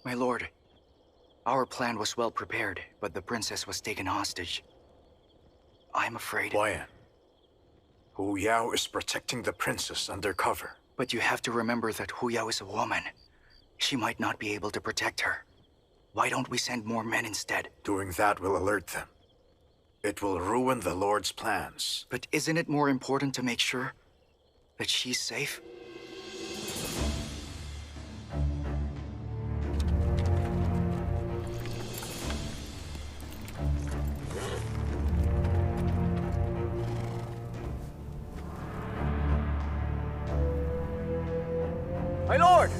My lord, our plan was well prepared, but the princess was taken hostage. I'm afraid... Quiet. Hu Yao is protecting the princess undercover. But you have to remember that Hu Yao is a woman. She might not be able to protect her. Why don't we send more men instead? Doing that will alert them. It will ruin the Lord's plans. But isn't it more important to make sure that she's safe? My lord!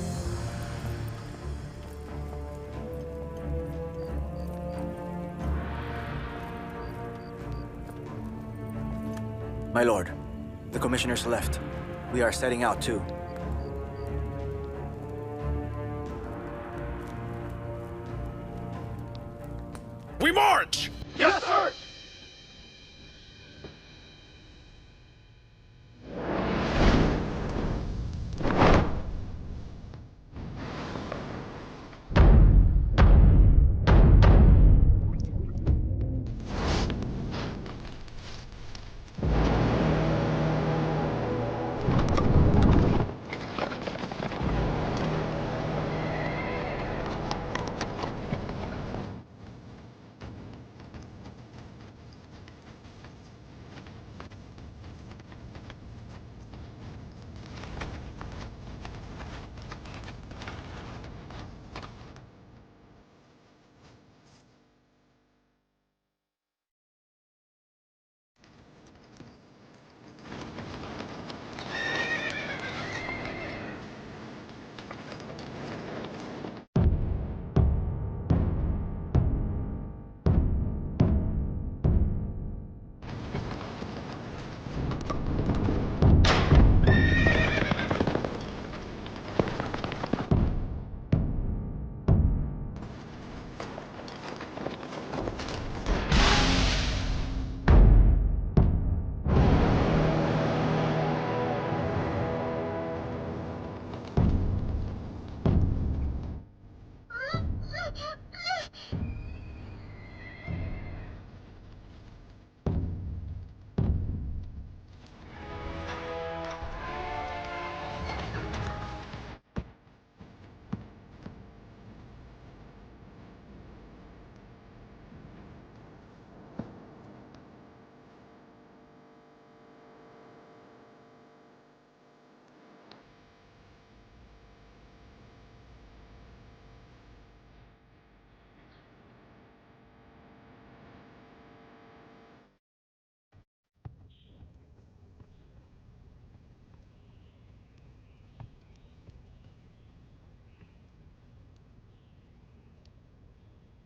My lord, the commissioners left. We are setting out too. We march! Yes, sir!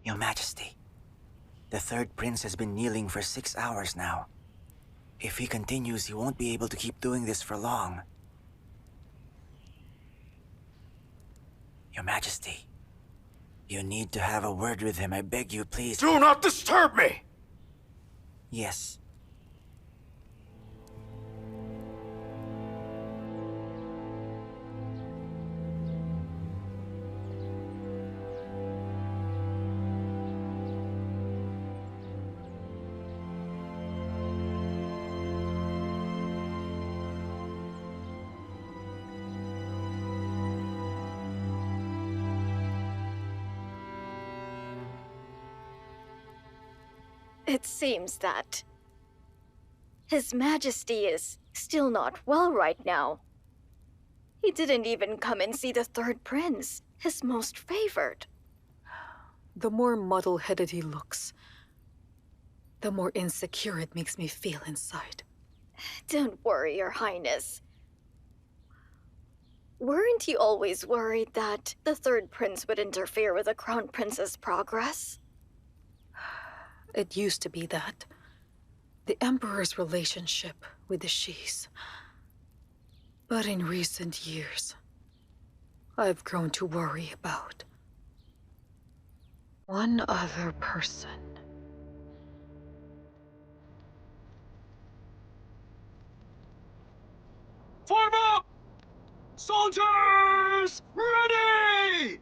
Your Majesty, the third prince has been kneeling for 6 hours now. If he continues, he won't be able to keep doing this for long. Your Majesty, you need to have a word with him. I beg you, please. Do not disturb me! Yes. It seems that His Majesty is still not well right now. He didn't even come and see the third prince, his most favored. The more muddle-headed he looks, the more insecure it makes me feel inside. Don't worry, Your Highness. Weren't you always worried that the third prince would interfere with the crown prince's progress? It used to be that. The Emperor's relationship with the Xis. But in recent years, I've grown to worry about one other person. Form up! Soldiers, ready!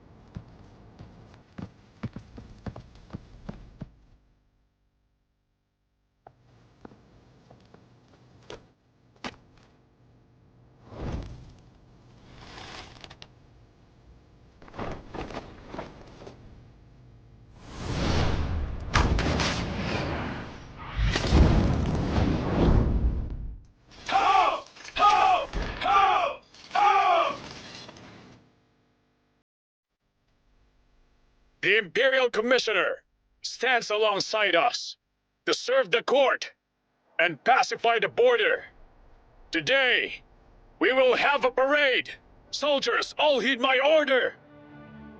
The Imperial Commissioner stands alongside us to serve the court and pacify the border. Today, we will have a parade. Soldiers, all heed my order.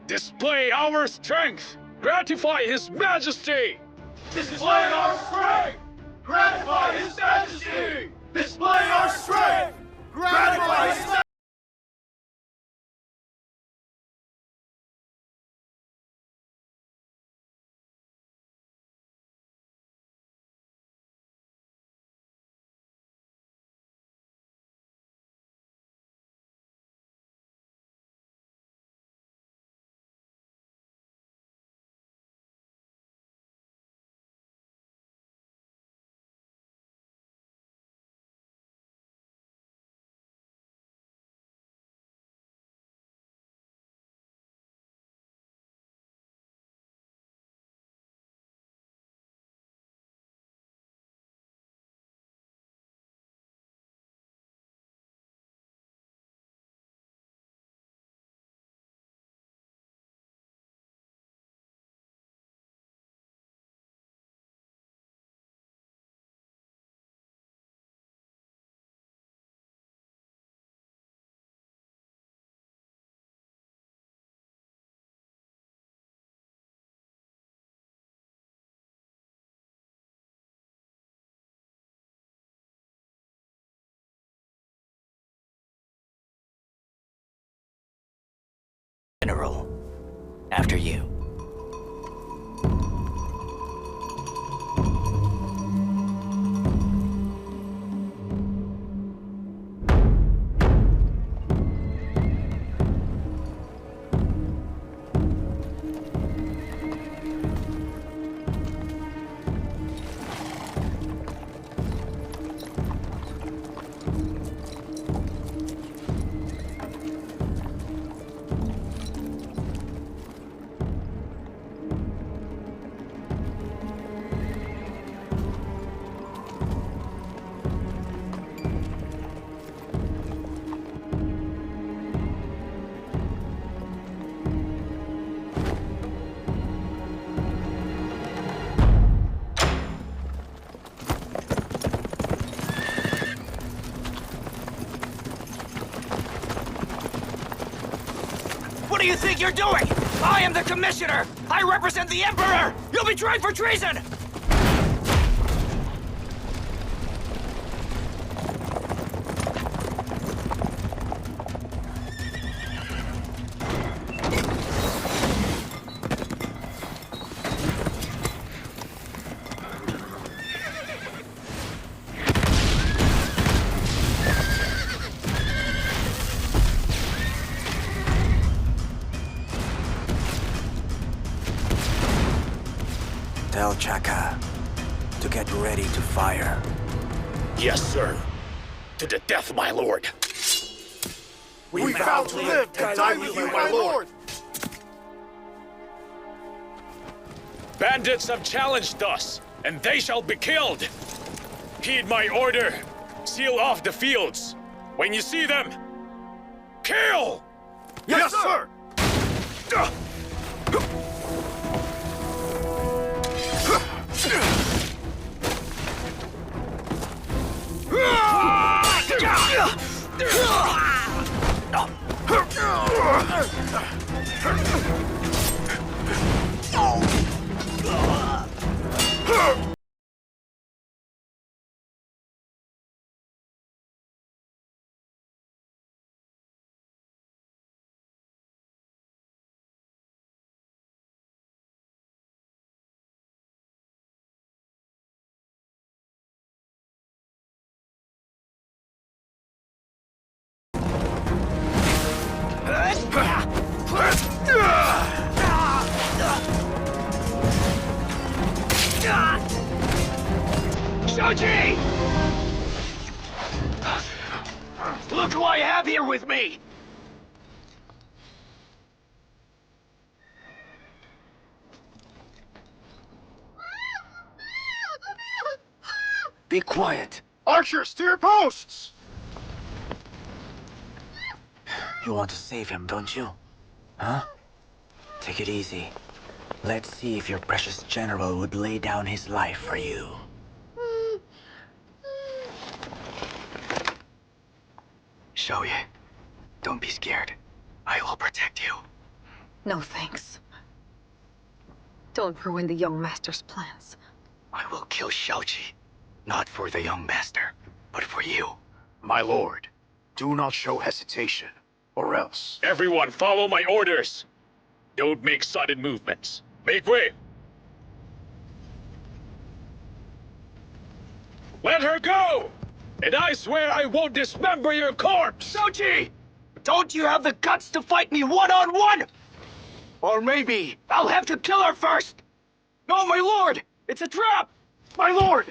Display our strength. Gratify His Majesty. Display our strength! Gratify His Majesty! Display our strength! Gratify His Majesty! General, after you. What do you think you're doing? I am the Commissioner! I represent the Emperor! You'll be tried for treason! Tell Chaka to get ready to fire. Yes, sir. To the death, my lord. We vow to live and die with you, my lord! Bandits have challenged us, and they shall be killed. Heed my order. Seal off the fields. When you see them, kill! Yes, sir! Xiao Qi! Look who I have here with me! Be quiet. Archers, to your posts! You want to save him, don't you? Huh? Take it easy. Let's see if your precious general would lay down his life for you. Xiao Qi, don't be scared. I will protect you. No thanks. Don't ruin the young master's plans. I will kill Xiao Qi. Not for the young master, but for you. My lord, do not show hesitation, or else. Everyone, follow my orders. Don't make sudden movements. Make way. Let her go! And I swear I won't dismember your corpse! Xiao Qi! Don't you have the guts to fight me one-on-one? Or maybe I'll have to kill her first! No, my lord! It's a trap! My lord!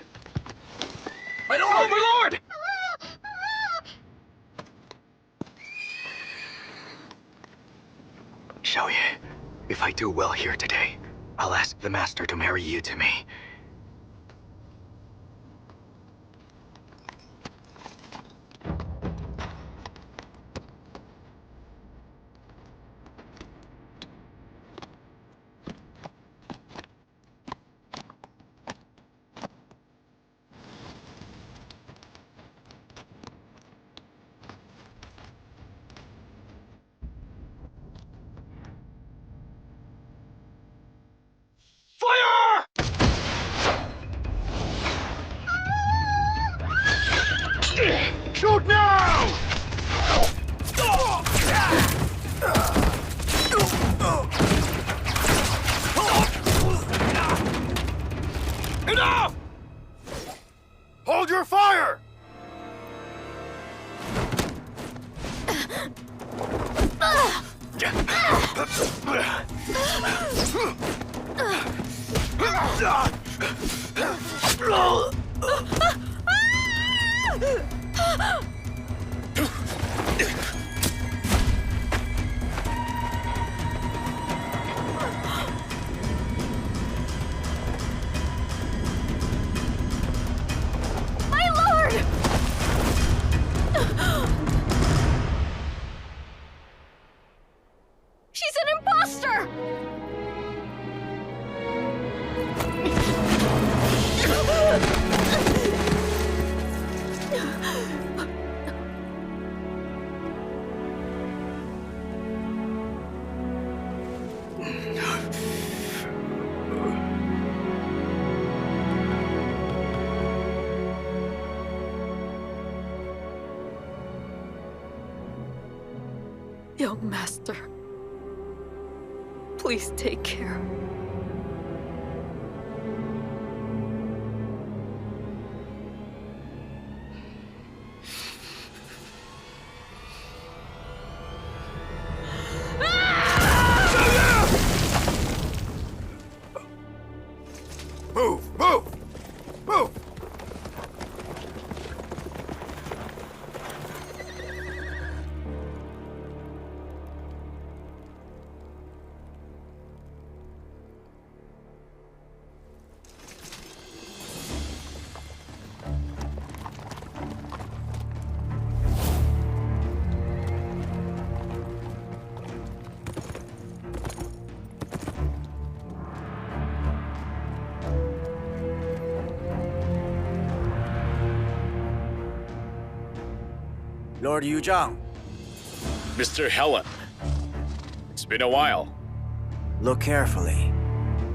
My lord! Oh, my lord! Xiao Qi, if I do well here today, I'll ask the master to marry you to me. Fire! Shoot now! Enough! Hold your fire! My lord! She's an imposter! Young master, please take care. Move! Move! Move! Lord Yu Zhang, Mr. Helan, it's been a while. look carefully.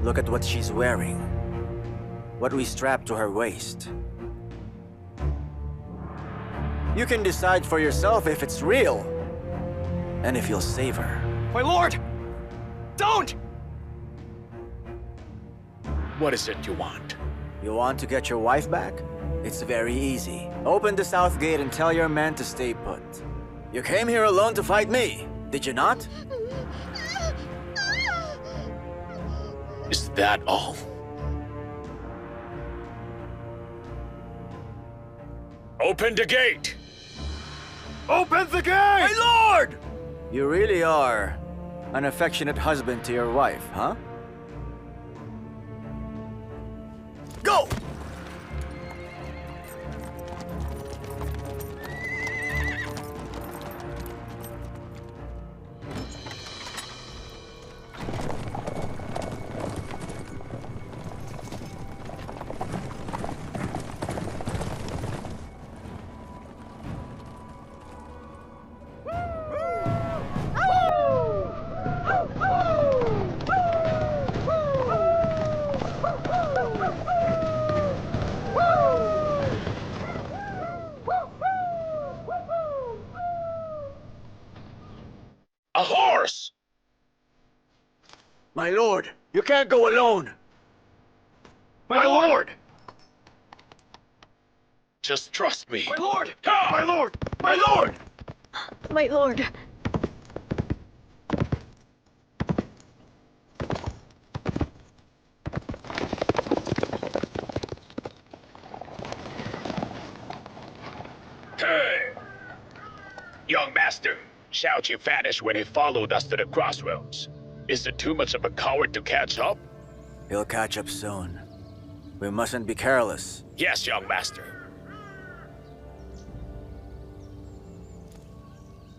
Look at what she's wearing. What we strapped to her waist. You can decide for yourself if it's real. And if you'll save her. My lord! Don't! What is it you want? You want to get your wife back? It's very easy. Open the south gate and tell your men to stay put. You came here alone to fight me, did you not? Is that all? Open the gate! Open the gate! My lord! You really are an affectionate husband to your wife, huh? Go! A horse! My lord, you can't go alone. My lord! Just trust me. My lord! My lord! My lord! My lord. Hey! Young master, Xiao Qi vanished when he followed us to the crossroads. Is it too much of a coward to catch up? He'll catch up soon. We mustn't be careless. Yes, young master.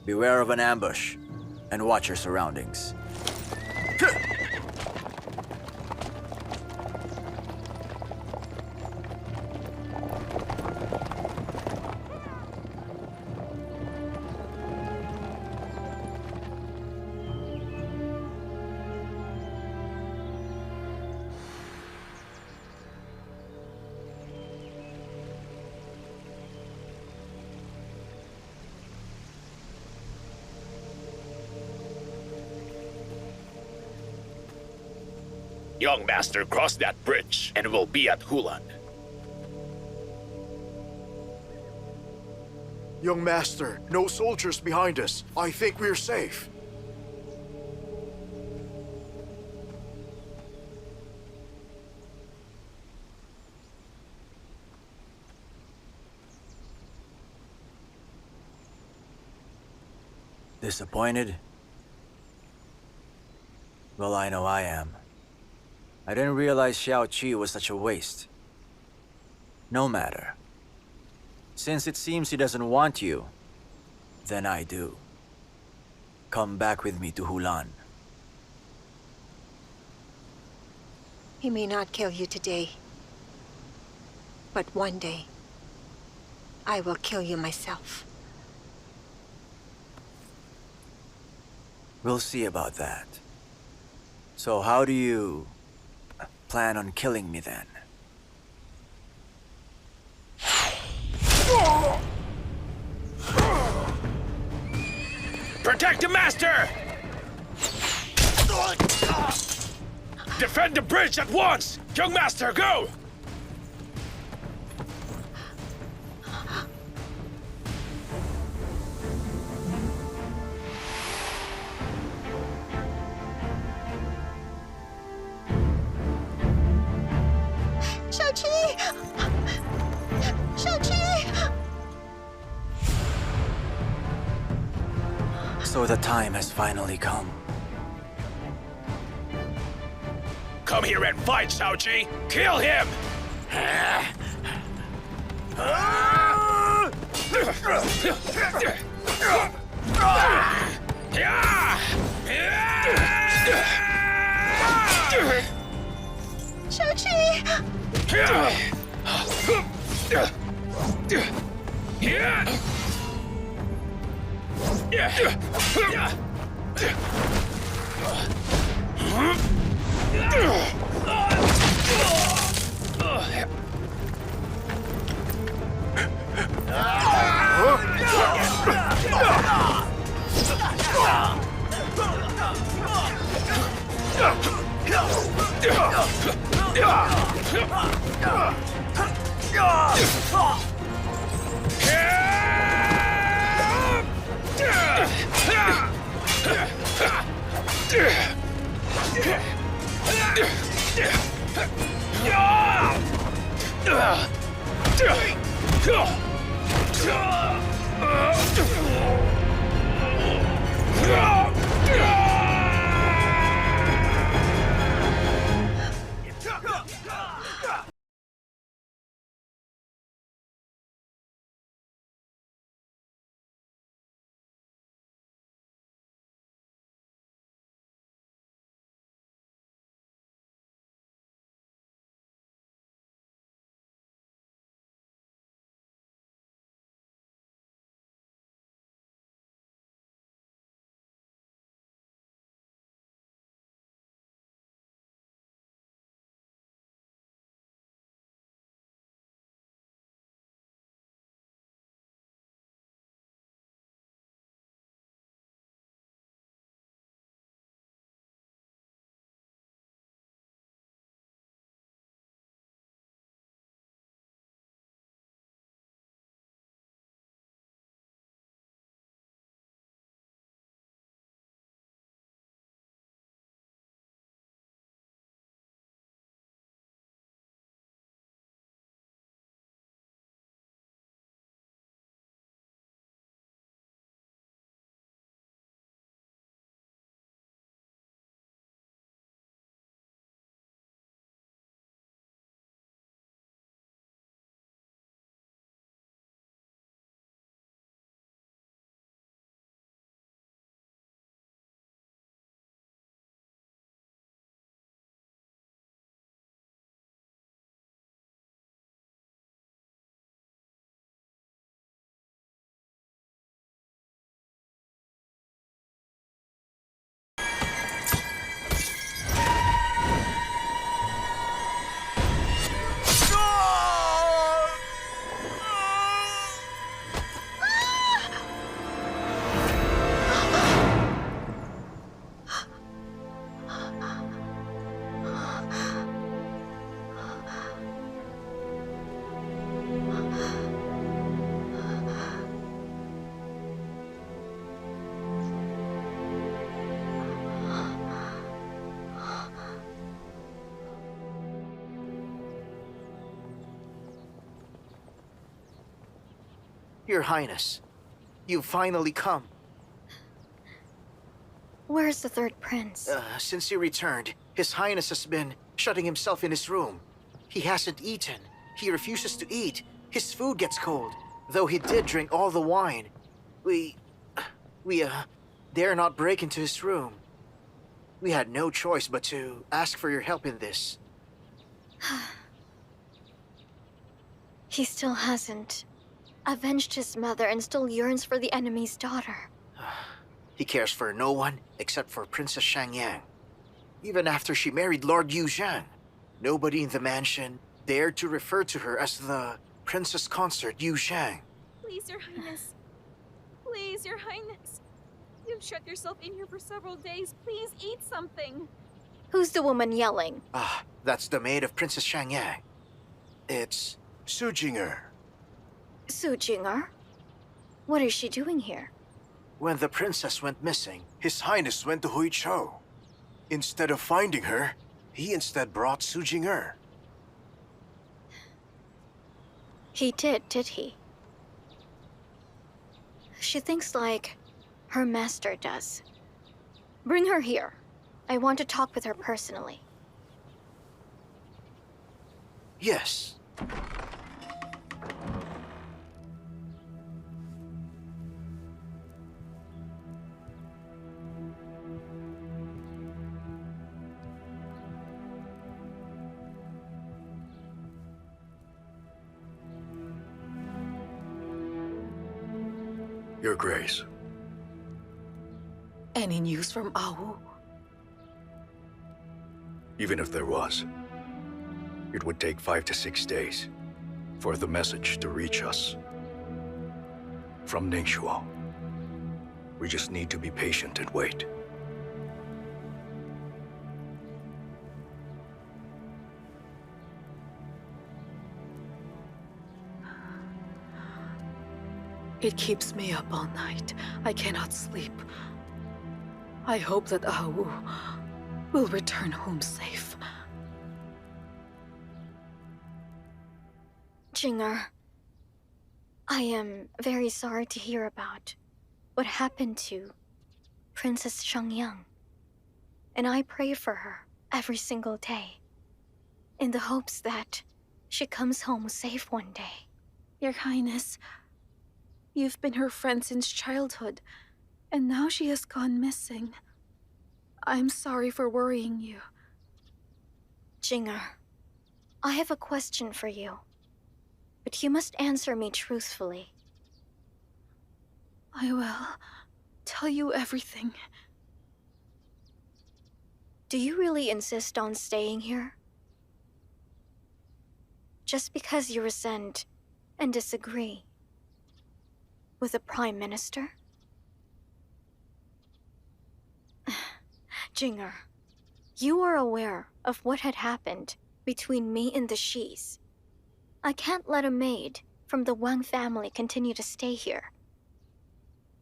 Beware of an ambush, and watch your surroundings. Young master, cross that bridge, and we'll be at Helan. Young master, no soldiers behind us. I think we're safe. Disappointed? Well, I know I am. I didn't realize Xiao Qi was such a waste. No matter. Since it seems he doesn't want you, then I do. Come back with me to Helan. He may not kill you today, but one day, I will kill you myself. We'll see about that. So how do you plan on killing me then? Protect the master! Defend the bridge at once! Young master, go! Xiao Qi! Xiao Qi! So the time has finally come. Come here and fight, Xiao Qi! Kill him! Xiao Qi! Your Highness, you've finally come. Where's the third prince? Since you returned, His Highness has been shutting himself in his room. He hasn't eaten. He refuses to eat. His food gets cold. Though he did drink all the wine. We dare not break into his room. We had no choice but to ask for your help in this. He still hasn't avenged his mother and still yearns for the enemy's daughter. He cares for no one except for Princess Xiangyang. Even after she married Lord Yu Zhang, nobody in the mansion dared to refer to her as the Princess Consort Yu Zhang. Please, Your Highness. Please, Your Highness. You've shut yourself in here for several days. Please eat something. Who's the woman yelling? That's the maid of Princess Xiangyang. It's Su Jinger. Su Jinger? What is she doing here? when the princess went missing. His Highness went to Huichou. Instead of finding her, he instead brought Su Jinger. He did he? She thinks like her master does. Bring her here. I want to talk with her personally. Yes. Your Grace. Any news from Awu? Even if there was, it would take 5 to 6 days for the message to reach us. From Ningxuo. We just need to be patient and wait. It keeps me up all night. I cannot sleep. I hope that Awu will return home safe. Jinger, I am very sorry to hear about what happened to Princess Xiangyang. And I pray for her every single day, in the hopes that she comes home safe one day. Your Highness, you've been her friend since childhood, and now she has gone missing. I'm sorry for worrying you. Jinger, I have a question for you, but you must answer me truthfully. I will tell you everything. Do you really insist on staying here? Just because you resent and disagree with the Prime Minister? Jinger, you are aware of what had happened between me and the Xis. I can't let a maid from the Wang family continue to stay here,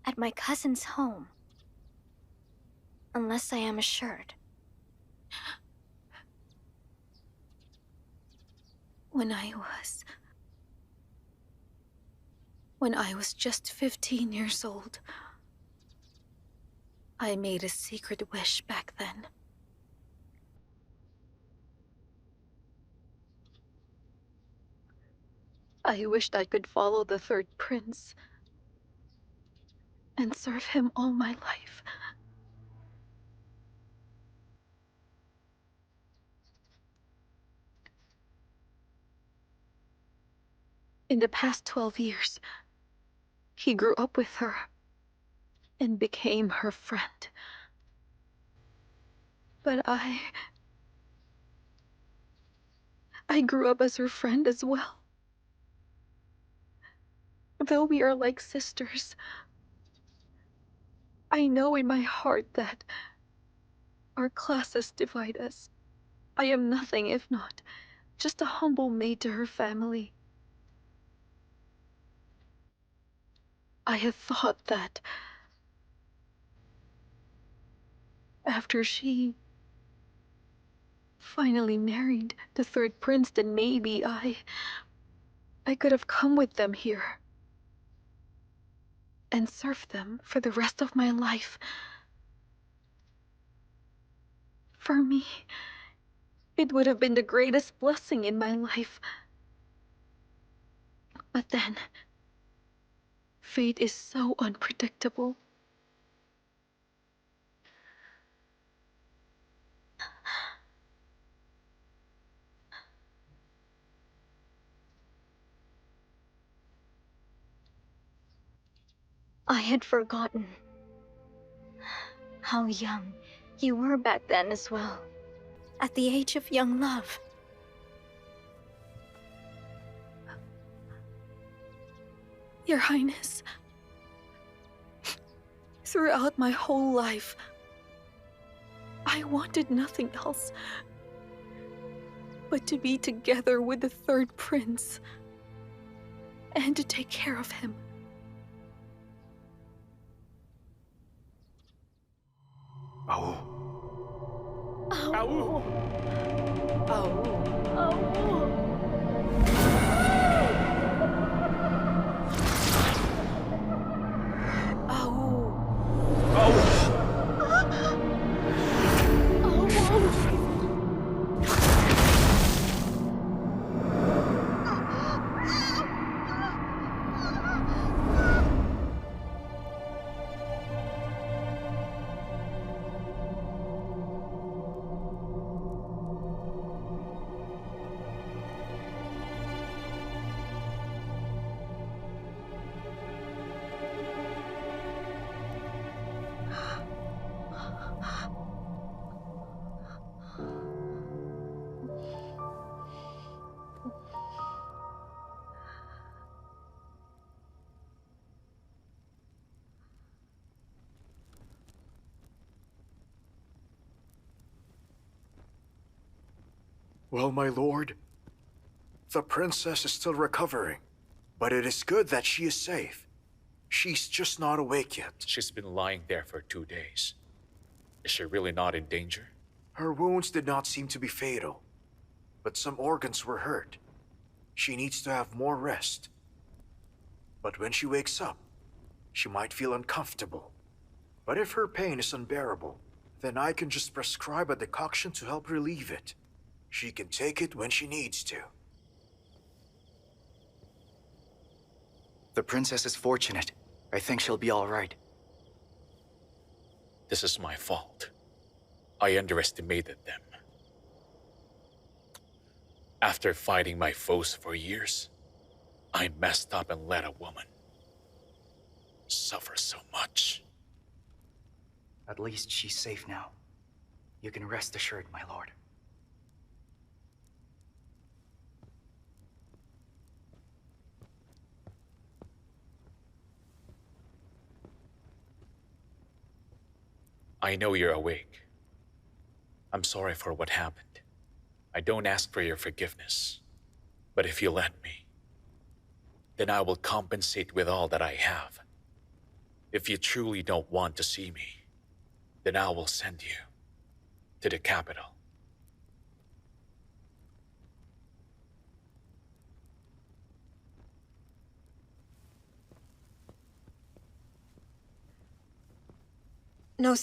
at my cousin's home, unless I am assured. When I was just 15 years old, I made a secret wish back then. I wished I could follow the third prince and serve him all my life. In the past 12 years, he grew up with her and became her friend. But I grew up as her friend as well. Though we are like sisters, I know in my heart that our classes divide us. I am nothing if not just a humble maid to her family. I had thought that after she finally married the third prince, then maybe I could have come with them here. and serve them for the rest of my life. For me, it would have been the greatest blessing in my life. But then, fate is so unpredictable. I had forgotten how young you were back then as well. At the age of young love. Your Highness, throughout my whole life, I wanted nothing else but to be together with the third prince and to take care of him. Oh. Oh. Oh. Oh. Well, my lord, the princess is still recovering, but it is good that she is safe. She's just not awake yet. She's been lying there for 2 days. Is she really not in danger? Her wounds did not seem to be fatal, but some organs were hurt. She needs to have more rest. But when she wakes up, she might feel uncomfortable. But if her pain is unbearable, then I can just prescribe a decoction to help relieve it. She can take it when she needs to. The princess is fortunate. I think she'll be all right. This is my fault. I underestimated them. After fighting my foes for years, I messed up and let a woman suffer so much. At least she's safe now. You can rest assured, my lord. I know you're awake. I'm sorry for what happened. I don't ask for your forgiveness. But if you let me, then I will compensate with all that I have. If you truly don't want to see me, then I will send you to the capital. No,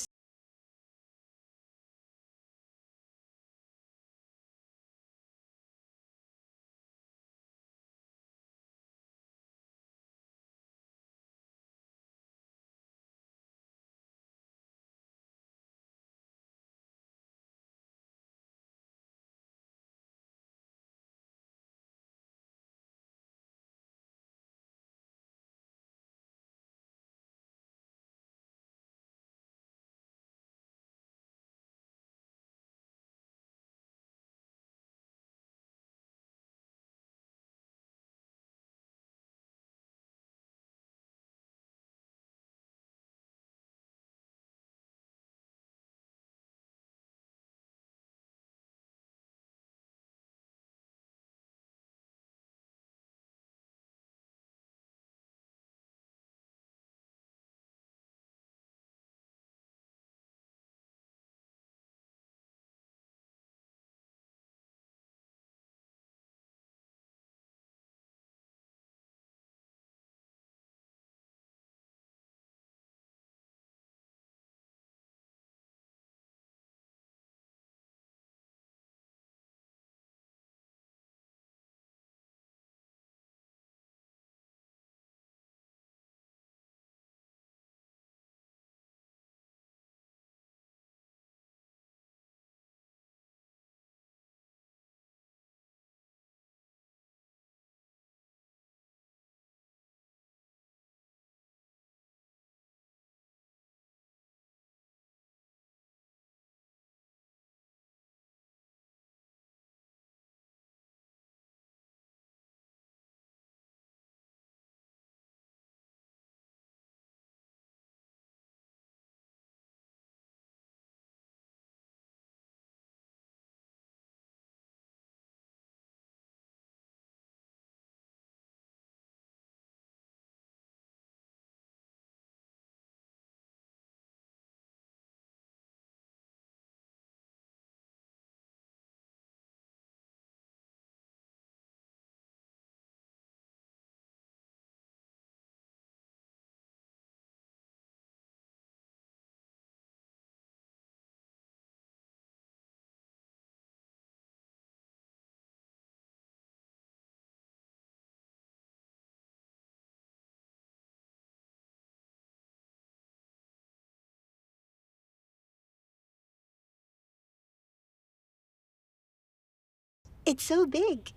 It's so big.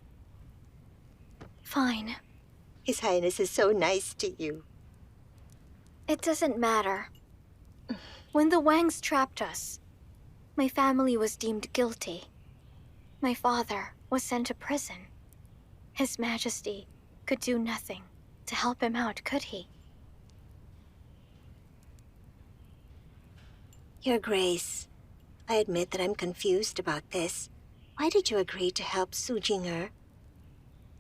Fine. His Highness is so nice to you. It doesn't matter. When the Wangs trapped us, my family was deemed guilty. My father was sent to prison. His Majesty could do nothing to help him out, could he? Your Grace, I admit that I'm confused about this. Why did you agree to help Su Jing'er?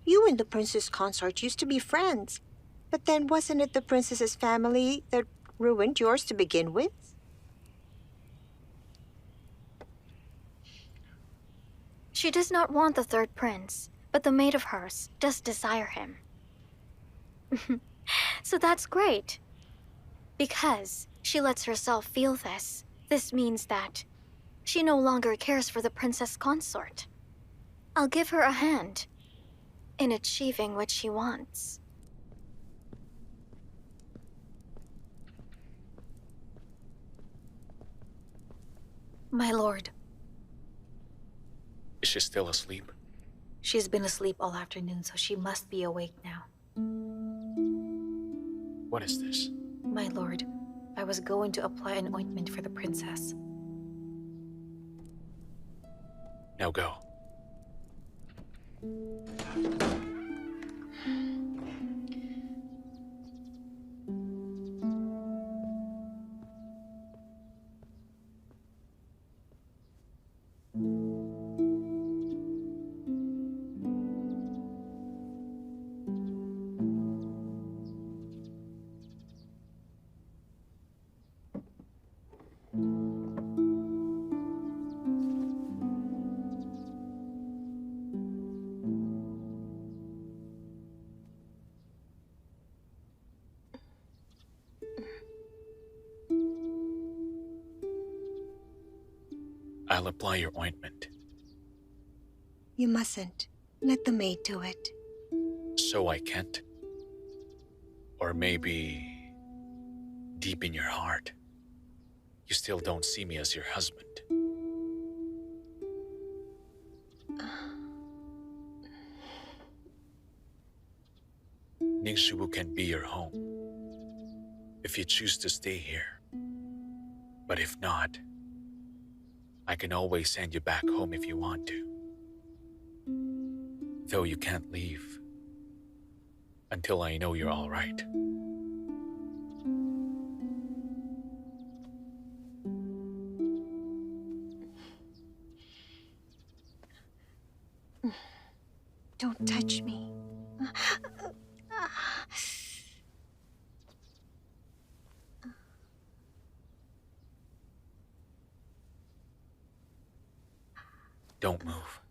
You and the princess consort used to be friends. But then wasn't it the princess's family that ruined yours to begin with? She does not want the third prince, but the maid of hers does desire him. So that's great. Because she lets herself feel this, this means that she no longer cares for the princess consort. I'll give her a hand in achieving what she wants. My lord, Is she still asleep? she's been asleep all afternoon, so she must be awake now. What is this? My lord, I was going to apply an ointment for the princess. Now go. I'll apply your ointment. You mustn't. Let the maid do it. So I can't? Or maybe, deep in your heart, you still don't see me as your husband. Ninggu can be your home, if you choose to stay here. But if not, I can always send you back home if you want to. Though you can't leave until I know you're all right. Don't touch me. Don't move.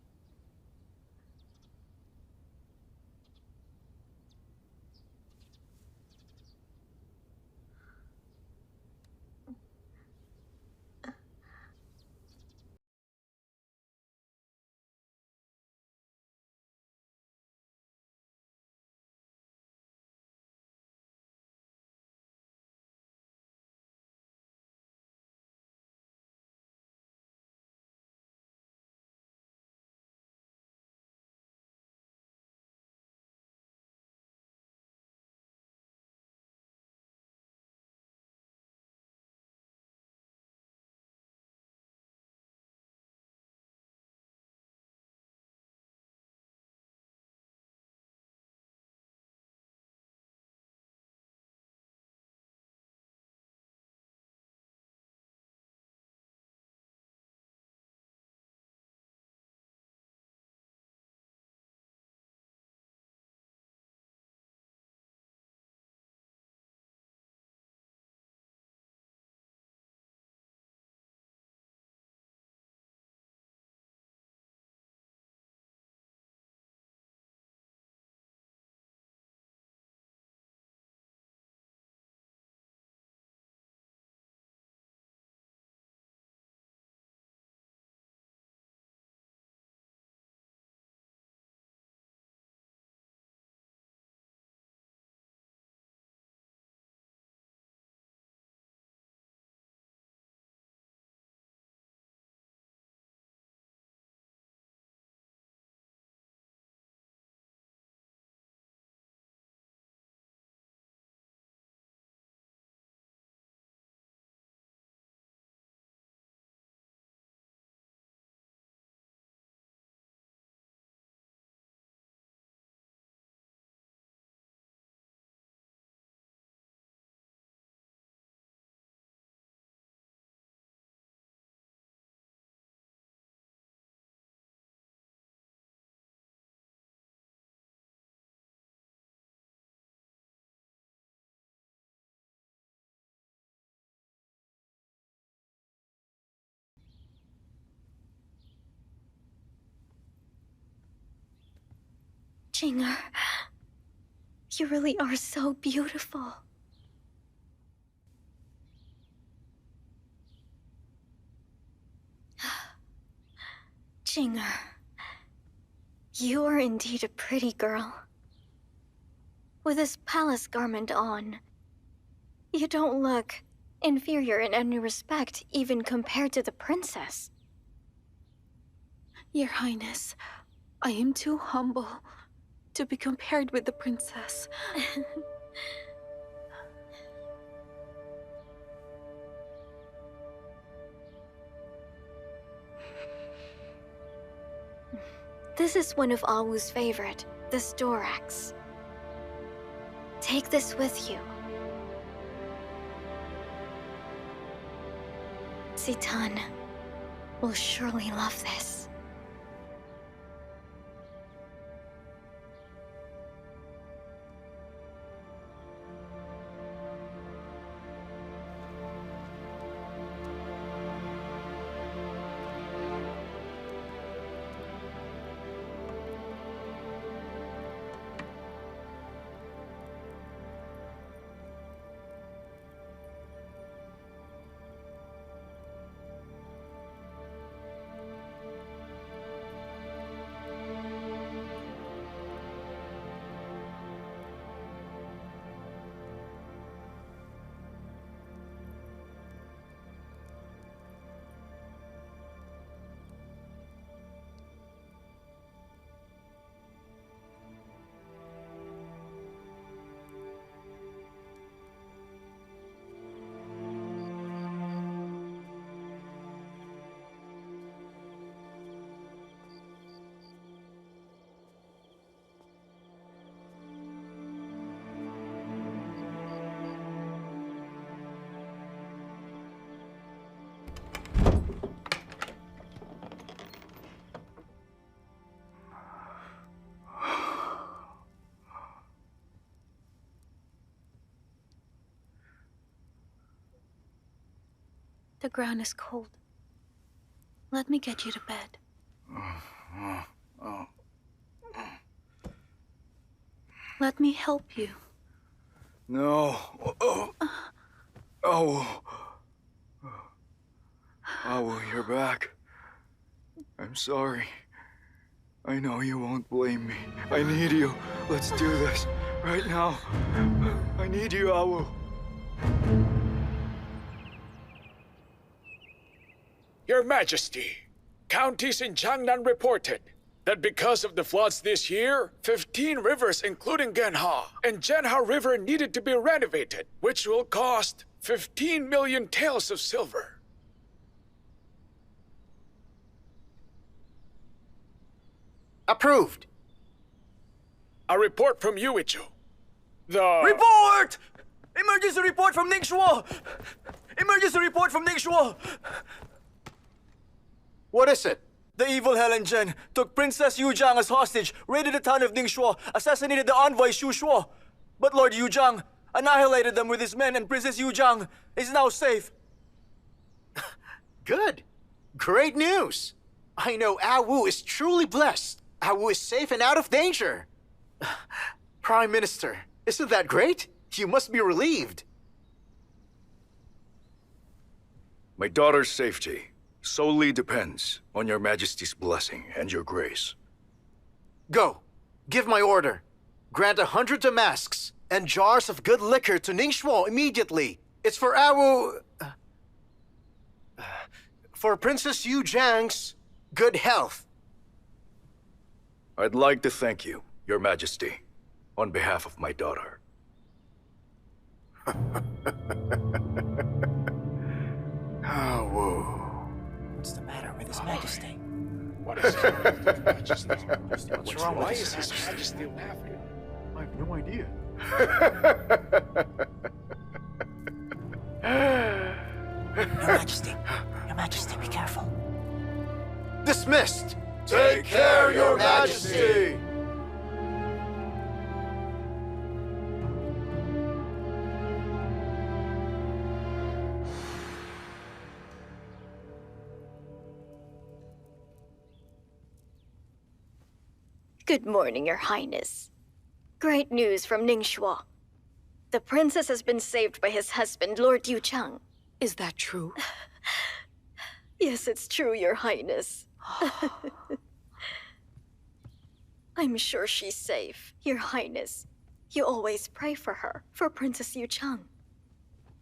Jinger, you really are so beautiful. Jinger, you are indeed a pretty girl. With this palace garment on, you don't look inferior in any respect, even compared to the princess. Your Highness, I am too humble to be compared with the princess. This is one of Awu's favorite, the storax. Take this with you. Citan will surely love this. The ground is cold. Let me get you to bed. Let me help you. No. Oh, you're back. I'm sorry. I know you won't blame me. I need you. Let's do this. Right now. I need you, Awu. Your Majesty, counties in Jiangnan reported that because of the floods this year, 15 rivers including Genha and Zhenha River needed to be renovated, which will cost 15 million taels of silver. Approved. A report from you, Ichu. The... Report! Emergency report from Ningxuo! Emergency report from Ningxuo! What is it? The evil Helan Zhen took Princess Yu Zhang as hostage, raided the town of Ningxuo, assassinated the envoy Xu Shuo. But Lord Yu Zhang annihilated them with his men, and Princess Yu Zhang is now safe. Good. Great news. I know Awu is truly blessed. Awu is safe and out of danger. Prime Minister, isn't that great? You must be relieved. My daughter's safety solely depends on your Majesty's blessing and your grace. Go. Give my order. Grant 100 damasks and jars of good liquor to Ningxuo immediately. It's for Awu... for Princess Yu Zhang's good health. I'd like to thank you, your Majesty, on behalf of my daughter. Awu. What's the matter with His Majesty? What is it? Majesty? What's wrong with Why His is His Majesty laughing? I have no idea. Your Majesty, be careful. Dismissed. Take care, Your Majesty! Good morning, Your Highness. Great news from Ningxue. The princess has been saved by his husband, Lord Yuchang. Is that true? Yes, it's true, Your Highness. I'm sure she's safe, Your Highness. You always pray for her, for Princess Yuchang.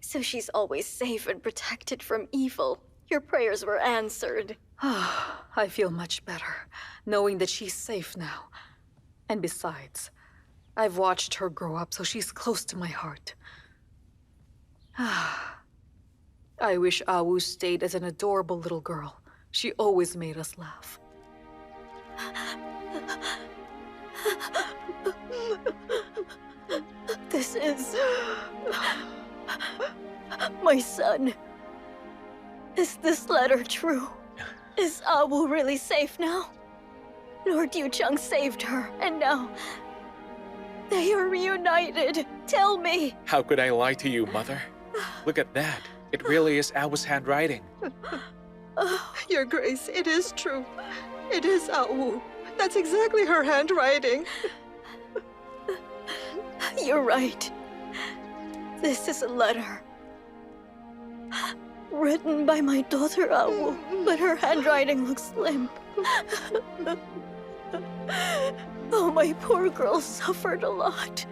So she's always safe and protected from evil. Your prayers were answered. I feel much better, knowing that she's safe now. And besides, I've watched her grow up, so she's close to my heart. I wish Awu stayed as an adorable little girl. She always made us laugh. This is... my son. Is this letter true? Is Awu really safe now? Lord Yuchang saved her, and now... they are reunited. Tell me. How could I lie to you, Mother? Look at that. It really is Awu's handwriting. Your Grace, it is true. It is Awu. That's exactly her handwriting. You're right. This is a letter. Written by my daughter Awu, but her handwriting looks limp. Oh, my poor girl suffered a lot.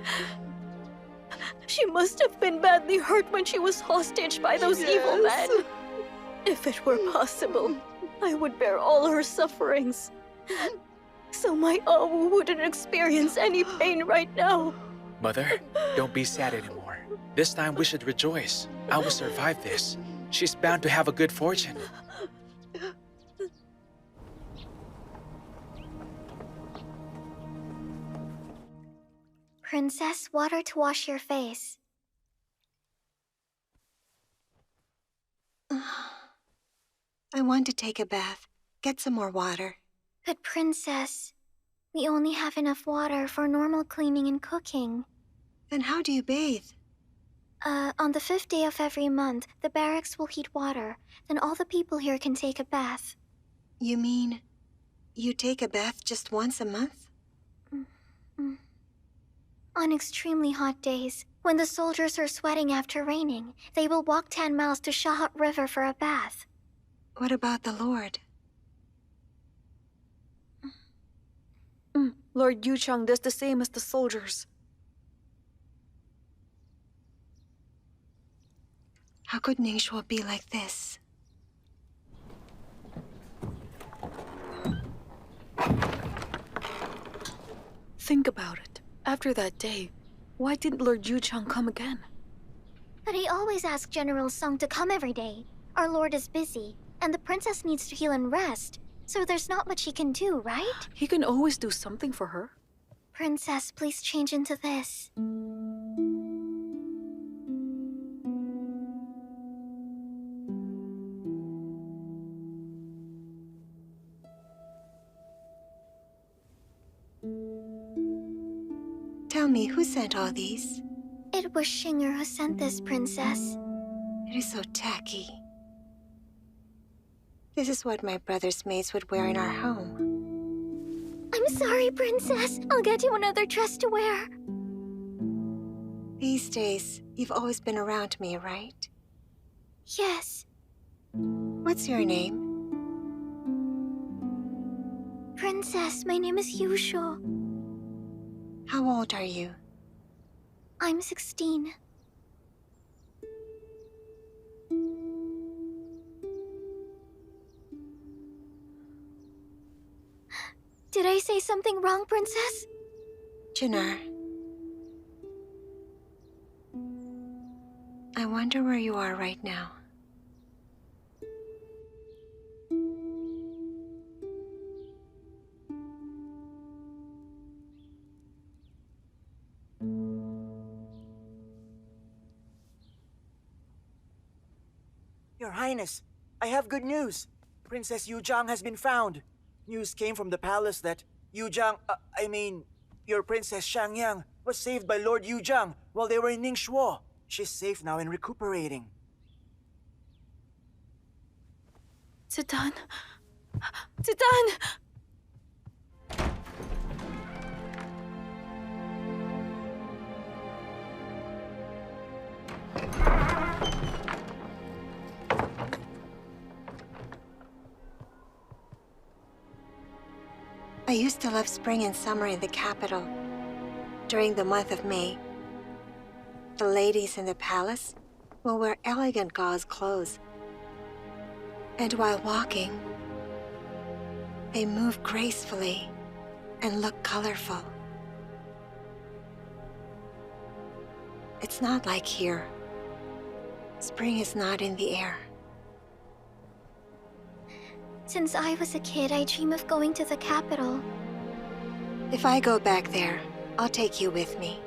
She must have been badly hurt when she was hostage by those evil men. If it were possible, I would bear all her sufferings. So my Awu wouldn't experience any pain right now. Mother, don't be sad anymore. This time we should rejoice. Awu survived this. She's bound to have a good fortune. Princess, water to wash your face. I want to take a bath. Get some more water. But Princess, we only have enough water for normal cleaning and cooking. Then how do you bathe? On the 5th day of every month, the barracks will heat water. Then all the people here can take a bath. You mean you take a bath just once a month? On extremely hot days, when the soldiers are sweating after raining, they will walk 10 miles to Shahat River for a bath. What about the Lord? Lord Yuchang does the same as the soldiers. How could Ningxue be like this? Think about it. After that day, why didn't Lord Yuchang come again? But he always asks General Song to come every day. Our lord is busy, and the princess needs to heal and rest, so there's not much he can do, right? He can always do something for her. Princess, please change into this. Tell me, who sent all these? It was Xinger who sent this, Princess. It is so tacky. This is what my brother's maids would wear in our home. I'm sorry, Princess. I'll get you another dress to wear. These days, you've always been around me, right? Yes. What's your name? Princess, my name is Yusho. How old are you? I'm 16. Did I say something wrong, Princess? Jinnar. I wonder where you are right now. Your Highness, I have good news. Princess Zhang has been found. News came from the palace that your Princess Xiangyang was saved by Lord Zhang while they were in Ningxue. She's safe now and recuperating. Zidan! Zidan! I used to love spring and summer in the capital. During the month of May, the ladies in the palace will wear elegant gauze clothes. And while walking, they move gracefully and look colorful. It's not like here. Spring is not in the air. Since I was a kid, I dream of going to the capital. If I go back there, I'll take you with me.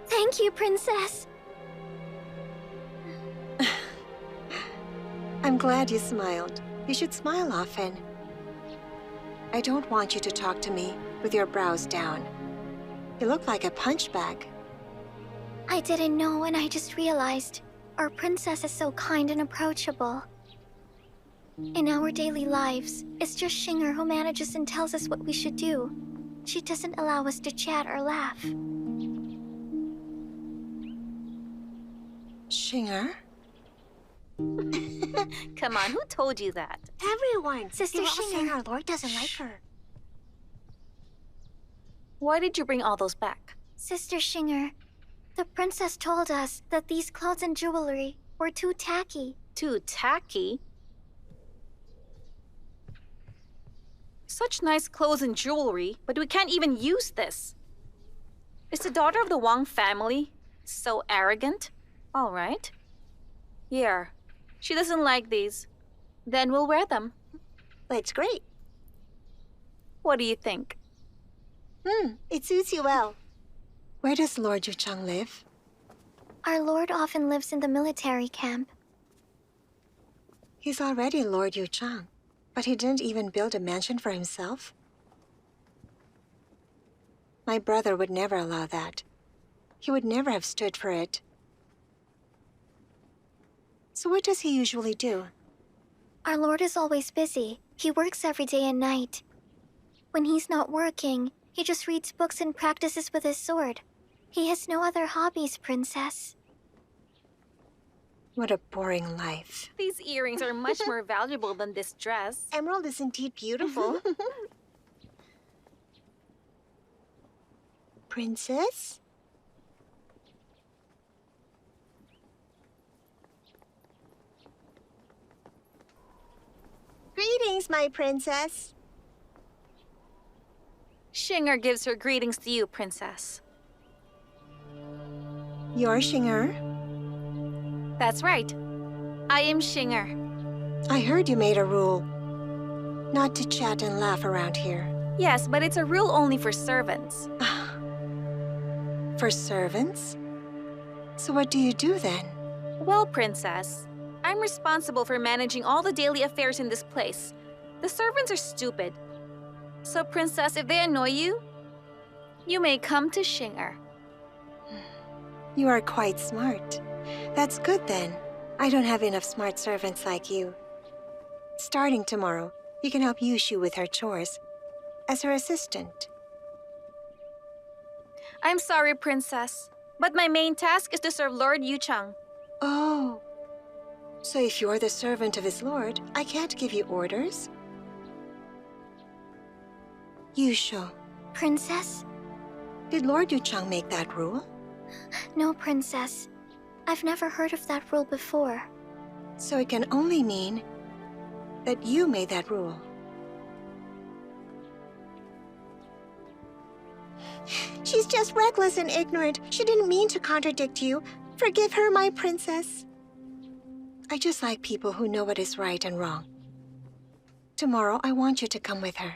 Thank you, Princess. I'm glad you smiled. You should smile often. I don't want you to talk to me with your brows down. You look like a punch bag. I didn't know, and I just realized. Our princess is so kind and approachable. In our daily lives, it's just Xinger who manages and tells us what we should do. She doesn't allow us to chat or laugh. Xinger? Come on, who told you that? Everyone! Sister They all say Xinger. our lord doesn't like her. Why did you bring all those back? Sister Xinger, the princess told us that these clothes and jewelry were too tacky. Too tacky? Such nice clothes and jewelry, but we can't even use this. Is the daughter of the Wang family so arrogant? All right. Here, she doesn't like these. Then we'll wear them. That's great. What do you think? It suits you well. Where does Lord Yuchang live? Our lord often lives in the military camp. He's already Lord Yuchang, but he didn't even build a mansion for himself. My brother would never allow that. He would never have stood for it. So what does he usually do? Our lord is always busy. He works every day and night. When he's not working, he just reads books and practices with his sword. He has no other hobbies, Princess. What a boring life. These earrings are much more valuable than this dress. Emerald is indeed beautiful. Princess? Greetings, my princess. Xinger gives her greetings to you, Princess. You're Xinger? That's right. I am Xinger. I heard you made a rule not to chat and laugh around here. Yes, but it's a rule only for servants. For servants? So what do you do then? Well, Princess, I'm responsible for managing all the daily affairs in this place. The servants are stupid. So, Princess, if they annoy you, you may come to Xinger. You are quite smart. That's good then. I don't have enough smart servants like you. Starting tomorrow, you can help Yushu with her chores as her assistant. I'm sorry, Princess, but my main task is to serve Lord Yuchang. Oh. So if you're the servant of his lord, I can't give you orders? Yushu. Princess? Did Lord Yuchang make that rule? No, Princess. I've never heard of that rule before. So it can only mean that you made that rule. She's just reckless and ignorant. She didn't mean to contradict you. Forgive her, my princess. I just like people who know what is right and wrong. Tomorrow, I want you to come with her.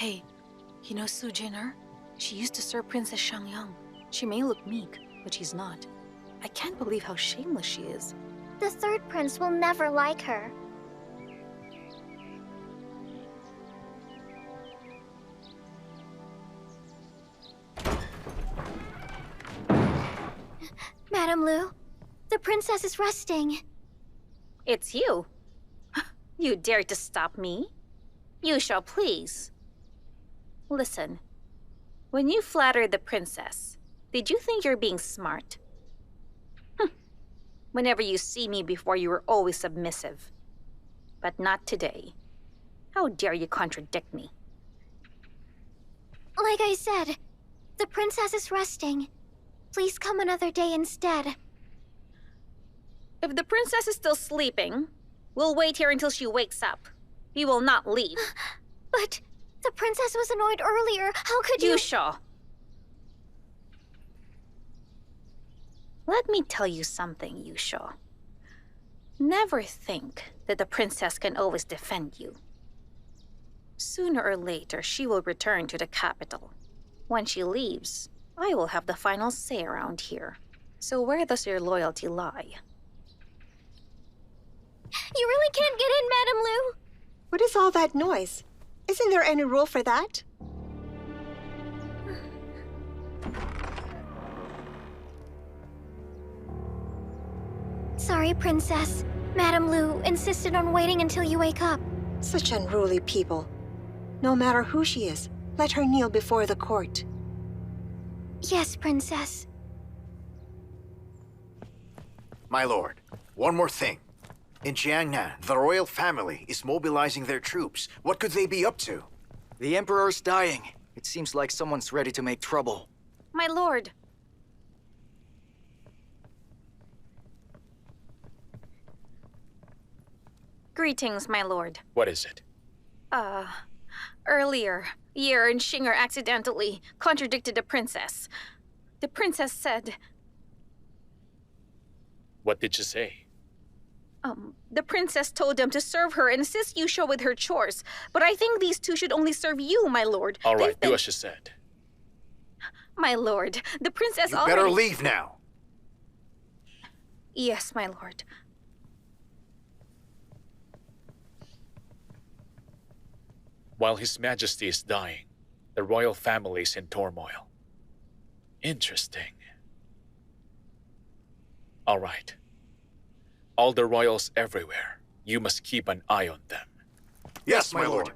Hey, you know Su Jin'er? She used to serve Princess Shangyang. She may look meek, but she's not. I can't believe how shameless she is. The third prince will never like her. Madame Lu, the princess is resting. It's you. You dare to stop me? You shall please. Listen, when you flattered the princess, did you think you're being smart? Whenever you see me before, you were always submissive. But not today. How dare you contradict me? Like I said, the princess is resting. Please come another day instead. If the princess is still sleeping, we'll wait here until she wakes up. We will not leave. But the princess was annoyed earlier. How could you— Yusha. Let me tell you something, Yusha. Never think that the princess can always defend you. Sooner or later, she will return to the capital. When she leaves, I will have the final say around here. So where does your loyalty lie? You really can't get in, Madame Lu. What is all that noise? Isn't there any rule for that? Sorry, Princess. Madame Lu insisted on waiting until you wake up. Such unruly people. No matter who she is, let her kneel before the court. Yes, Princess. My lord, one more thing. In Jiangnan, the royal family is mobilizing their troops. What could they be up to? The Emperor's dying. It seems like someone's ready to make trouble. My lord. Greetings, my lord. What is it? Earlier, Ye and Xinger accidentally contradicted the princess. The princess said... What did you say? The princess told them to serve her and assist Yusha with her chores. But I think these two should only serve you, my lord. All right, do as you said. My lord, the princess You already... better leave now. Yes, my lord. While His Majesty is dying, the royal family is in turmoil. Interesting. All right. All the royals everywhere, you must keep an eye on them. Yes, my lord.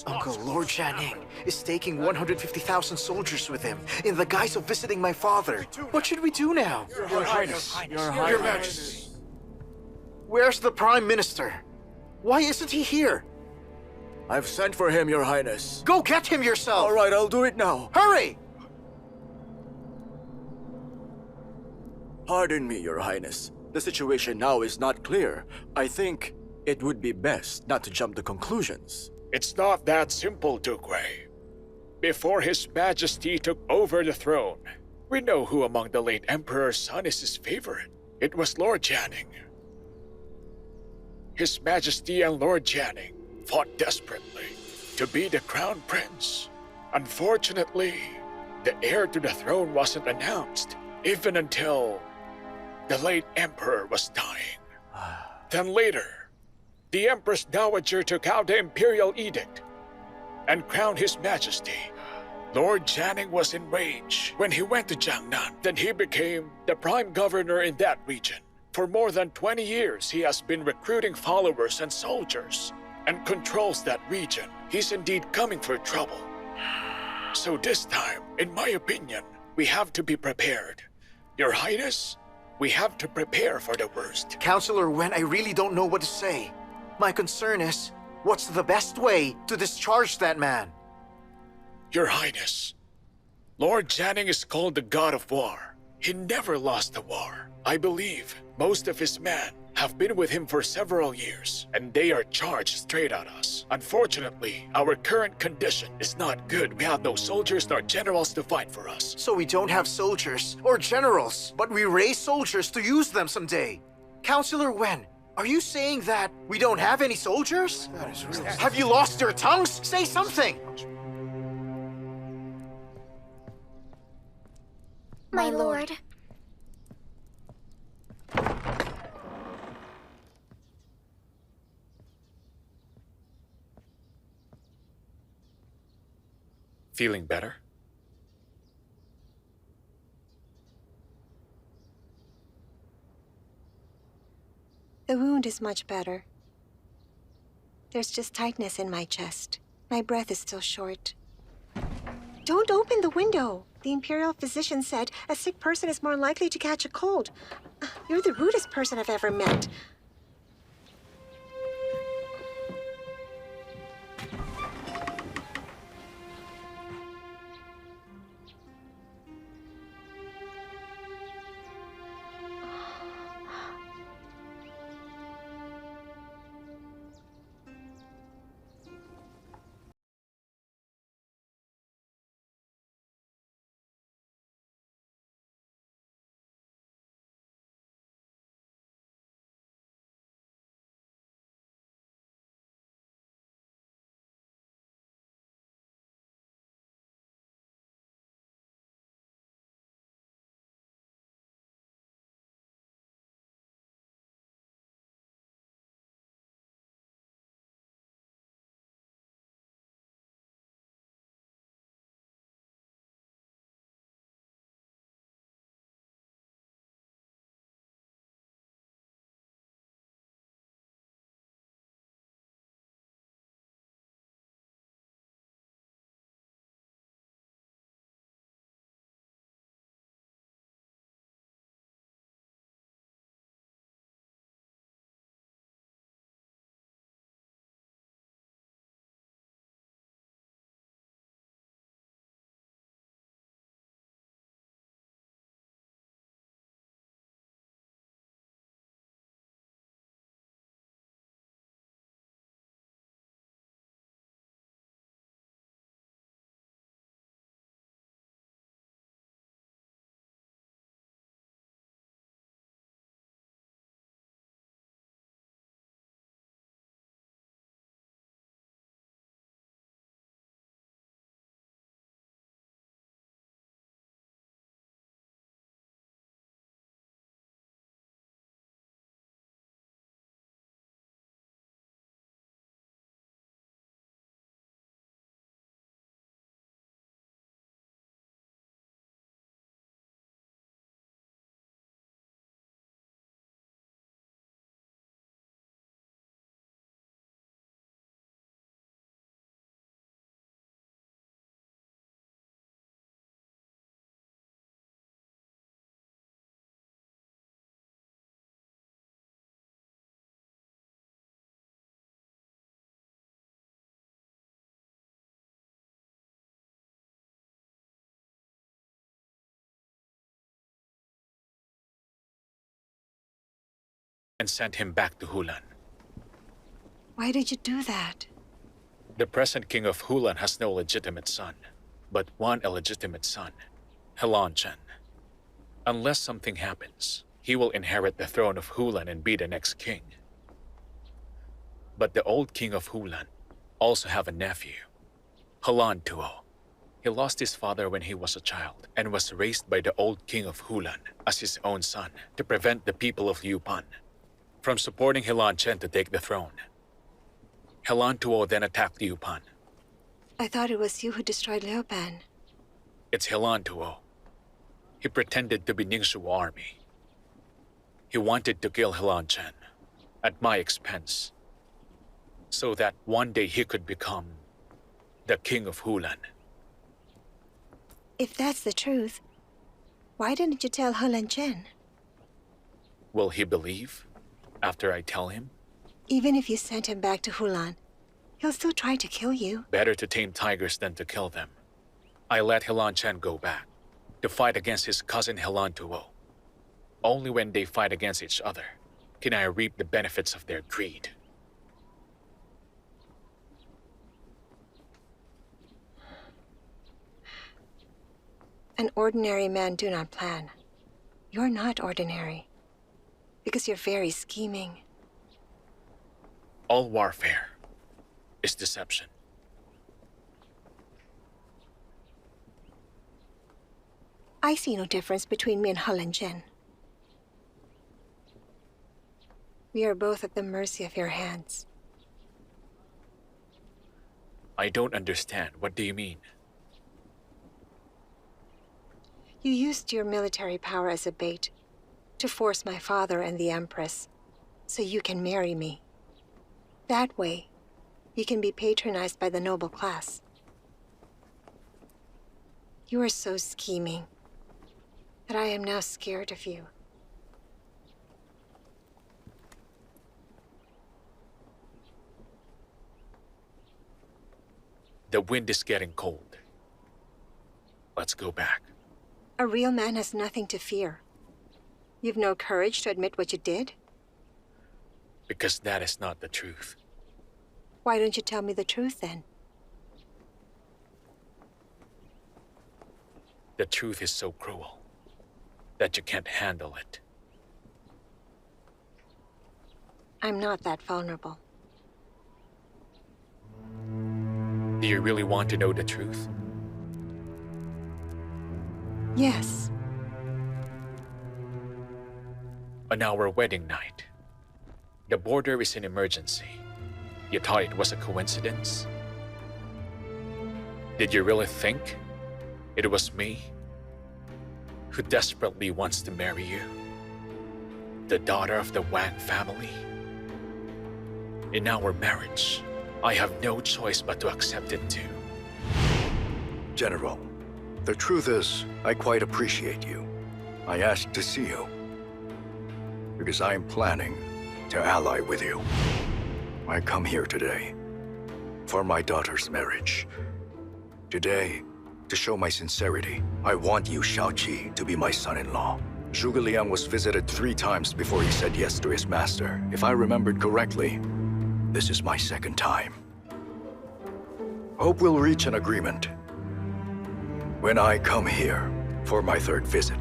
Uncle Lord Jianing is taking 150,000 soldiers with him in the guise of visiting my father. What should we do now? Your Highness. Your Majesty. Where's the Prime Minister? Why isn't he here? I've sent for him, Your Highness. Go get him yourself! All right, I'll do it now. Hurry! Pardon me, Your Highness. The situation now is not clear. I think it would be best not to jump to conclusions. It's not that simple, Duque. Before His Majesty took over the throne, we know who among the late Emperor's son is his favorite. It was Lord Jianing. His Majesty and Lord Jianing fought desperately to be the crown prince. Unfortunately, the heir to the throne wasn't announced, even until the late Emperor was dying. Then later, the Empress Dowager took out the Imperial edict and crowned His Majesty. Lord Zhang was enraged when he went to Jiangnan. Then he became the prime governor in that region. For more than 20 years, he has been recruiting followers and soldiers and controls that region. He's indeed coming for trouble. So this time, in my opinion, we have to be prepared. Your Highness, we have to prepare for the worst. Counselor Wen, I really don't know what to say. My concern is, what's the best way to discharge that man? Your Highness, Lord Jianing is called the God of War. He never lost a war. I believe most of his men have been with him for several years, and they are charged straight at us. Unfortunately, our current condition is not good. We have no soldiers nor generals to fight for us. So we don't have soldiers or generals, but we raise soldiers to use them someday. Counselor Wen, Are you saying that we don't have any soldiers? Have you lost your tongues? Say something! My lord. Feeling better? The wound is much better. There's just tightness in my chest. My breath is still short. Don't open the window. The Imperial physician said a sick person is more likely to catch a cold. You're the rudest person I've ever met. And sent him back to Helan. Why did you do that? The present king of Helan has no legitimate son, but one illegitimate son, Helan Chen. Unless something happens, he will inherit the throne of Helan and be the next king. But the old king of Helan also have a nephew, Helan Tuo. He lost his father when he was a child and was raised by the old king of Helan as his own son to prevent the people of Yupan from supporting Helan Chen to take the throne. Helan Tuo then attacked Yupan. I thought it was you who destroyed Liuban. It's Helan Tuo. He pretended to be Ningxu army. He wanted to kill Helan Chen at my expense, so that one day he could become the king of Helan. If that's the truth, why didn't you tell Helan Chen? Will he believe after I tell him? Even if you sent him back to Helan, he'll still try to kill you. Better to tame tigers than to kill them. I let Helan Chen go back to fight against his cousin Helan Tuo. Only when they fight against each other can I reap the benefits of their greed. An ordinary man do not plan. You're not ordinary. Because you're very scheming. All warfare is deception. I see no difference between me and Helan. We are both at the mercy of your hands. I don't understand. What do you mean? You used your military power as a bait to force my father and the Empress so you can marry me. That way, you can be patronized by the noble class. You are so scheming that I am now scared of you. The wind is getting cold. Let's go back. A real man has nothing to fear. You've no courage to admit what you did? Because that is not the truth. Why don't you tell me the truth then? The truth is so cruel that you can't handle it. I'm not that vulnerable. Do you really want to know the truth? Yes. On our wedding night, the border is an emergency. You thought it was a coincidence? Did you really think it was me who desperately wants to marry you? The daughter of the Wang family? In our marriage, I have no choice but to accept it too. General, the truth is, I quite appreciate you. I asked to see you because I am planning to ally with you. I come here today for my daughter's marriage. Today, to show my sincerity, I want you, Xiao Qi, to be my son-in-law. Zhuge Liang was visited 3 times before he said yes to his master. If I remembered correctly, this is my 2nd time. Hope we'll reach an agreement when I come here for my 3rd visit.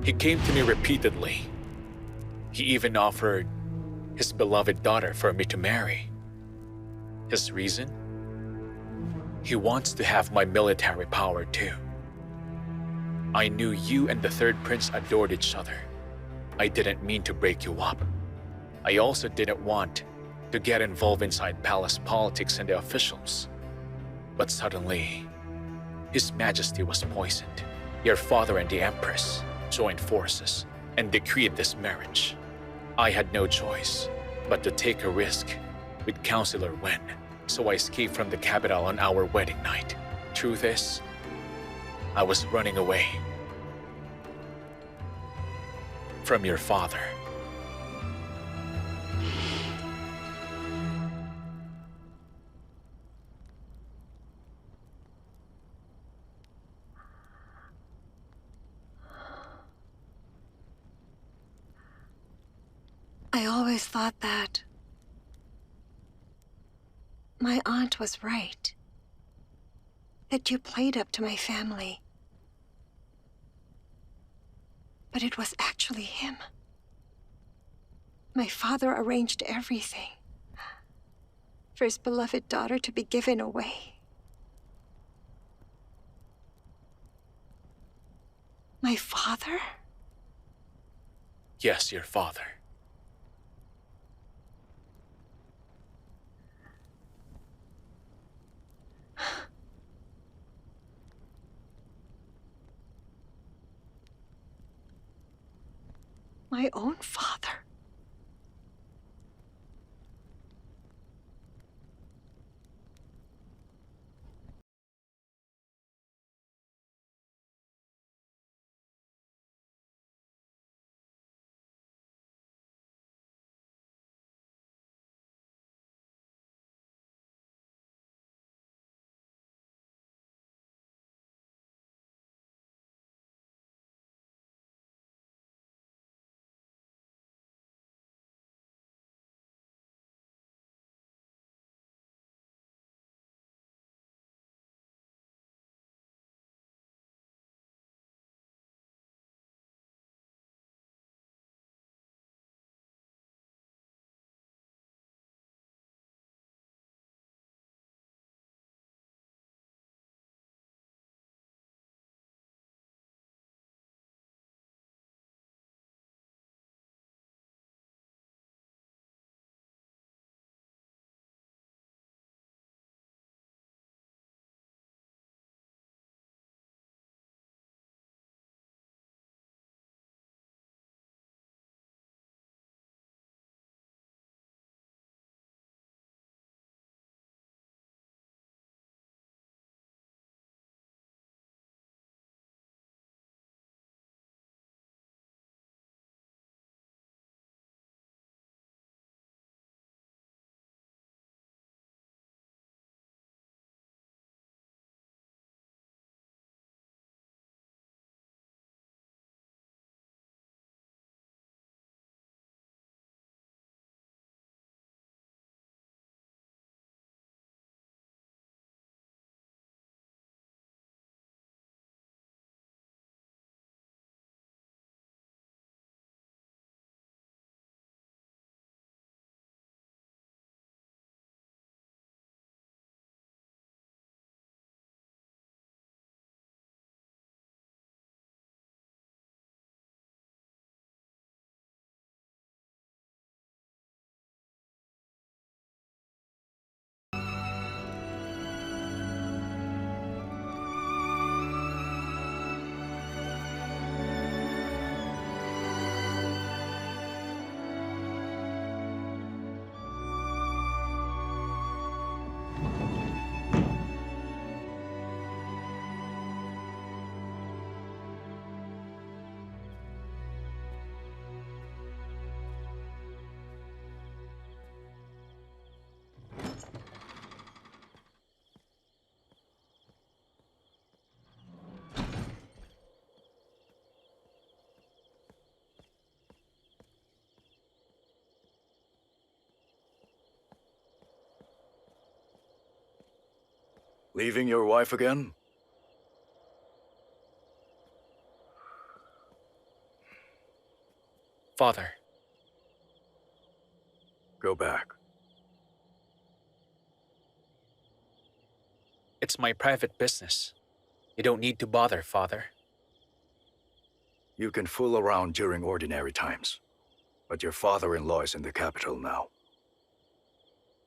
He came to me repeatedly. He even offered his beloved daughter for me to marry. His reason? He wants to have my military power too. I knew you and the 3rd prince adored each other. I didn't mean to break you up. I also didn't want to get involved inside palace politics and the officials. But suddenly, His Majesty was poisoned. Your father and the Empress joined forces and decreed this marriage. I had no choice but to take a risk with Councillor Wen, so I escaped from the capital on our wedding night. Truth is, I was running away from your father. I always thought that my aunt was right. That you played up to my family. But it was actually him. My father arranged everything for his beloved daughter to be given away. My father? Yes, your father. My own father. Leaving your wife again? Father. Go back. It's my private business. You don't need to bother, Father. You can fool around during ordinary times, but your father-in-law is in the capital now.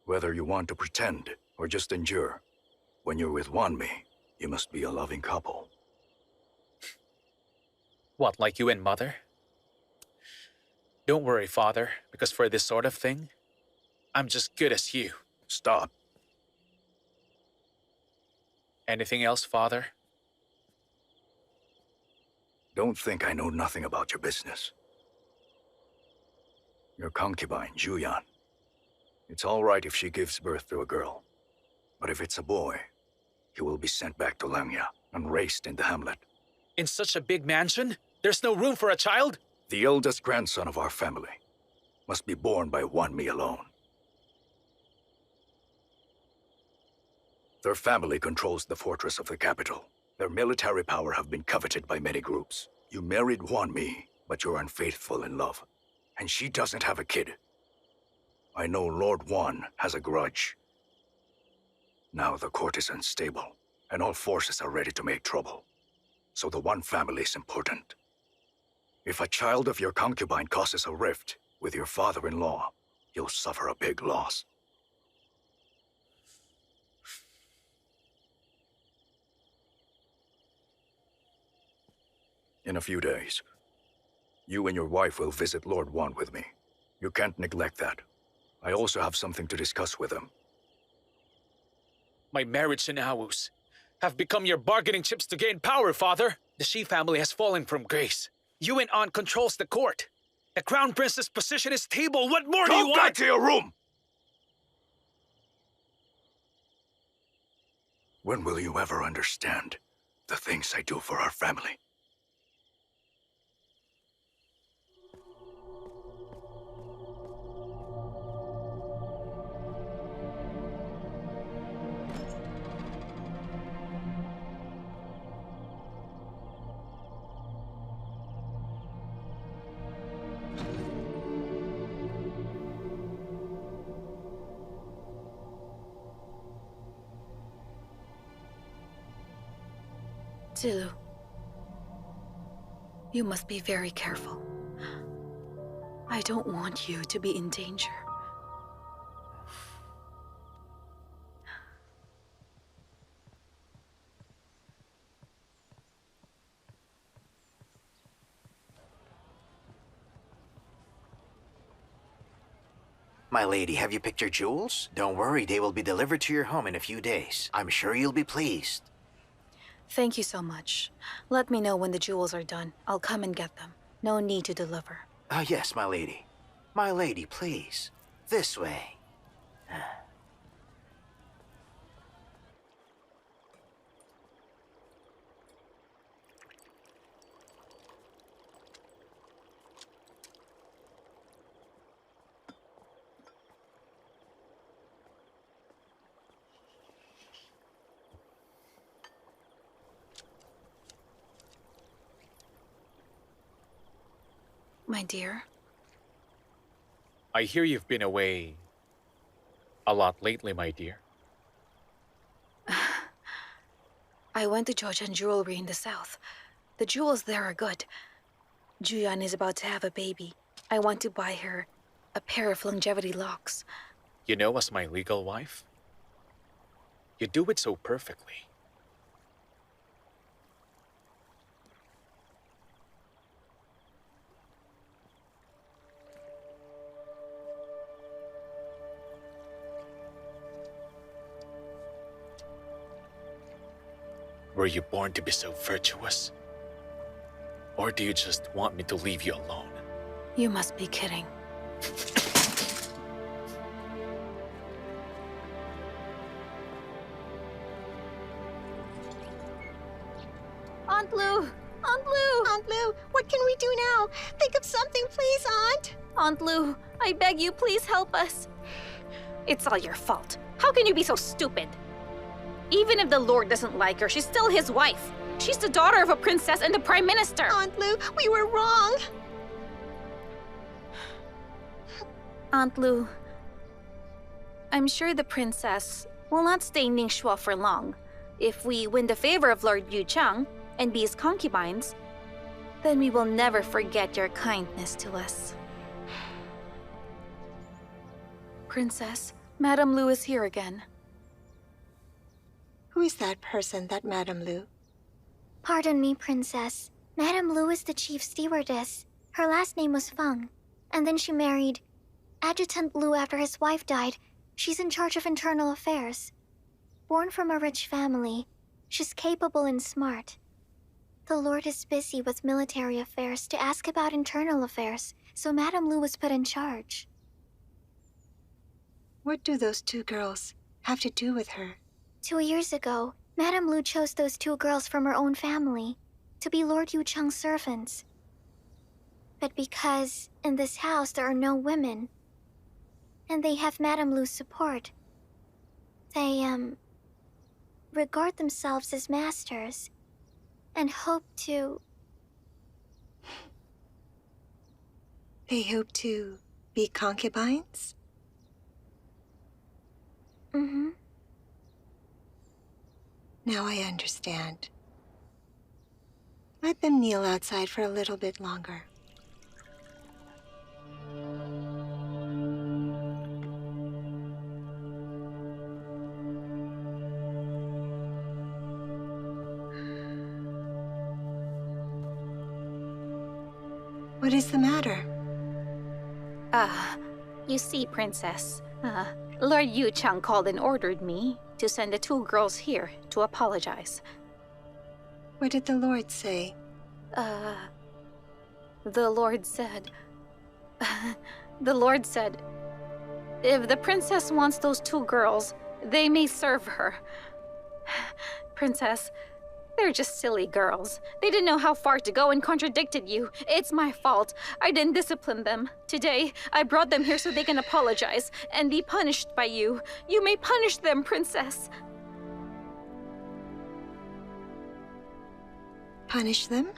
Whether you want to pretend or just endure, when you're with Wanmi, you must be a loving couple. What, like you and Mother? Don't worry, Father, because for this sort of thing, I'm just good as you. Stop. Anything else, Father? Don't think I know nothing about your business. Your concubine, Zhuyan. It's all right if she gives birth to a girl. But if it's a boy, he will be sent back to Langya and raised in the hamlet. In such a big mansion? There's no room for a child? The eldest grandson of our family must be born by Wanmi alone. Their family controls the fortress of the capital. Their military power have been coveted by many groups. You married Wanmi, but you're unfaithful in love. And she doesn't have a kid. I know Lord Wan has a grudge. Now the court is unstable, and all forces are ready to make trouble. So the Wan family is important. If a child of your concubine causes a rift with your father-in-law, you'll suffer a big loss. In a few days, you and your wife will visit Lord Wan with me. You can't neglect that. I also have something to discuss with him. My marriage and Awus have become your bargaining chips to gain power, Father. The Xie family has fallen from grace. You and Aunt controls the court. The Crown Prince's position is stable. What more do you want? Go back to your room! When will you ever understand the things I do for our family? Zilu, you must be very careful. I don't want you to be in danger. My lady, have you picked your jewels? Don't worry, they will be delivered to your home in a few days. I'm sure you'll be pleased. Thank you so much. Let me know when the jewels are done. I'll come and get them. No need to deliver. Yes, my lady. My lady, please. This way. My dear? I hear you've been away a lot lately, my dear. I went to Jojan Jewelry in the south. The jewels there are good. Juyan is about to have a baby. I want to buy her a pair of longevity locks. You know, as my legal wife, you do it so perfectly. Were you born to be so virtuous? Or do you just want me to leave you alone? You must be kidding. Aunt Lu! Aunt Lu! Aunt Lu, what can we do now? Think of something, please, Aunt. Aunt Lu, I beg you, please help us. It's all your fault. How can you be so stupid? Even if the Lord doesn't like her, she's still his wife. She's the daughter of a princess and the Prime Minister. Aunt Lu, we were wrong. Aunt Lu, I'm sure the princess will not stay in Ningxua for long. If we win the favor of Lord Yuchang and be his concubines, then we will never forget your kindness to us. Princess, Madame Lu is here again. Who is that person, that Madame Lu? Pardon me, Princess. Madame Lu is the chief stewardess. Her last name was Feng, and then she married Adjutant Lu after his wife died. She's in charge of internal affairs. Born from a rich family, she's capable and smart. The Lord is busy with military affairs to ask about internal affairs, so Madame Lu was put in charge. What do those two girls have to do with her? 2 years ago, Madame Lu chose those two girls from her own family to be Lord Yuchang's servants. But because in this house there are no women, and they have Madame Lu's support, they, regard themselves as masters and hope to... They hope to be concubines? Mm-hmm. Now I understand. Let them kneel outside for a little bit longer. What is the matter? You see, Princess, Lord Yuchang called and ordered me to send the two girls here to apologize. What did the Lord say? The Lord said... the Lord said, if the princess wants those two girls, they may serve her. Princess, they're just silly girls. They didn't know how far to go and contradicted you. It's my fault. I didn't discipline them. Today, I brought them here so they can apologize and be punished by you. You may punish them, Princess. Punish them?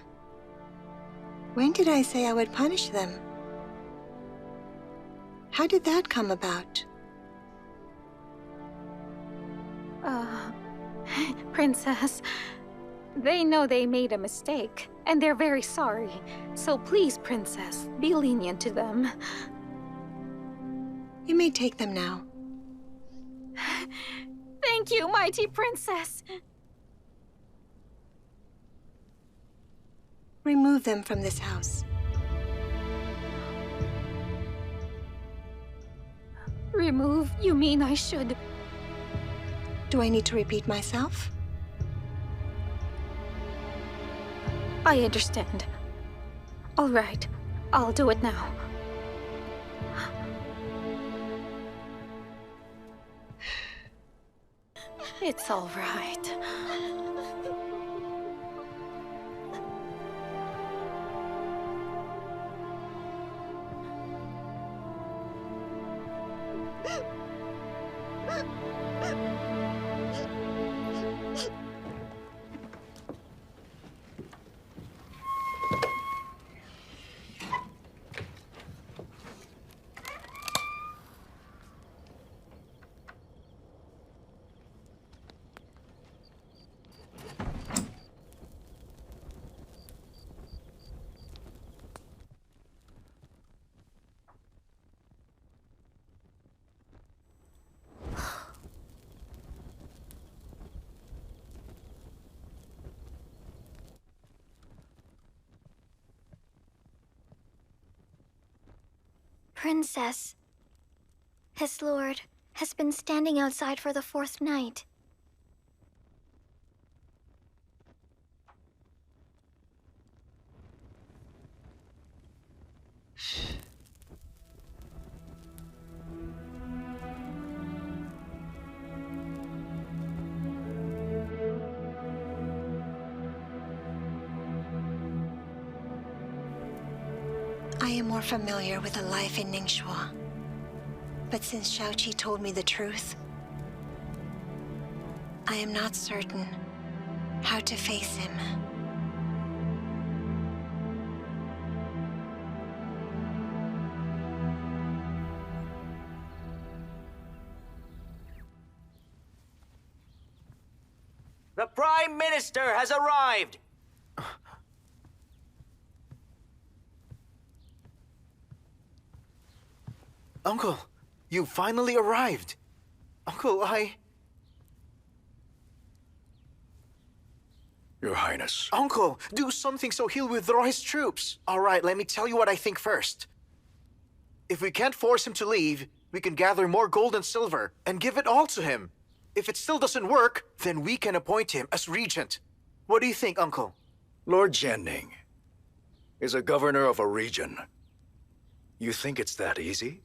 When did I say I would punish them? How did that come about? Princess, they know they made a mistake, and they're very sorry. So please, Princess, be lenient to them. You may take them now. Thank you, mighty Princess. Remove them from this house. Remove? You mean I should? Do I need to repeat myself? I understand. All right, I'll do it now. It's all right. Princess, his lord has been standing outside for the 4th night. I am more familiar with the life in Ningxua. But since Xiao Qi told me the truth, I am not certain how to face him. The Prime Minister has arrived! Uncle, you finally arrived. Uncle, Your Highness. Uncle, do something so he'll withdraw his troops. All right, let me tell you what I think first. If we can't force him to leave, we can gather more gold and silver and give it all to him. If it still doesn't work, then we can appoint him as regent. What do you think, Uncle? Lord Jianning is a governor of a region. You think it's that easy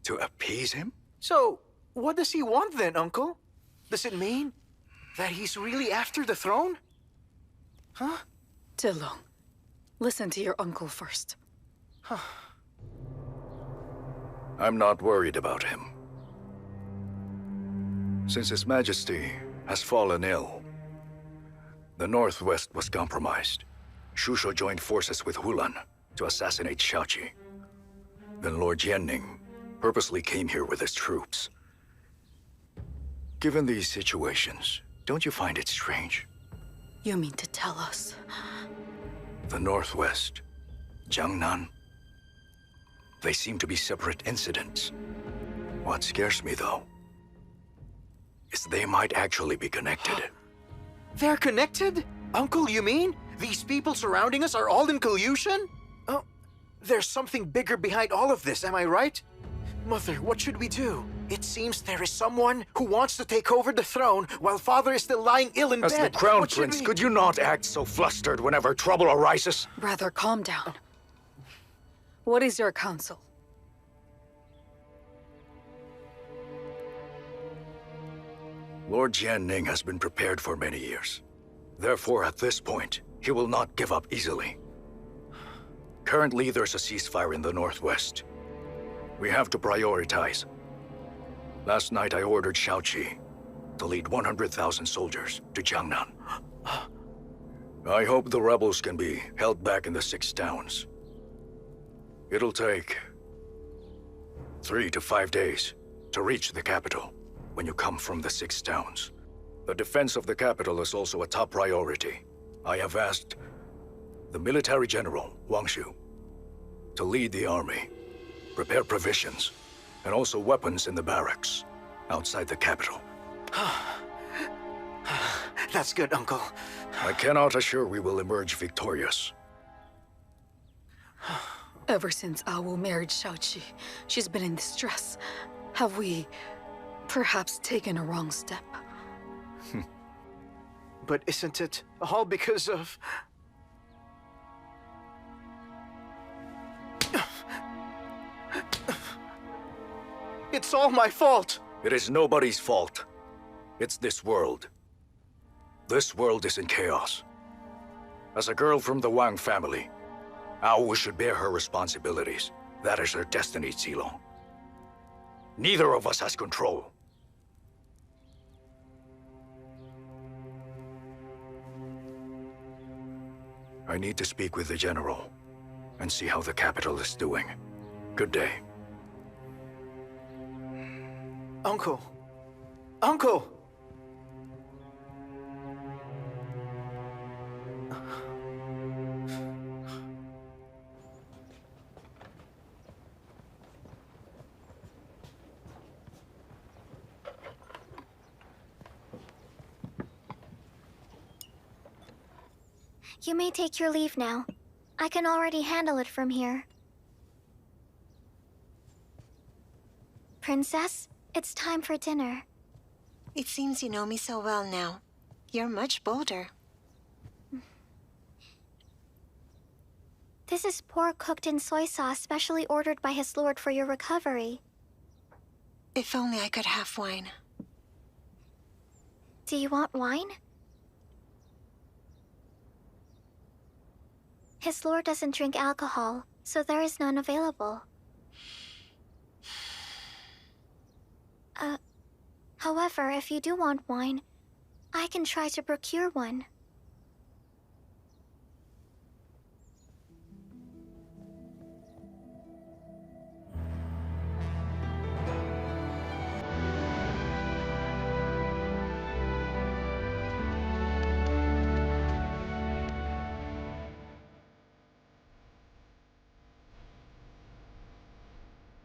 to appease him? So, what does he want then, Uncle? Does it mean that he's really after the throne? Huh? Dilong, listen to your uncle first. I'm not worried about him. Since His Majesty has fallen ill, the Northwest was compromised. Shusho joined forces with Helan to assassinate Xiao Qi. Then Lord Jianning purposely came here with his troops. Given these situations, don't you find it strange? You mean to tell us? The Northwest, Jiangnan, they seem to be separate incidents. What scares me, though, is they might actually be connected. They're connected? Uncle, you mean? These people surrounding us are all in collusion? Oh, there's something bigger behind all of this, am I right? Mother, what should we do? It seems there is someone who wants to take over the throne while Father is still lying ill in bed. As the Crown What should Prince, we- could you not act so flustered whenever trouble arises? Rather calm down. What is your counsel? Lord Jianning has been prepared for many years. Therefore, at this point, he will not give up easily. Currently, there's a ceasefire in the Northwest. We have to prioritize. Last night, I ordered Xiao Qi to lead 100,000 soldiers to Jiangnan. I hope the rebels can be held back in the 6 towns. It'll take 3 to 5 days to reach the capital when you come from the 6 towns. The defense of the capital is also a top priority. I have asked the military general, Wang Xuan, to lead the army, prepare provisions, and also weapons in the barracks outside the capital. That's good, Uncle. I cannot assure we will emerge victorious. Ever since Awu married Xiao Qi, she's been in distress. Have we perhaps taken a wrong step? But isn't it all because of... It's all my fault! It is nobody's fault. It's this world. This world is in chaos. As a girl from the Wang family, Awu should bear her responsibilities. That is her destiny, Zilong. Neither of us has control. I need to speak with the general and see how the capital is doing. Good day. Uncle! Uncle! You may take your leave now. I can already handle it from here. Princess, it's time for dinner. It seems you know me so well now. You're much bolder. This is pork cooked in soy sauce specially ordered by his lord for your recovery. If only I could have wine. Do you want wine? His lord doesn't drink alcohol, so there is none available. However, if you do want wine, I can try to procure one.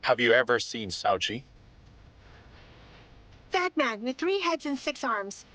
Have you ever seen Xiao Qi? That man with 3 heads and 6 arms.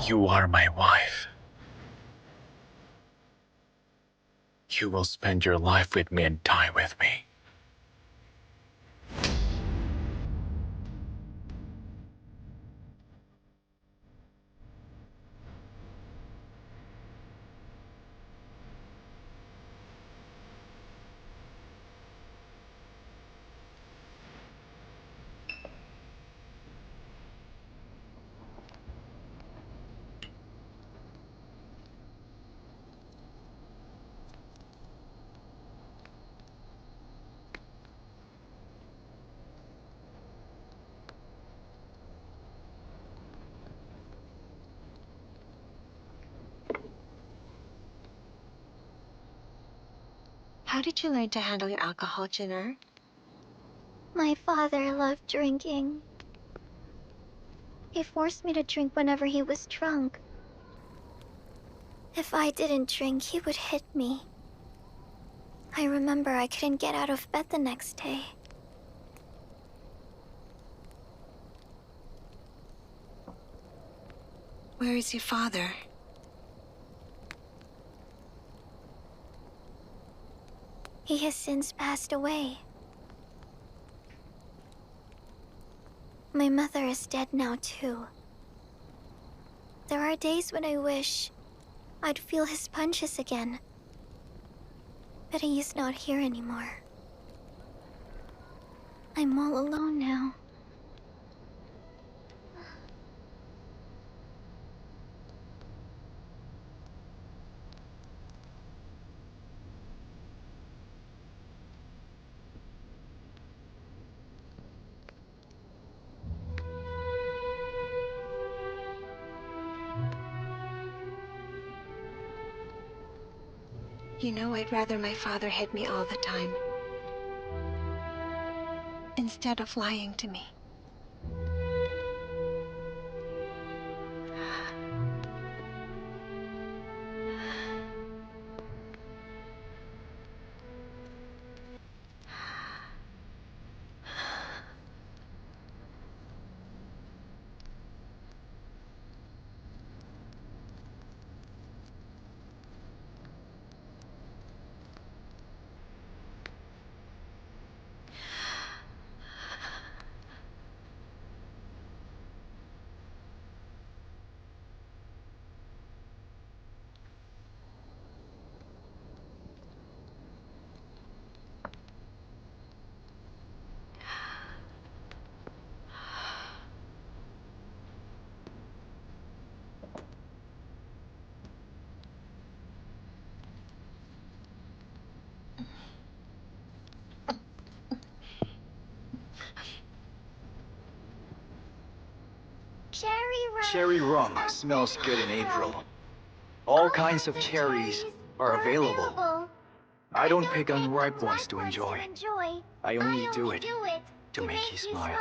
You are my wife. You will spend your life with me and die with me. How did you learn to handle your alcohol, Jin'er? My father loved drinking. He forced me to drink whenever he was drunk. If I didn't drink, he would hit me. I remember I couldn't get out of bed the next day. Where is your father? He has since passed away. My mother is dead now, too. There are days when I wish I'd feel his punches again. But he is not here anymore. I'm all alone now. You know, I'd rather my father hit me all the time, instead of lying to me. Cherry rum smells good in April. All kinds of cherries are available. I don't pick unripe ones to enjoy. I only do it to make you smile.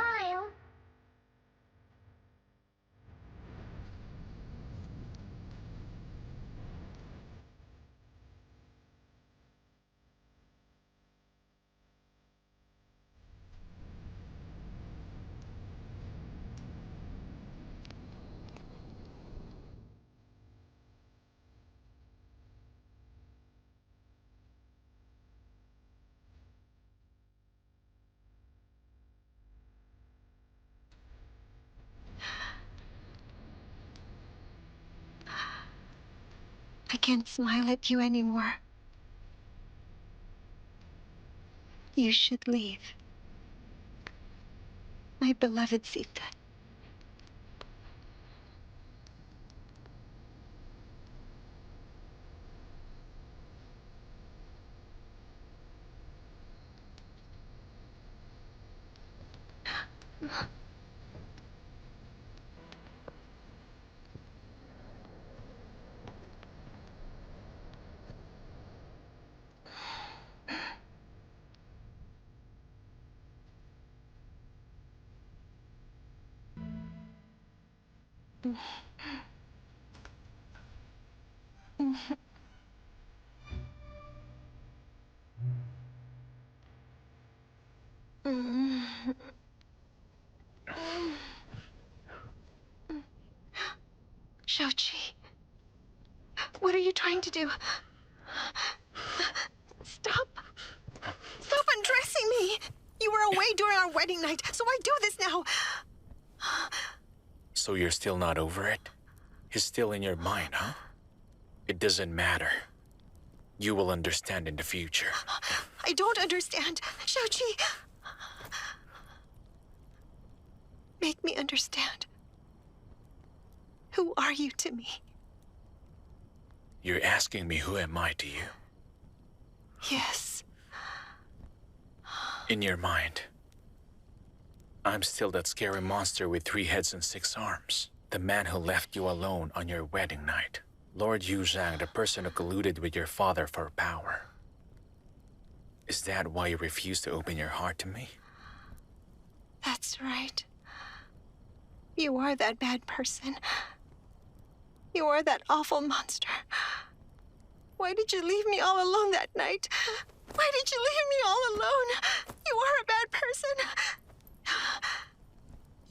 I can't smile at you anymore. You should leave. My beloved Sita. Xiao Qi, what are you trying to do? Stop! Stop undressing me! You were away during our wedding night, so I do this now. So you're still not over it? He's still in your mind, huh? It doesn't matter. You will understand in the future. I don't understand. Xiao Qi! Make me understand. Who are you to me? You're asking me who am I to you? Yes. In your mind, I'm still that scary monster with 3 heads and 6 arms. The man who left you alone on your wedding night. Lord Zhang, the person who colluded with your father for power. Is that why you refuse to open your heart to me? That's right. You are that bad person. You are that awful monster. Why did you leave me all alone that night? Why did you leave me all alone? You are a bad person.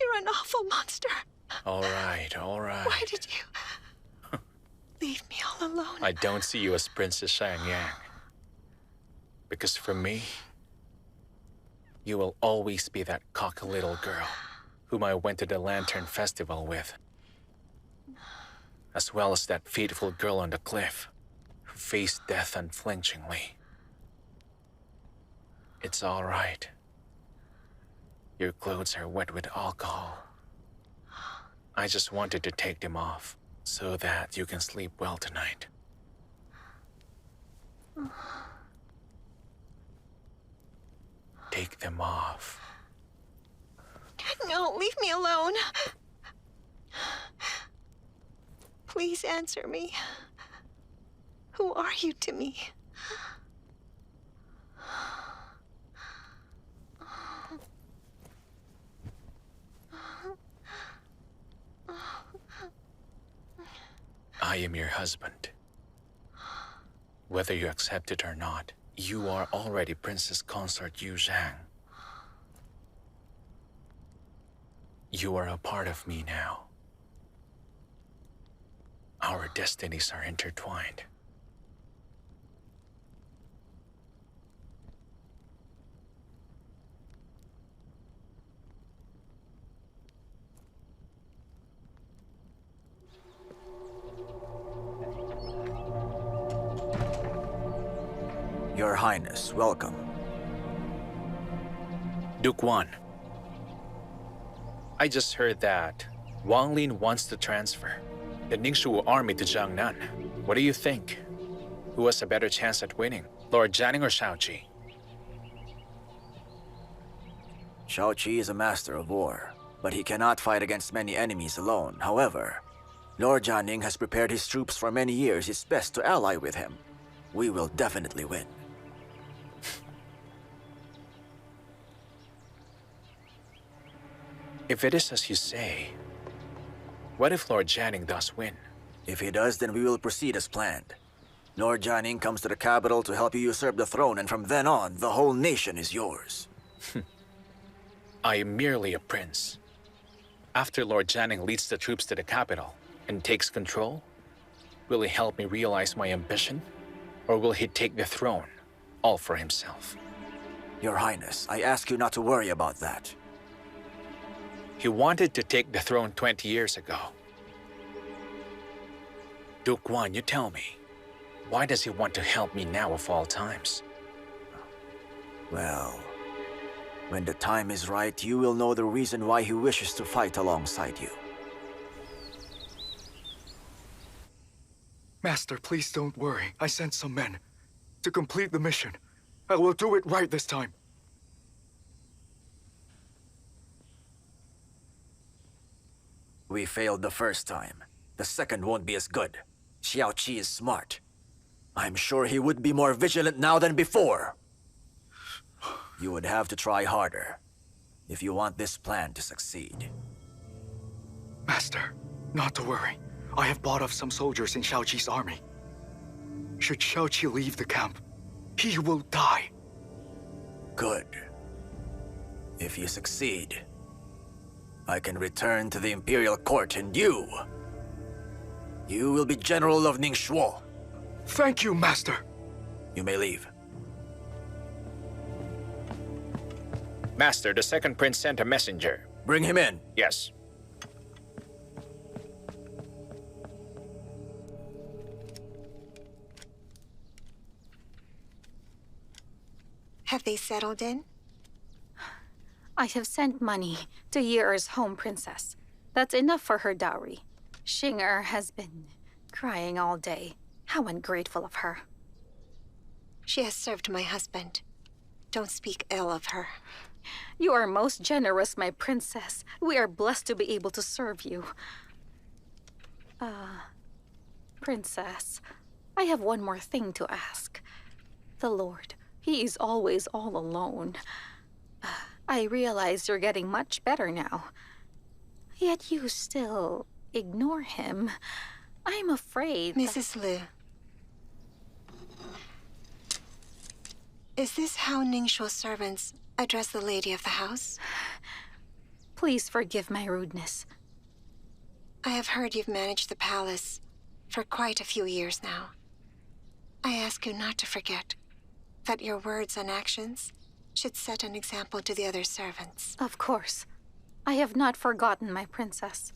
You're an awful monster. All right, all right. Why did you leave me all alone? I don't see you as Princess Shang Yang. Because for me, you will always be that cocky little girl whom I went to the Lantern Festival with. As well as that fateful girl on the cliff who faced death unflinchingly. It's all right. Your clothes are wet with alcohol. I just wanted to take them off so that you can sleep well tonight. Take them off. No, leave me alone. Please answer me. Who are you to me? I am your husband. Whether you accept it or not, you are already Princess Consort Zhang. You are a part of me now. Our destinies are intertwined. Your Highness, welcome. Duke Wan. I just heard that Wang Lin wants to transfer the Ningxu army to Jiangnan. What do you think? Who has a better chance at winning? Lord Jianing or Xiao Qi? Xiao Qi is a master of war, but he cannot fight against many enemies alone. However, Lord Jianing has prepared his troops for many years. It's best to ally with him. We will definitely win. If it is as you say, what if Lord Jianing does win? If he does, then we will proceed as planned. Lord Jianing comes to the capital to help you usurp the throne, and from then on, the whole nation is yours. I am merely a prince. After Lord Jianing leads the troops to the capital and takes control, will he help me realize my ambition? Or will he take the throne, all for himself? Your Highness, I ask you not to worry about that. He wanted to take the throne 20 years ago. Duke Wan, you tell me, Why does he want to help me now of all times? Well, when the time is right, you will know the reason why he wishes to fight alongside you. Master, please don't worry. I sent some men to complete the mission. I will do it right this time. We failed the first time. The second won't be as good. Xiao Qi is smart. I'm sure he would be more vigilant now than before. You would have to try harder if you want this plan to succeed. Master, not to worry. I have bought off some soldiers in Xiao Qi's army. Should Xiao Qi leave the camp, he will die. Good. If you succeed, I can return to the Imperial court and you will be General of Ningguo. Thank you, Master. You may leave. Master, the second prince sent a messenger. Bring him in. Yes. Have they settled in? I have sent money to Ye'er's home princess. That's enough for her dowry. Xinger has been crying all day. How ungrateful of her. She has served my husband. Don't speak ill of her. You are most generous, my princess. We are blessed to be able to serve you. Princess, I have one more thing to ask. The Lord, he is always all alone. I realize you're getting much better now. Yet you still ignore him. I'm afraid Mrs. Liu. Is this how Ningguo servants address the lady of the house? Please forgive my rudeness. I have heard you've managed the palace for quite a few years now. I ask you not to forget that your words and actions should set an example to the other servants. Of course. I have not forgotten, my princess.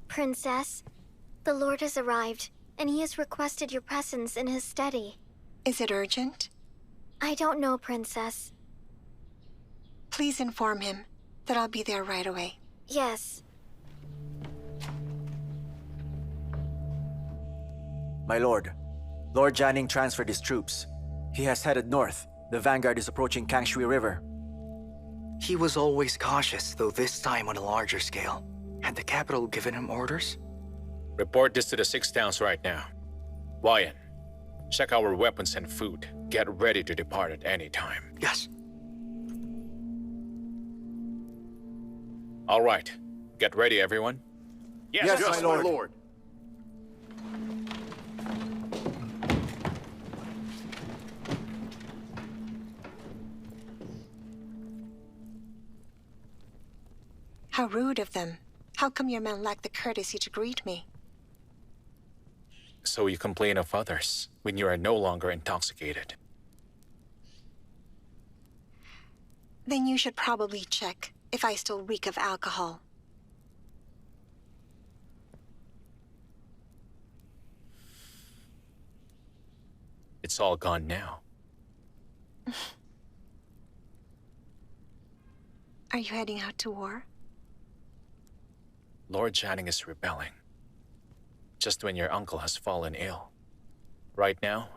Princess, the Lord has arrived, and he has requested your presence in his study. Is it urgent? I don't know, Princess. Please inform him that I'll be there right away. Yes. My lord, Lord Jianing transferred his troops. He has headed north. The vanguard is approaching Kangshui River. He was always cautious, though this time on a larger scale. Had the capital given him orders? Report this to the 6 towns right now. Wyan, check our weapons and food. Get ready to depart at any time. Yes. All right. Get ready, everyone. Yes, my lord. How rude of them. How come your men lack the courtesy to greet me? So you complain of others when you are no longer intoxicated. Then you should probably check if I still reek of alcohol. It's all gone now. Are you heading out to war? Lord Jianing is rebelling. Just when your uncle has fallen ill. Right now,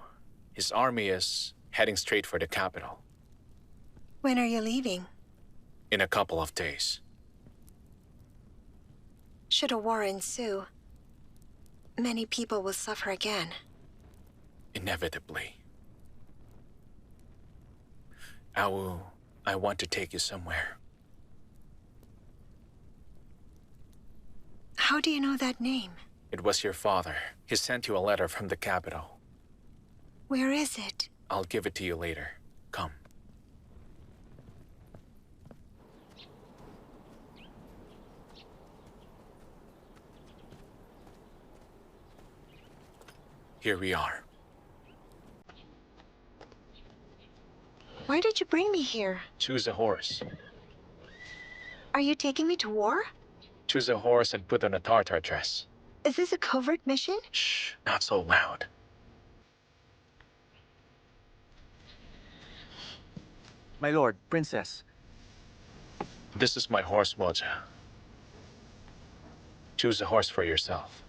his army is heading straight for the capital. When are you leaving? In a couple of days. Should a war ensue, many people will suffer again. Inevitably. I want to take you somewhere. How do you know that name? It was your father. He sent you a letter from the capital. Where is it? I'll give it to you later. Come. Here we are. Why did you bring me here? Choose a horse. Are you taking me to war? Choose a horse and put on a tartar dress. Is this a covert mission? Shh, not so loud. My lord, princess. This is my horse, Moja. Choose a horse for yourself.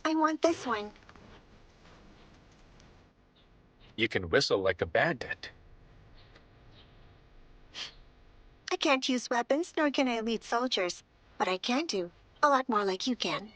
I want this one. You can whistle like a bandit. I can't use weapons, nor can I lead soldiers. But I can do a lot more like you can.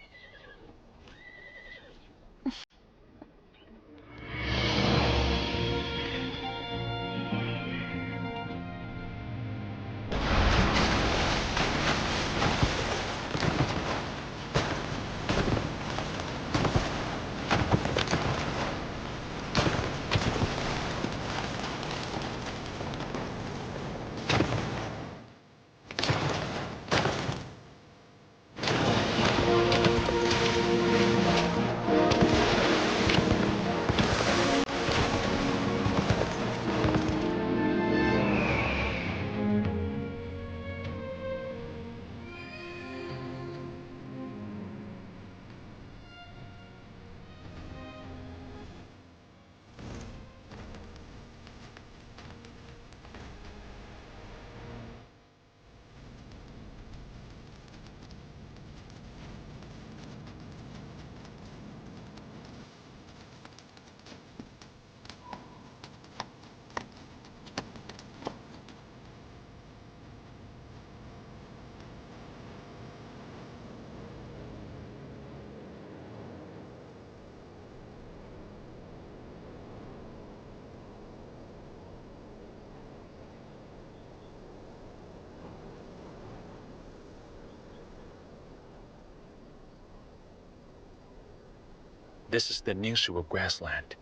This is the Ningu grassland.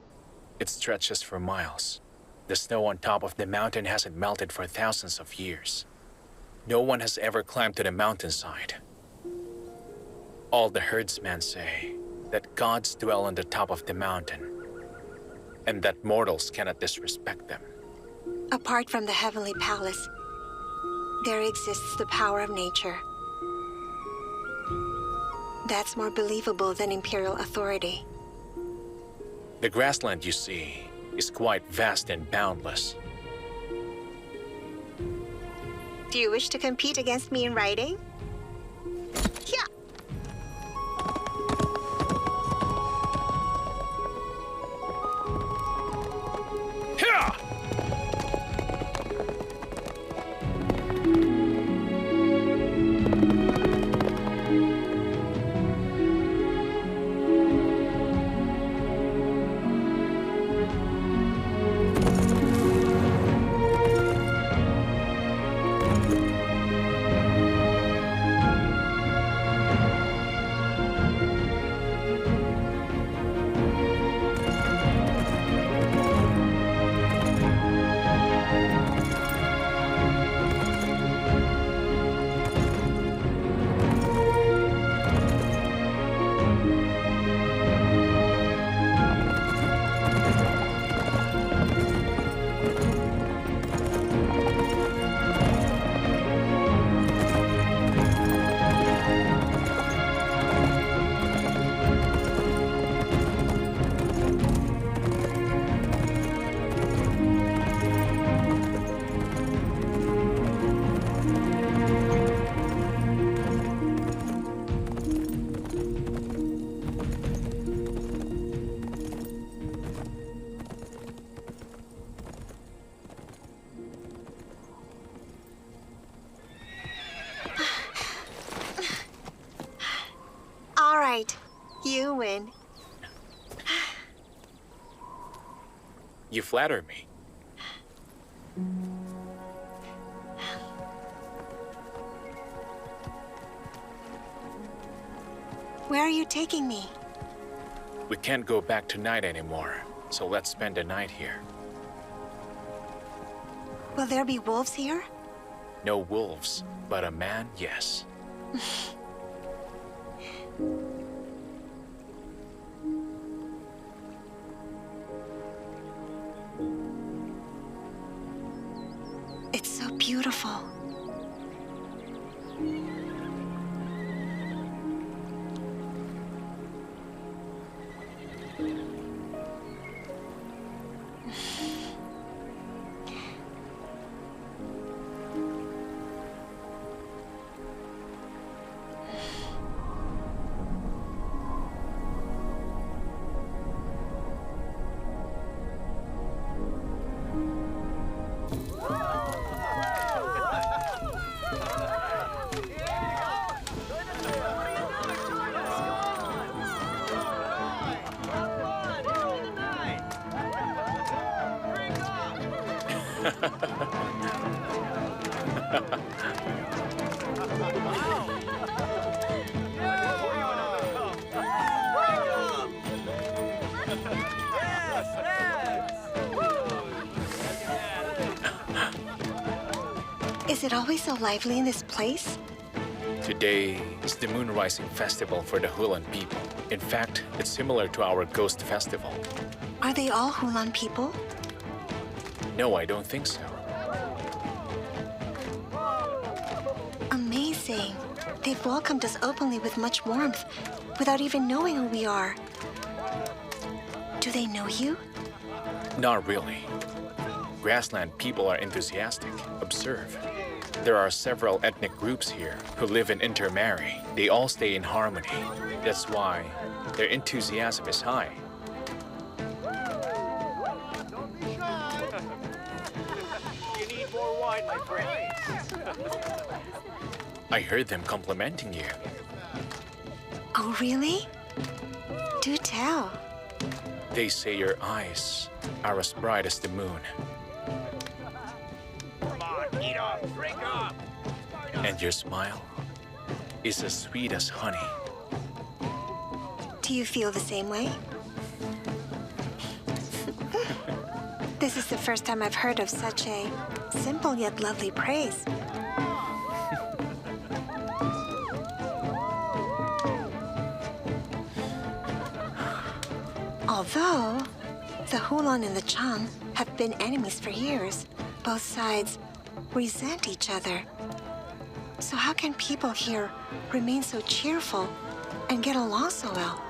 It stretches for miles. The snow on top of the mountain hasn't melted for thousands of years. No one has ever climbed to the mountainside. All the herdsmen say that gods dwell on the top of the mountain, and that mortals cannot disrespect them. Apart from the heavenly palace, there exists the power of nature. That's more believable than Imperial authority. The grassland you see is quite vast and boundless. Do you wish to compete against me in riding? Yeah. You win. You flatter me. Where are you taking me? We can't go back tonight anymore, so let's spend the night here. Will there be wolves here? No wolves, but a man, yes. It's so beautiful. Is it always so lively in this place? Today is the Moon Rising Festival for the Helan people. In fact, it's similar to our Ghost Festival. Are they all Helan people? No, I don't think so. Amazing. They've welcomed us openly with much warmth, without even knowing who we are. Do they know you? Not really. Grassland people are enthusiastic. Observe. There are several ethnic groups here who live and intermarry. They all stay in harmony. That's why their enthusiasm is high. Don't be shy. You need more wine, my friend. I heard them complimenting you. Oh, really? Do tell. They say your eyes are as bright as the moon. Come on, eat up, drink up. And your smile is as sweet as honey. Do you feel the same way? This is the first time I've heard of such a simple yet lovely praise. Although the Helan and the Zhang have been enemies for years, both sides resent each other. So how can people here remain so cheerful and get along so well?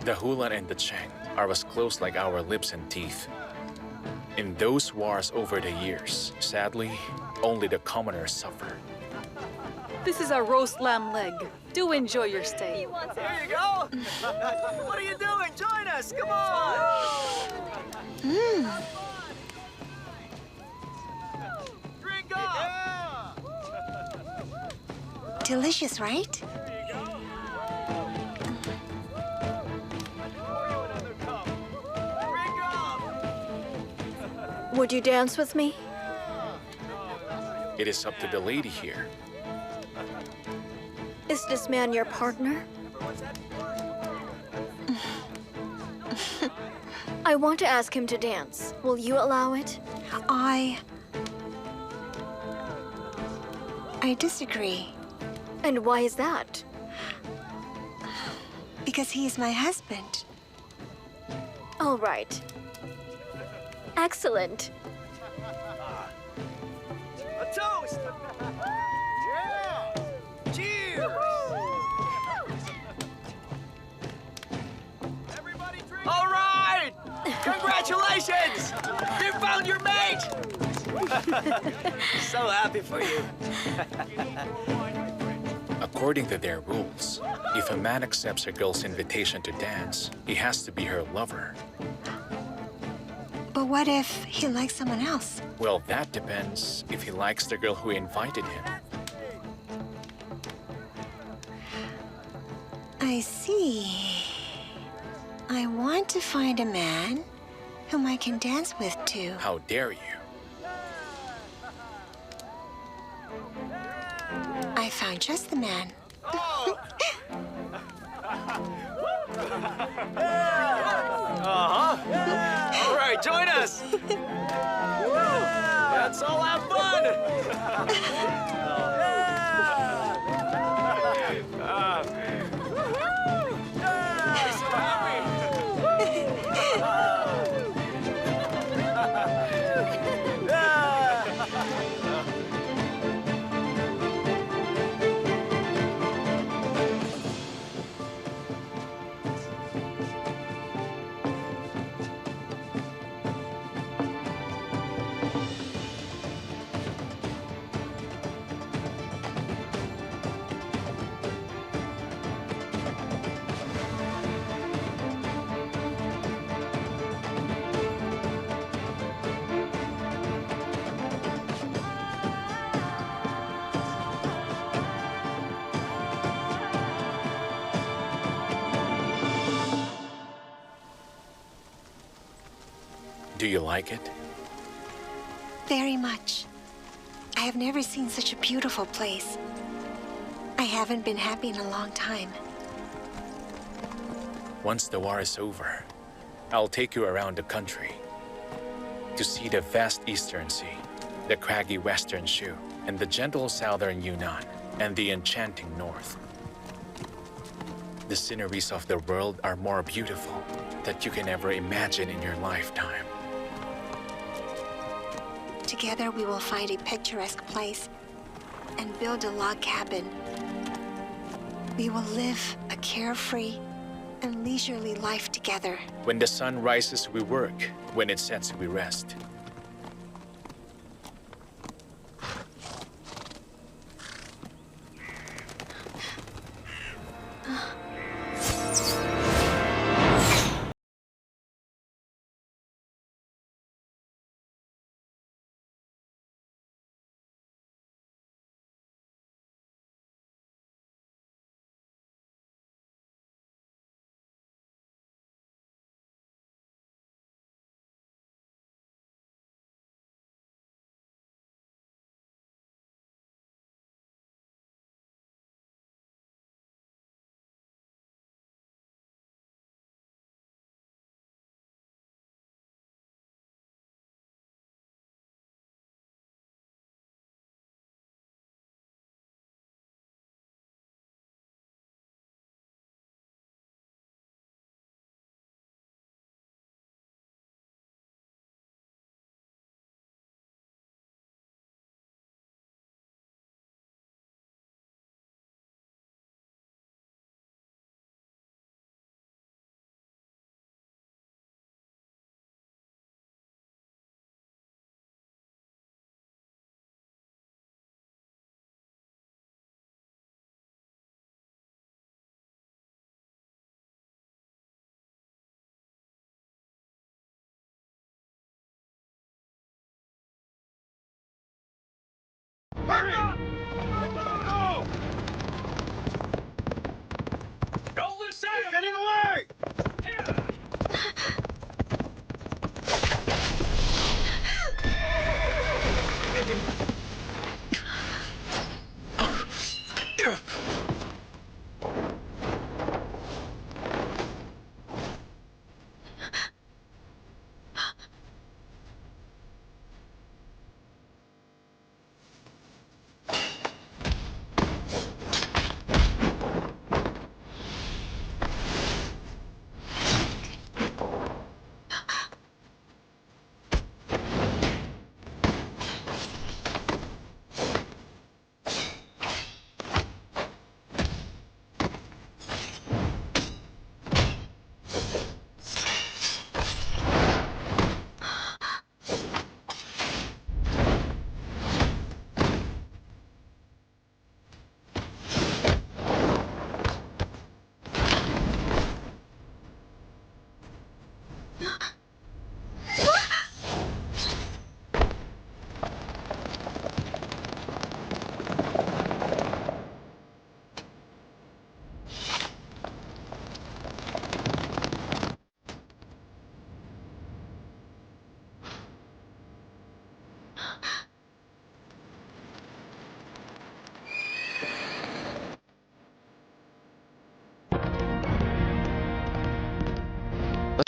The Helan and the Zhang are as close like our lips and teeth. In those wars over the years, sadly, only the commoners suffer. This is our roast lamb leg. Do enjoy your stay. There you go. What are you doing? Join us. Come on. Drink up. Delicious, right? Would you dance with me? It is up to the lady here. Is this man your partner? I want to ask him to dance. Will you allow it? I disagree. And why is that? Because he's my husband. All right. Excellent. A toast. Yeah. Cheers. Everybody drink. All right. Congratulations. You found your mate. So happy for you. According to their rules, if a man accepts a girl's invitation to dance, he has to be her lover. But what if he likes someone else? Well, that depends if he likes the girl who invited him. I see. I want to find a man whom I can dance with too. How dare you? I found just the man. All right, join us. Let's all have fun. So happy. Do you like it? Very much. I have never seen such a beautiful place. I haven't been happy in a long time. Once the war is over, I'll take you around the country to see the vast eastern sea, the craggy western Shu, and the gentle southern Yunnan, and the enchanting north. The sceneries of the world are more beautiful than you can ever imagine in your lifetime. Together we will find a picturesque place and build a log cabin. We will live a carefree and leisurely life together. When the sun rises, we work. When it sets, we rest. Hurry! Go! Don't lose sight of getting away!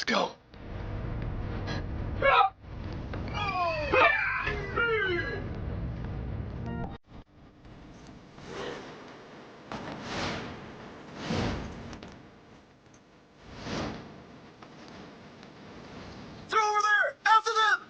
go. They're over there! After them!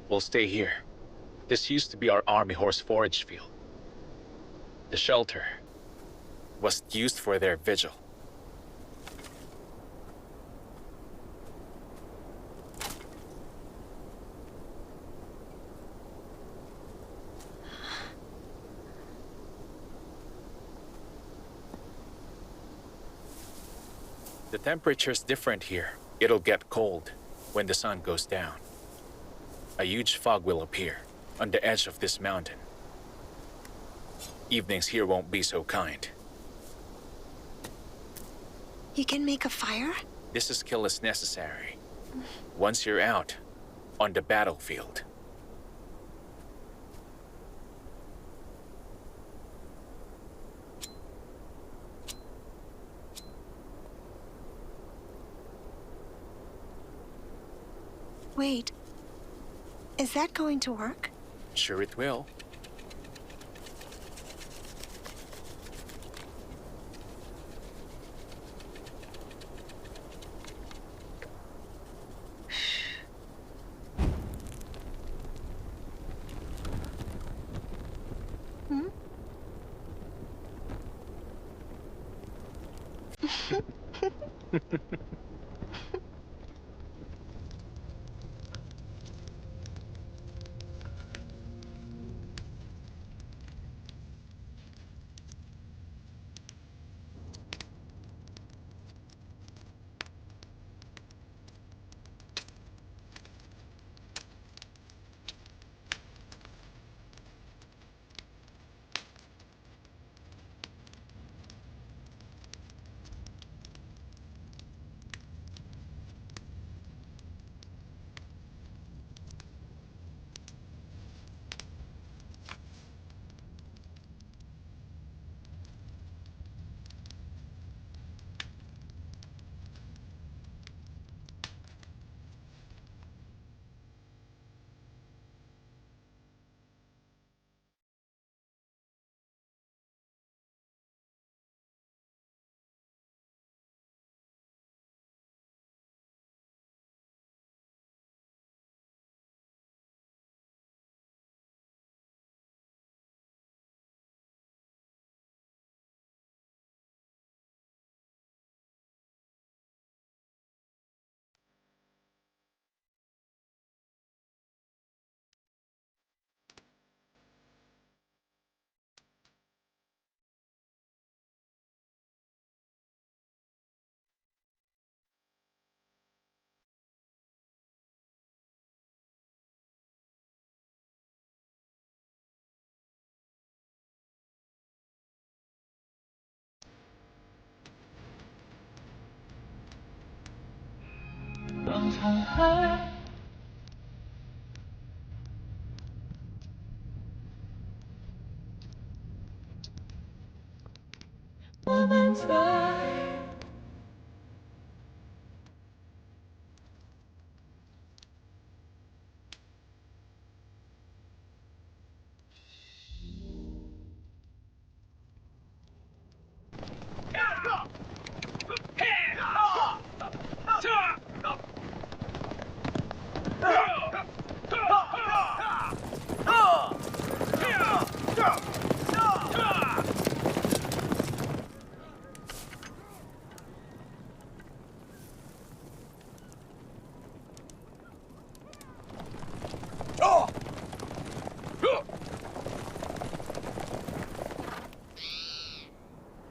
We'll stay here. This used to be our army horse forage field. The shelter was used for their vigil. The temperature's different here. It'll get cold when the sun goes down. A huge fog will appear on the edge of this mountain. Evenings here won't be so kind. You can make a fire? This skill is necessary once you're out on the battlefield. Wait. Is that going to work? Sure it will. Hmm?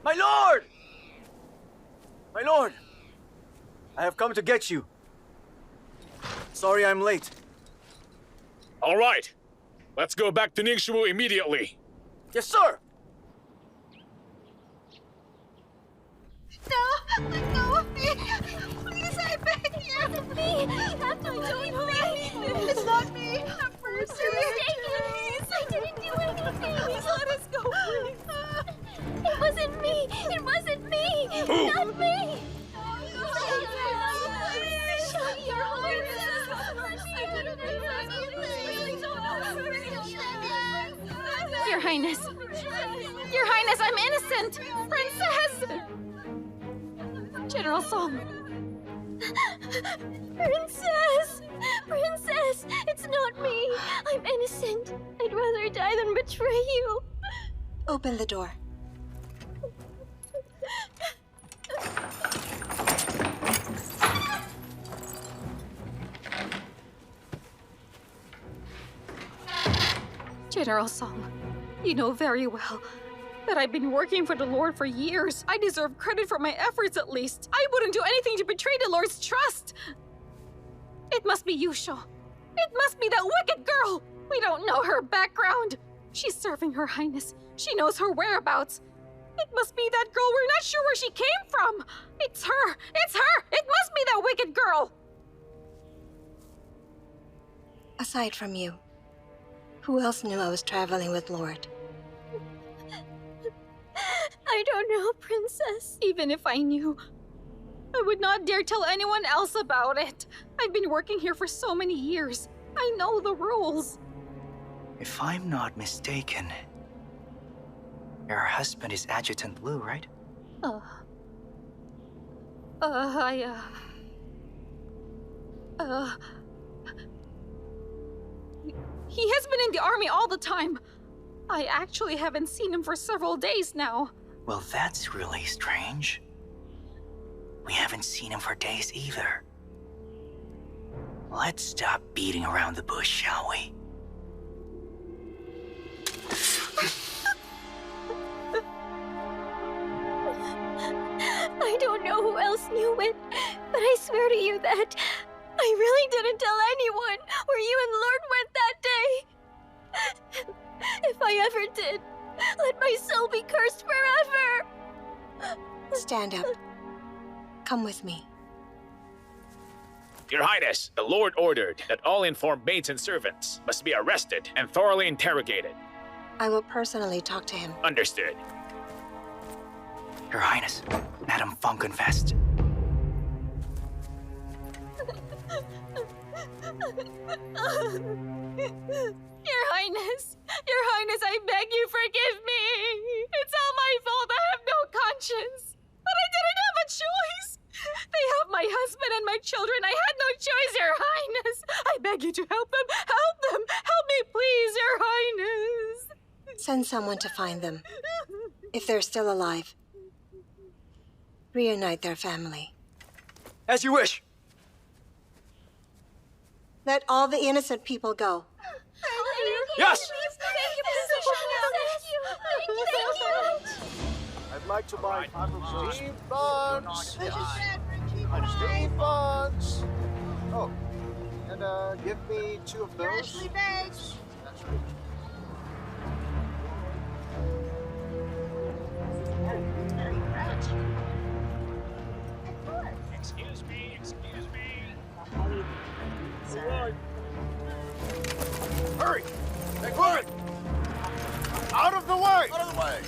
My lord! lord! I have come to get you. Sorry I'm late. All right. Let's go back to Ningxu immediately. Yes, sir! No! Let go of me! Please, I beg you! It wasn't me! That's not doing me! It's not me! Empress, You're mistaken! I didn't do anything! Please let us go, please! It wasn't me! It wasn't me! Who? Not me! Your Highness! Your Highness, I'm innocent! Princess! General Song. Princess! Princess! It's not me! I'm innocent! I'd rather die than betray you! Open the door. General Song, you know very well that I've been working for the Lord for years. I deserve credit for my efforts at least. I wouldn't do anything to betray the Lord's trust. It must be you, Xiao. It must be that wicked girl. We don't know her background. She's serving Her Highness. She knows her whereabouts. It must be that girl. We're not sure where she came from. It's her. It's her. It must be that wicked girl. Aside from you, who else knew I was traveling with Lord? I don't know, Princess. Even if I knew, I would not dare tell anyone else about it. I've been working here for so many years. I know the rules. If I'm not mistaken, your husband is Adjutant Lu, right? He has been in the army all the time. I actually haven't seen him for several days now. Well, that's really strange. We haven't seen him for days either. Let's stop beating around the bush, shall we? I don't know who else knew it, but I swear to you that I really didn't tell anyone where you and Lord went that day. If I ever did, let my soul be cursed forever. Stand up. Come with me. Your Highness, the Lord ordered that all informed maids and servants must be arrested and thoroughly interrogated. I will personally talk to him. Understood. Your Highness, Madame Feng confessed. Your Highness, I beg you, forgive me. It's all my fault. I have no conscience. But I didn't have a choice. They have my husband and my children. I had no choice, Your Highness. I beg you to help them. Help them. Help me, please, Your Highness. Send someone to find them. If they're still alive, reunite their family. As you wish. Let all the innocent people go. Yes! I'd like to buy 5 steam buns. Steam buns. Oh, and give me 2 of those. That's right. Excuse me. Hurry! Take one! Out of the way! Out of the way!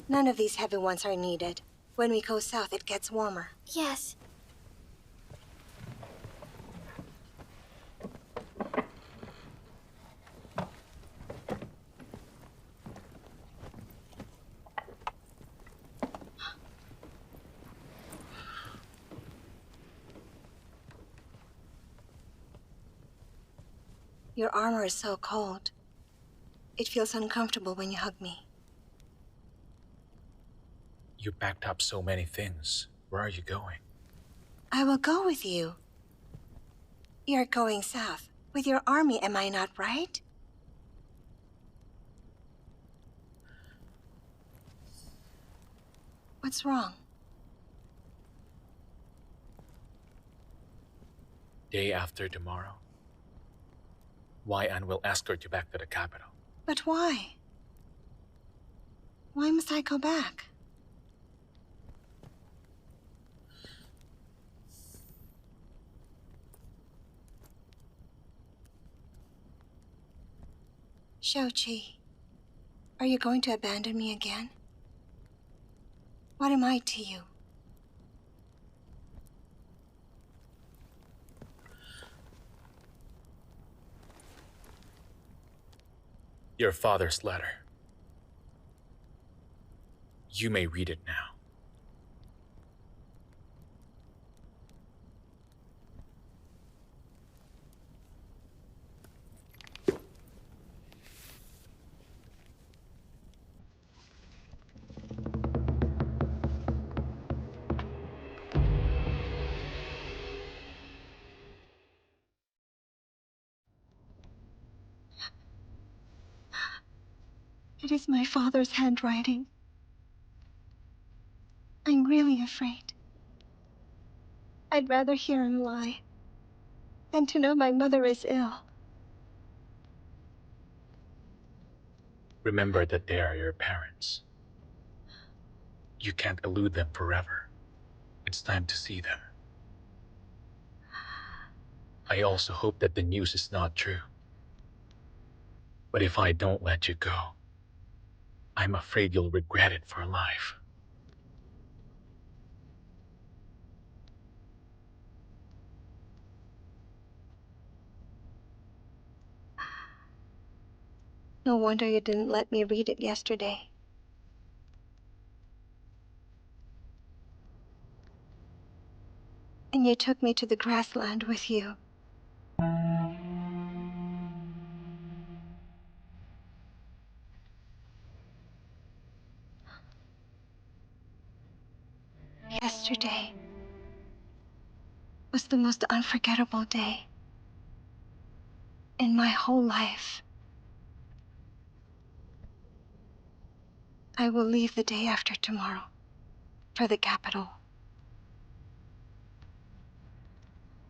None of these heavy ones are needed. When we go south, it gets warmer. Yes. Your armor is so cold. It feels uncomfortable when you hug me. You packed up so many things. Where are you going? I will go with you. You're going south with your army, am I not right? What's wrong? Day after tomorrow, Wang will escort you back to the capital. But why? Why must I go back? Xiao Qi, are you going to abandon me again? What am I to you? Your father's letter. You may read it now. It is my father's handwriting. I'm really afraid. I'd rather hear him lie than to know my mother is ill. Remember that they are your parents. You can't elude them forever. It's time to see them. I also hope that the news is not true. But if I don't let you go, I'm afraid you'll regret it for life. No wonder you didn't let me read it yesterday. And you took me to the grassland with you. Yesterday was the most unforgettable day in my whole life. I will leave the day after tomorrow for the capital.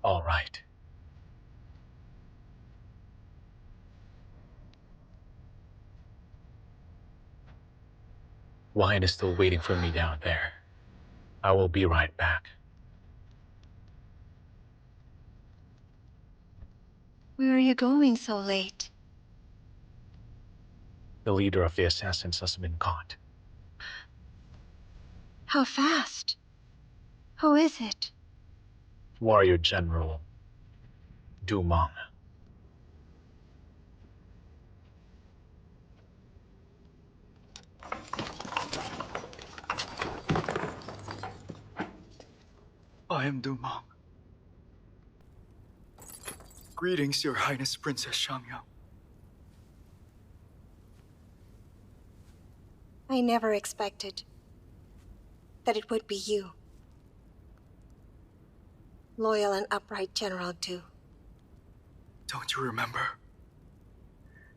All right. Wang is still waiting for me down there. I will be right back. Where are you going so late? The leader of the assassins has been caught. How fast? Who is it? Warrior General Dumang. I am Dumang. Greetings, Your Highness Princess Xiangyang. I never expected that it would be you. Loyal and upright General Du. Don't you remember?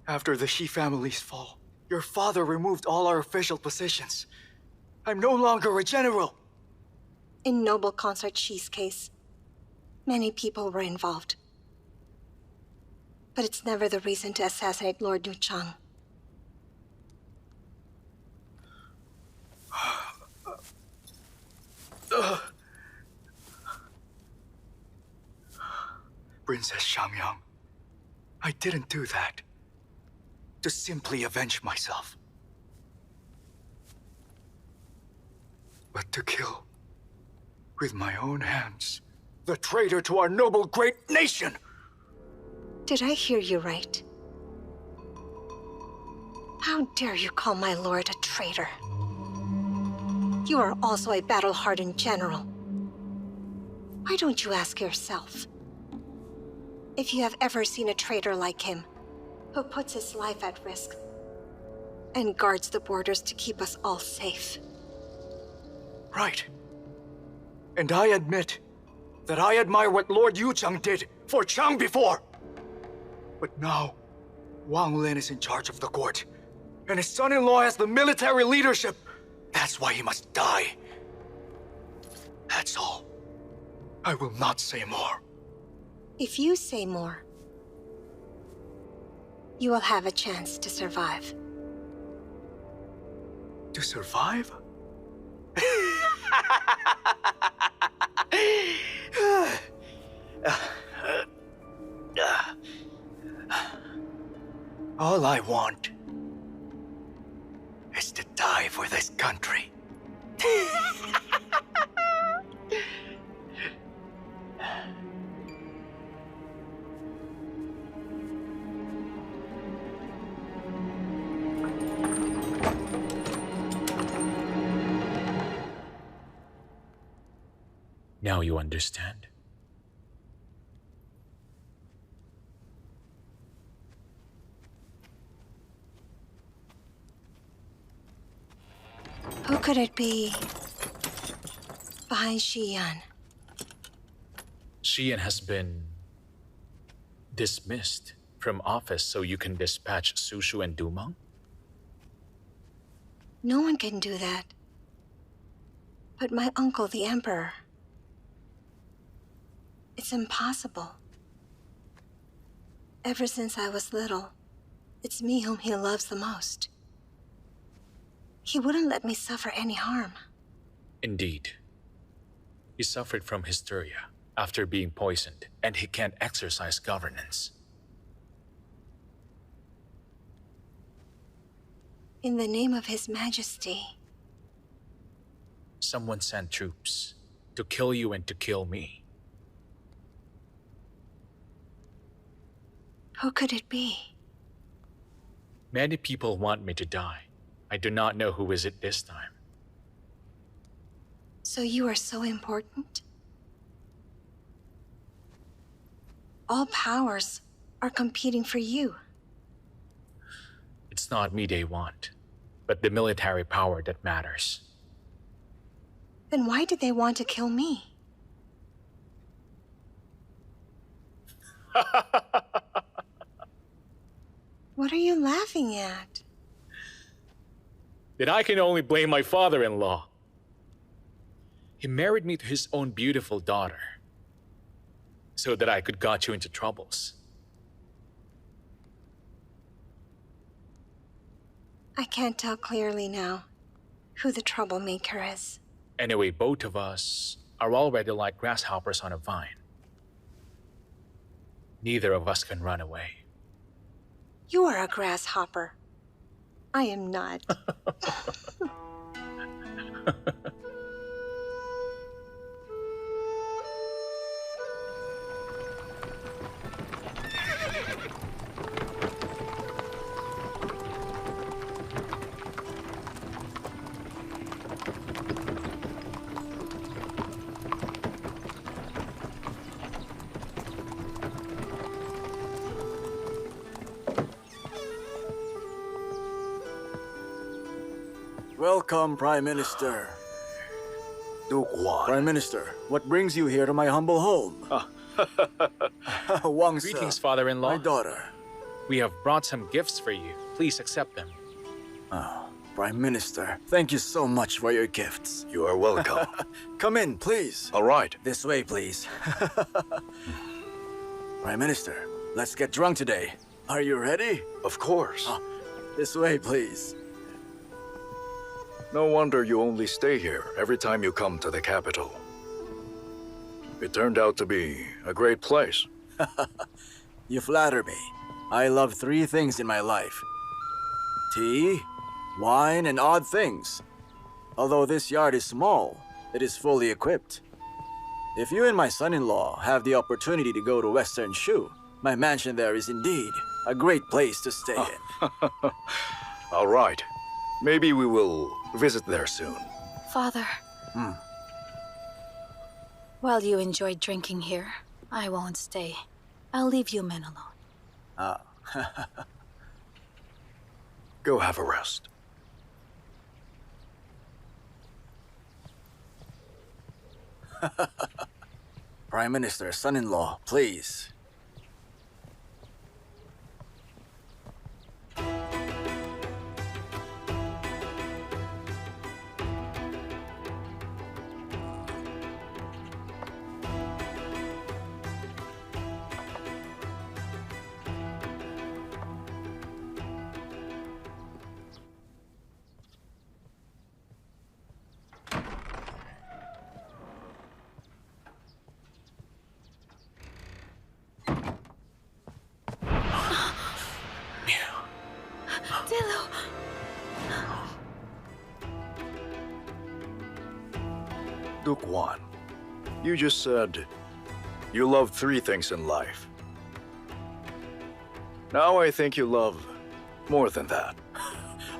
After the Xi family's fall, your father removed all our official positions. I'm no longer a general. In Noble Consort Xi's case, many people were involved. But it's never the reason to assassinate Lord Nu Chang. Princess Xiangyang, I didn't do that to simply avenge myself, but to kill, with my own hands, the traitor to our noble great nation! Did I hear you right? How dare you call my lord a traitor? You are also a battle-hardened general. Why don't you ask yourself if you have ever seen a traitor like him, who puts his life at risk and guards the borders to keep us all safe? Right. And I admit that I admire what Lord Zhang did for Zhang before. But now, Wang Lin is in charge of the court, and his son-in-law has the military leadership. That's why he must die. That's all. I will not say more. If you say more, you will have a chance to survive. To survive? All I want is to die for this country. Now you understand? Who could it be behind Xian? Xian has been dismissed from office so you can dispatch Sushu and Dumang? No one can do that. But my uncle, the Emperor. It's impossible. Ever since I was little, it's me whom he loves the most. He wouldn't let me suffer any harm. Indeed. He suffered from hysteria after being poisoned, and he can't exercise governance. In the name of His Majesty. Someone sent troops to kill you and to kill me. Who could it be? Many people want me to die. I do not know who is it this time. So you are so important? All powers are competing for you. It's not me they want, but the military power that matters. Then why did they want to kill me? What are you laughing at? Then I can only blame my father-in-law. He married me to his own beautiful daughter, so that I could got you into troubles. I can't tell clearly now who the troublemaker is. Anyway, both of us are already like grasshoppers on a vine. Neither of us can run away. You are a grasshopper. I am not. Welcome, Prime Minister. Duke Wan. Prime Minister, what brings you here to my humble home? Wang Xuan, Greetings, father-in-law. my daughter. We have brought some gifts for you. Please accept them. Oh, Prime Minister, thank you so much for your gifts. You are welcome. Come in, please. All right. This way, please. Prime Minister, let's get drunk today. Are you ready? Of course. This way, please. No wonder you only stay here every time you come to the capital. It turned out to be a great place. You flatter me. I love 3 things in my life. Tea, wine, and odd things. Although this yard is small, it is fully equipped. If you and my son-in-law have the opportunity to go to Western Shu, my mansion there is indeed a great place to stay in. All right. Maybe we will visit there soon. Father. While you enjoy drinking here, I won't stay. I'll leave you men alone. Go have a rest. Prime Minister, son-in-law, please. Duke Wan, you just said you love 3 things in life. Now I think you love more than that.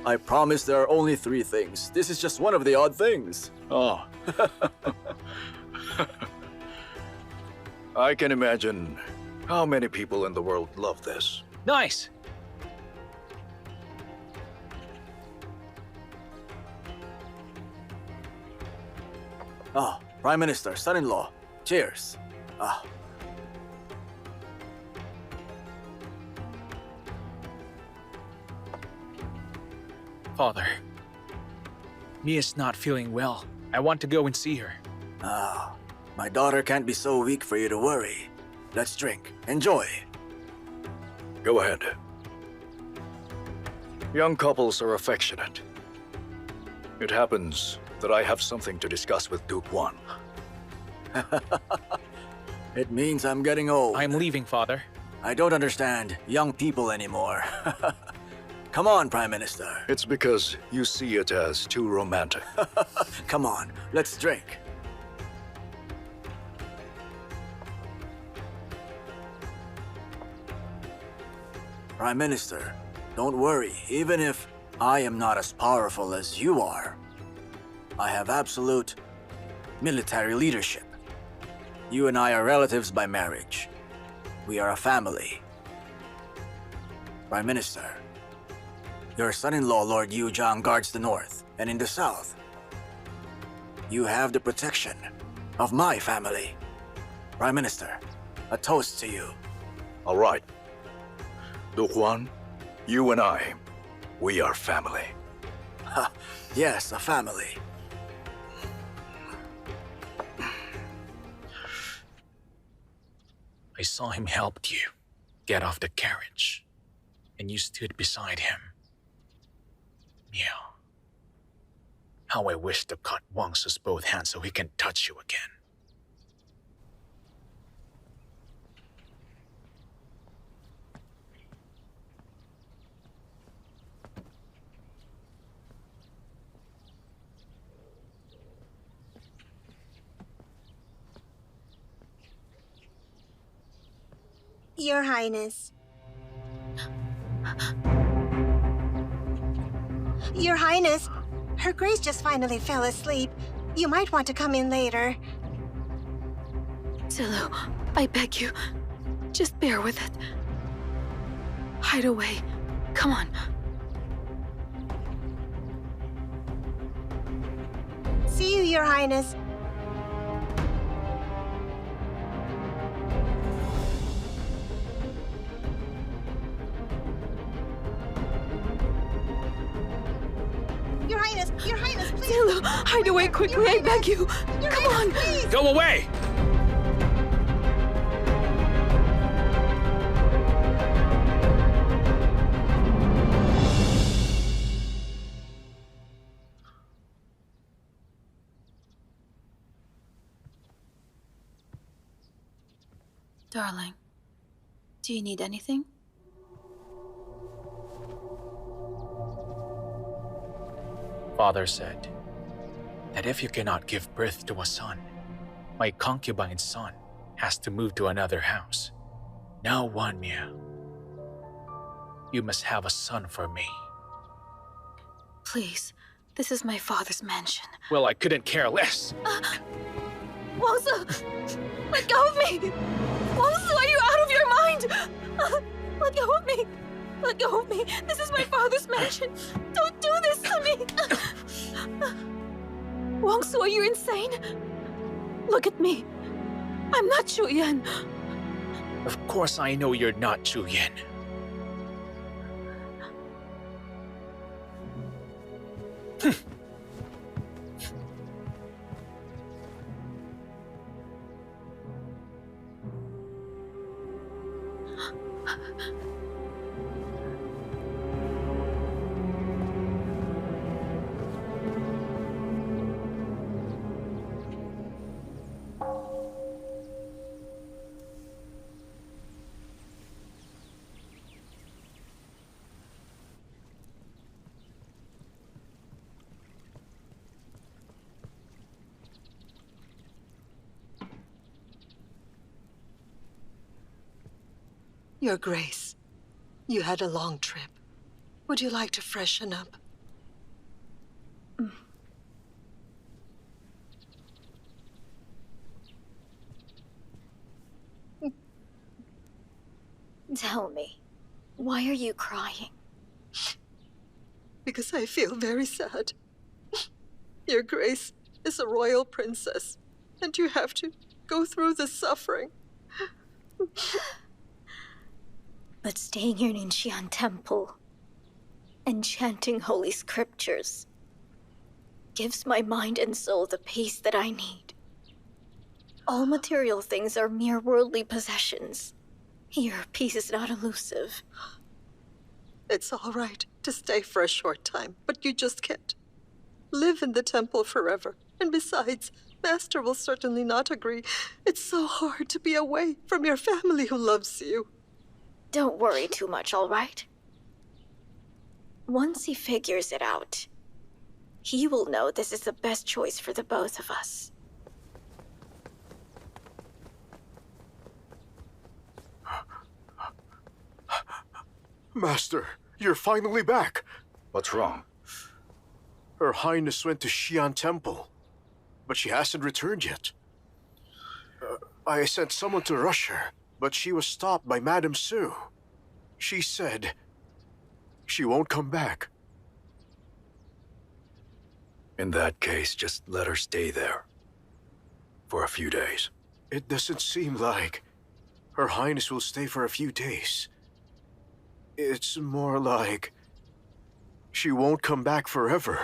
I promise there are only 3 things. This is just one of the odd things. Oh. I can imagine how many people in the world love this. Nice! Ah, Prime Minister, son-in-law, cheers. Ah. Father, Mia's not feeling well. I want to go and see her. Ah, my daughter can't be so weak for you to worry. Let's drink. Enjoy. Go ahead. Young couples are affectionate. It happens that I have something to discuss with Duke Wan. It means I'm getting old. I'm leaving, Father. I don't understand young people anymore. Come on, Prime Minister. It's because you see it as too romantic. Come on, let's drink. Prime Minister, don't worry. Even if I am not as powerful as you are, I have absolute military leadership. You and I are relatives by marriage. We are a family. Prime Minister, your son-in-law, Lord Yu Zhang, guards the north, and in the south, you have the protection of my family. Prime Minister, a toast to you. All right. Duke Wan, you and I, we are family. Ha, yes, a family. I saw him helped you get off the carriage, and you stood beside him. Yeah. How I wish to cut Wang Xu's both hands so he can touch you again. Your Highness. Your Highness, Her Grace just finally fell asleep. You might want to come in later. Zhou, I beg you, just bear with it. Hide away. Come on. See you, Your Highness. Your Highness, please! Zhou, hide away quickly, I beg you! Come on! Please. Go away! Darling, do you need anything? Father said that if you cannot give birth to a son, my concubine's son has to move to another house. Now, Wan Mia, you must have a son for me. Please, this is my father's mansion. Well, I couldn't care less. Wang Xie, let go of me! Wang Xie, are you out of your mind? Let go of me! Let go of me! This is my father's mansion! Don't do this to me! Wang Xie, are you insane? Look at me. I'm not Zhou Yan. Of course I know you're not Zhou Yan. Your Grace, you had a long trip. Would you like to freshen up? Tell me, why are you crying? Because I feel very sad. Your Grace is a royal princess, and you have to go through the suffering. But staying here in Xian Temple and chanting holy scriptures gives my mind and soul the peace that I need. All material things are mere worldly possessions. Here, peace is not elusive. It's all right to stay for a short time, but you just can't live in the temple forever. And besides, Master will certainly not agree. It's so hard to be away from your family who loves you. Don't worry too much, all right? Once he figures it out, he will know this is the best choice for the both of us. Master, you're finally back. What's wrong? Her Highness went to Xian Temple, but she hasn't returned yet. I sent someone to rush her, but she was stopped by Madame Su. She said she won't come back. In that case, just let her stay there. For a few days. It doesn't seem like Her Highness will stay for a few days. It's more like she won't come back forever.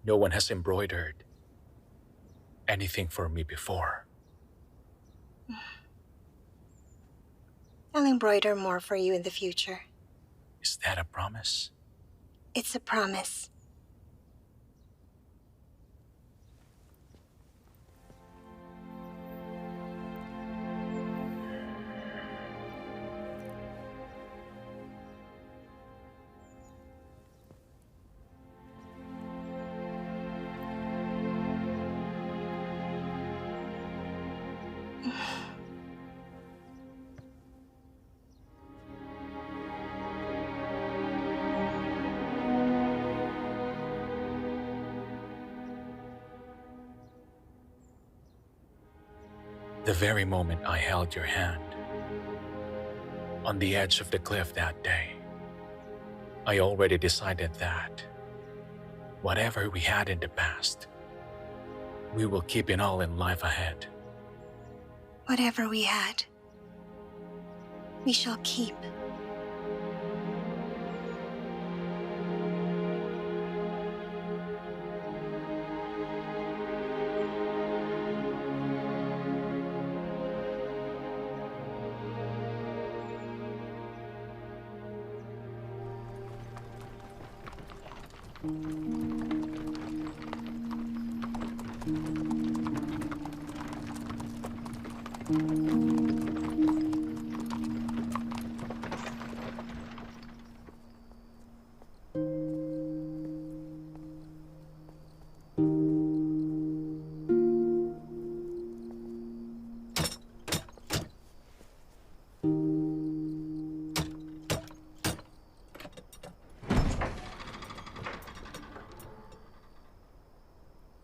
No one has embroidered anything for me before. I'll embroider more for you in the future. Is that a promise? It's a promise. The very moment I held your hand on the edge of the cliff that day, I already decided that whatever we had in the past, we will keep it all in life ahead. Whatever we had, we shall keep.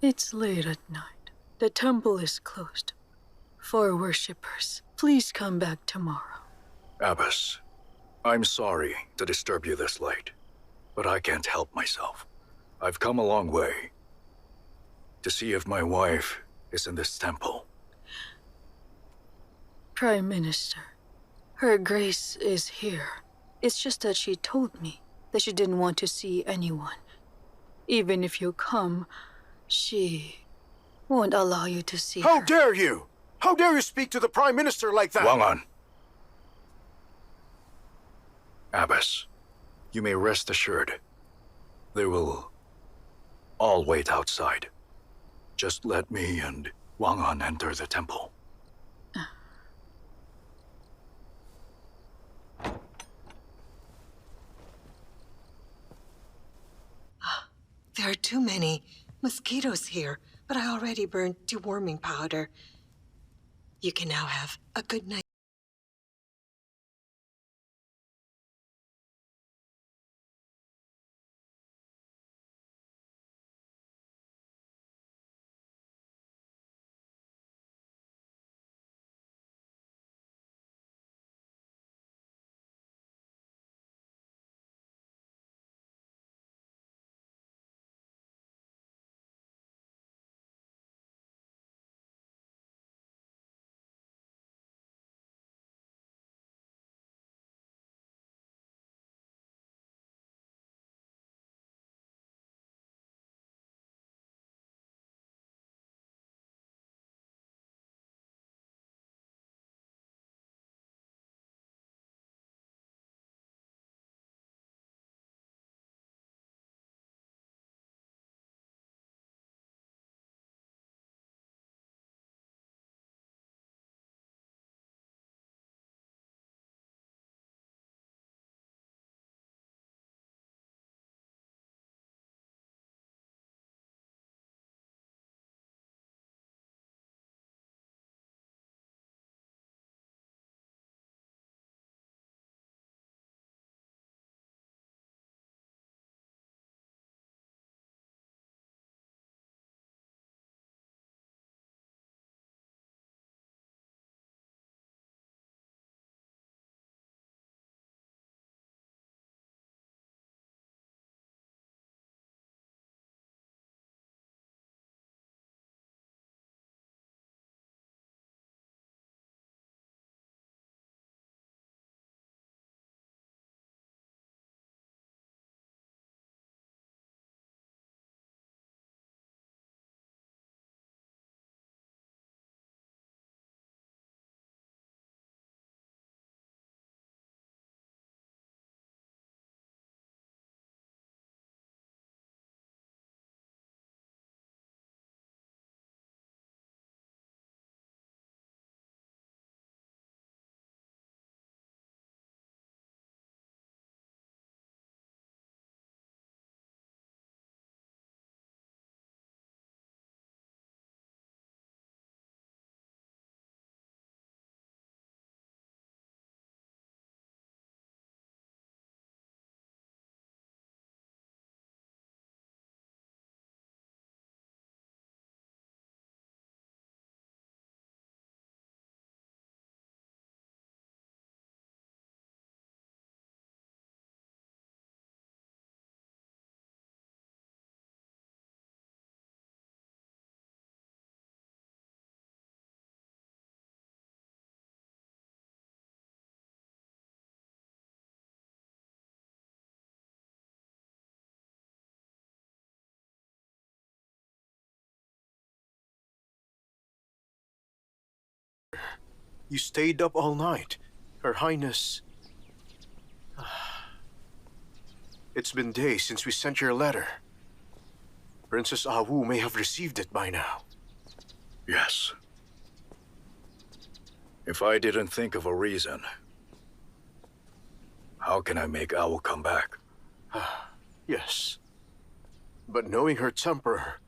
It's late at night. The temple is closed. For worshippers, please come back tomorrow. Abbess, I'm sorry to disturb you this late, but I can't help myself. I've come a long way to see if my wife is in this temple. Prime Minister, Her Grace is here. It's just that she told me that she didn't want to see anyone. Even if you come, she won't allow you to see How her. dare you? How dare you speak to the Prime Minister like that? Wang An. Abbess, you may rest assured. They will all wait outside. Just let me and Wang An enter the temple. There are too many mosquitoes here, but I already burned deworming powder. You can now have a good night. You stayed up all night. Her Highness... It's been days since we sent your letter. Princess Awu may have received it by now. Yes. If I didn't think of a reason, how can I make Awu come back? Yes. But knowing her temper,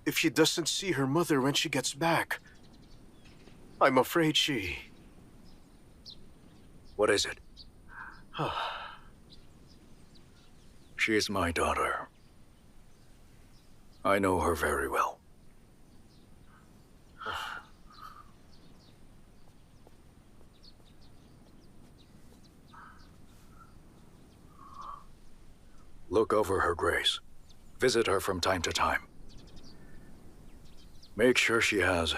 if she doesn't see her mother when she gets back, I'm afraid she... What is it? She is my daughter. I know her very well. Look over her grace. Visit her from time to time. Make sure she has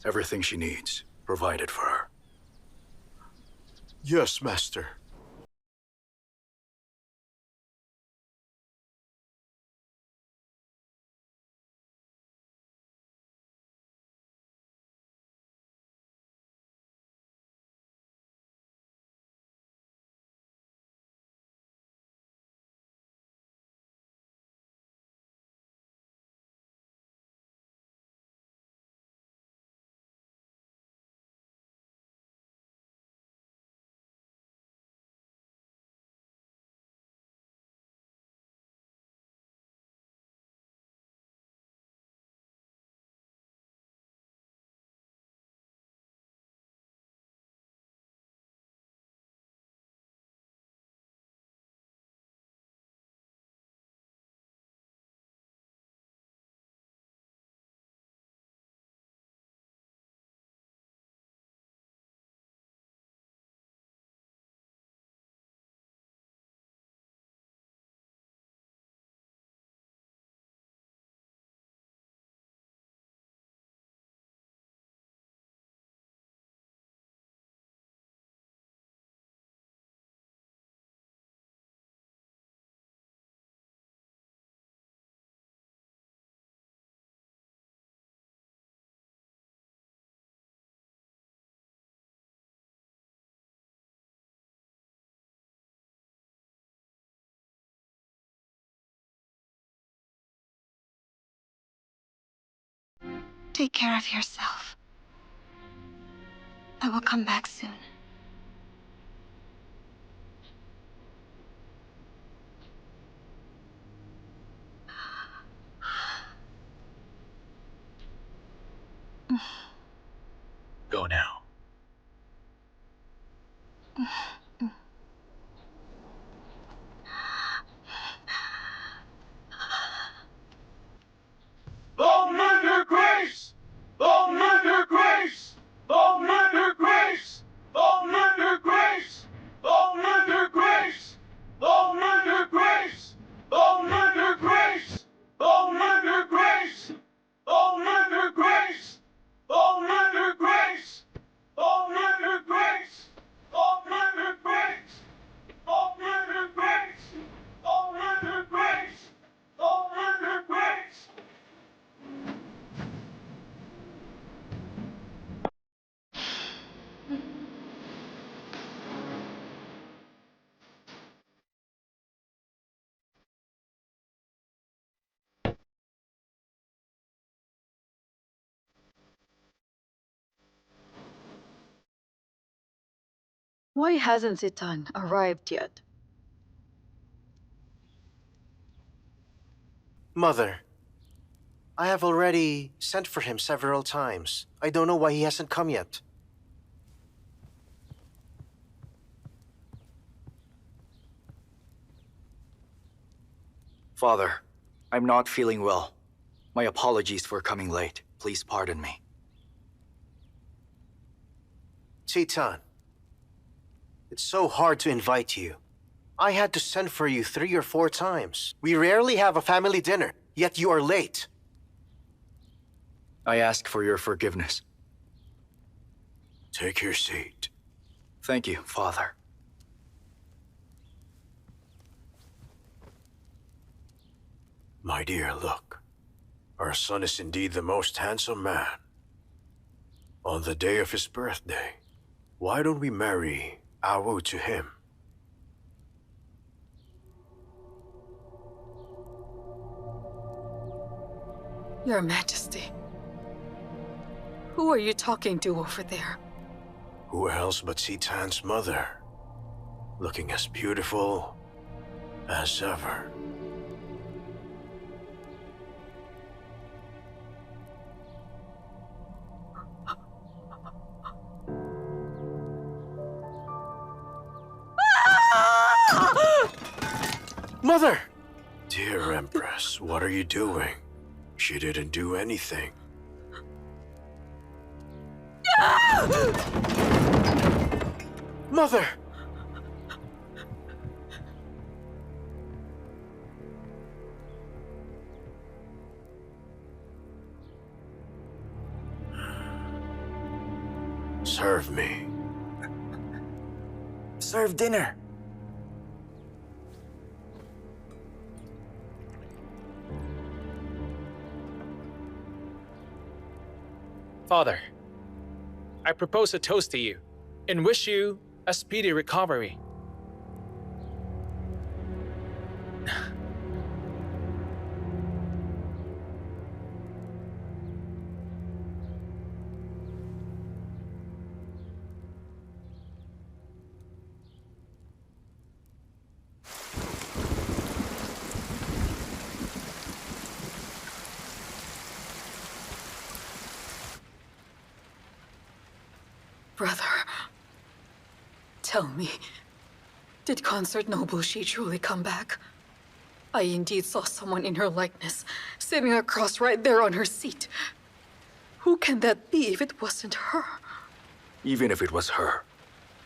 everything she needs provided for her. Yes, Master. Take care of yourself. I will come back soon. Go now. Long live your grace! Long live your grace! Long live your grace! Long live your grace! Long live your grace! Long live your grace! Long live your grace! Long live your grace! Long live your grace! Long live your grace! Long live your grace! Long live your grace! Long live your grace! Long live your grace! Long live your grace! Why hasn't Zitan arrived yet? Mother, I have already sent for him several times. I don't know why he hasn't come yet. Father, I'm not feeling well. My apologies for coming late. Please pardon me. Zitan, it's so hard to invite you. I had to send for you 3 or 4 times. We rarely have a family dinner, yet you are late. I ask for your forgiveness. Take your seat. Thank you, Father. My dear, look. Our son is indeed the most handsome man. On the day of his birthday, why don't we marry Awo to him? Your Majesty. Who are you talking to over there? Who else but Citan's mother? Looking as beautiful as ever. Mother! Dear Empress, what are you doing? She didn't do anything. Mother! Serve me. Serve dinner. Father, I propose a toast to you and wish you a speedy recovery. Brother, tell me, did Consort Noble Xie truly come back? I indeed saw someone in her likeness, sitting across right there on her seat. Who can that be if it wasn't her? Even if it was her,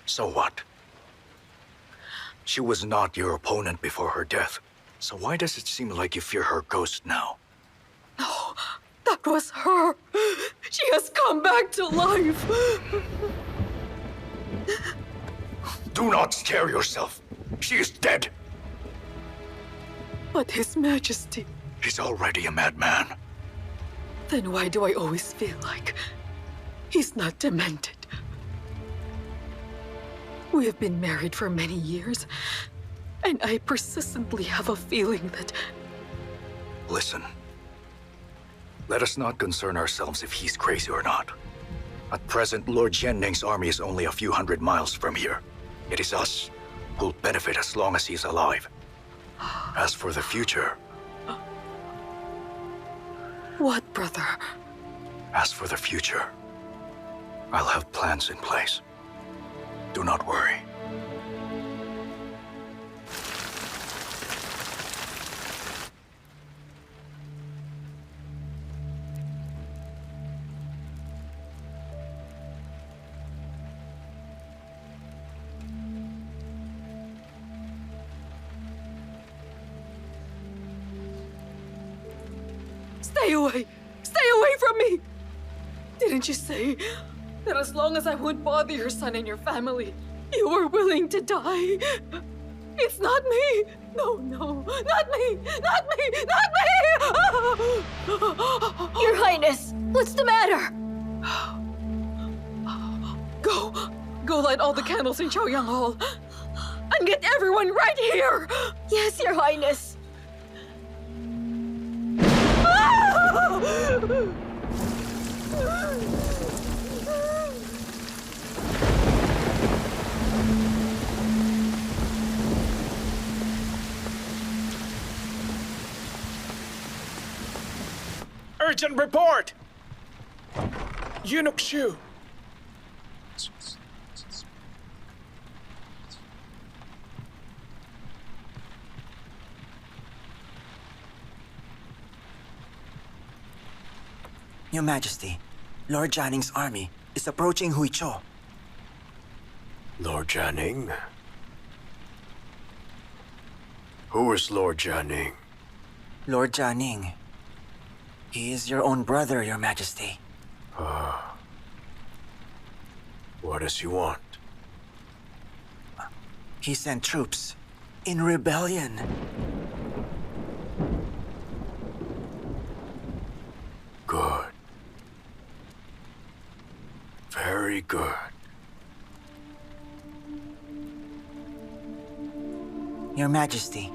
so what? She was not your opponent before her death, so why does it seem like you fear her ghost now? No, that was her. She has come back to life. Do not scare yourself. She is dead. But His Majesty... He's already a madman. Then why do I always feel like he's not demented? We have been married for many years, and I persistently have a feeling that... Listen. Let us not concern ourselves if he's crazy or not. At present, Lord Jianning's army is only a few hundred miles from here. It is us who'll benefit as long as he's alive. As for the future... What, brother? As for the future, I'll have plans in place. Do not worry. Stay away! Stay away from me! Didn't you say that as long as I wouldn't bother your son and your family, you were willing to die? It's not me! No, no, not me! Not me! Not me! Your Highness, what's the matter? Go light all the candles in Chaoyang Hall and get everyone right here! Yes, Your Highness. Urgent report! Eunuch Xu. Your Majesty, Lord Jianning's army is approaching Huichou. Lord Jianning? Who is Lord Jianning? Lord Jianning. He is your own brother, Your Majesty. What does he want? He sent troops in rebellion. Good. Very good. Your Majesty.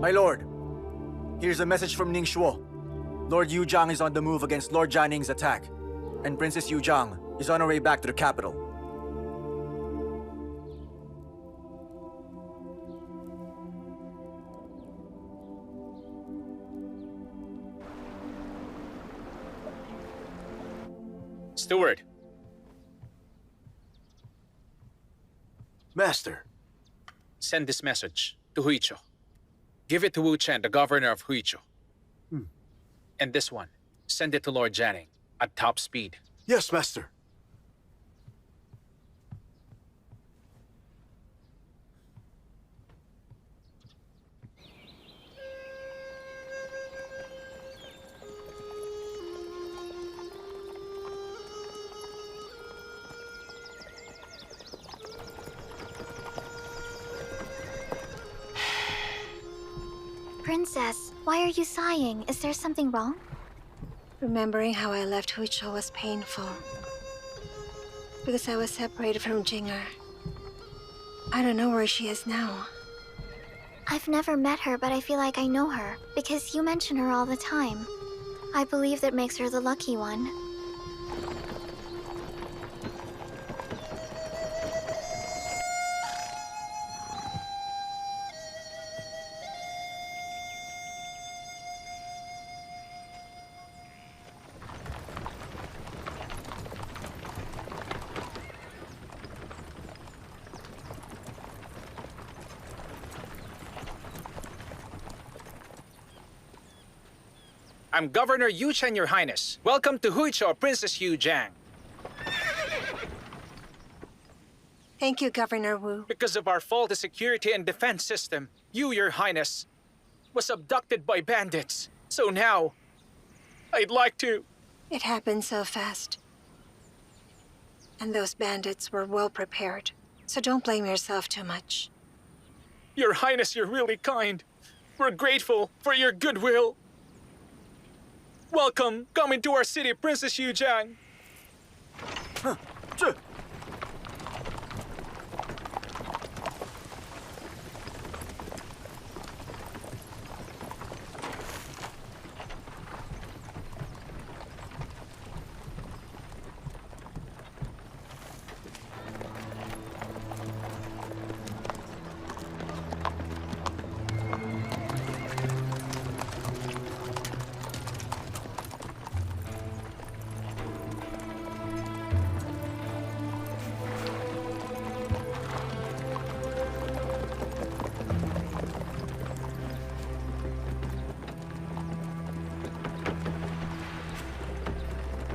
My lord, here's a message from Ningguo. Lord Yu Zhang is on the move against Lord Jianing's attack, and Princess Yu Zhang is on her way back to the capital. Steward. Master. Send this message to Huicho. Give it to Wu Chen, the governor of Huicho. And this one, send it to Lord Jianing at top speed. Yes, Master. Princess, why are you sighing? Is there something wrong? Remembering how I left Huicho was painful. Because I was separated from Jinger. I don't know where she is now. I've never met her, but I feel like I know her, because you mention her all the time. I believe that makes her the lucky one. I'm Governor Yu Chen, Your Highness. Welcome to Huicho, Princess Yu Zhang. Thank you, Governor Wu. Because of our faulty security and defense system, you, Your Highness, was abducted by bandits. So now, I'd like to... It happened so fast. And those bandits were well prepared. So don't blame yourself too much. Your Highness, you're really kind. We're grateful for your goodwill. Welcome, come into our city, Princess Yu Zhang.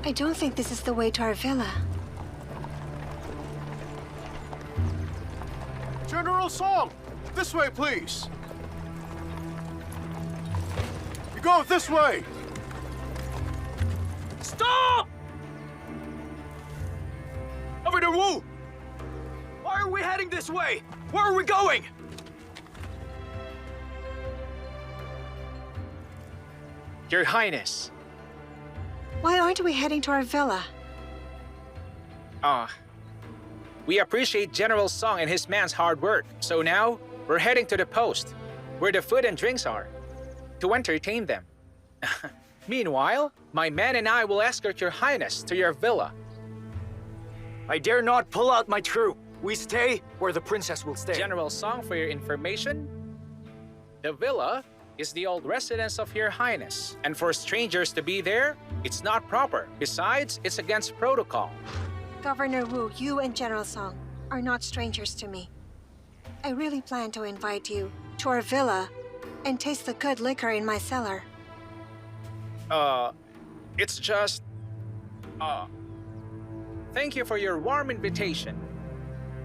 I don't think this is the way to our villa. General Song! This way, please! You go this way! Stop! Governor Wu! Why are we heading this way? Where are we going? Your Highness. Why aren't we heading to our villa? We appreciate General Zhang and his man's hard work. So now, we're heading to the post, where the food and drinks are, to entertain them. Meanwhile, my men and I will escort your Highness to your villa. I dare not pull out my troop. We stay where the princess will stay. General Zhang, for your information, the villa is the old residence of your Highness. And for strangers to be there, it's not proper. Besides, it's against protocol. Governor Wu, you and General Zhang are not strangers to me. I really plan to invite you to our villa and taste the good liquor in my cellar. It's just... Thank you for your warm invitation.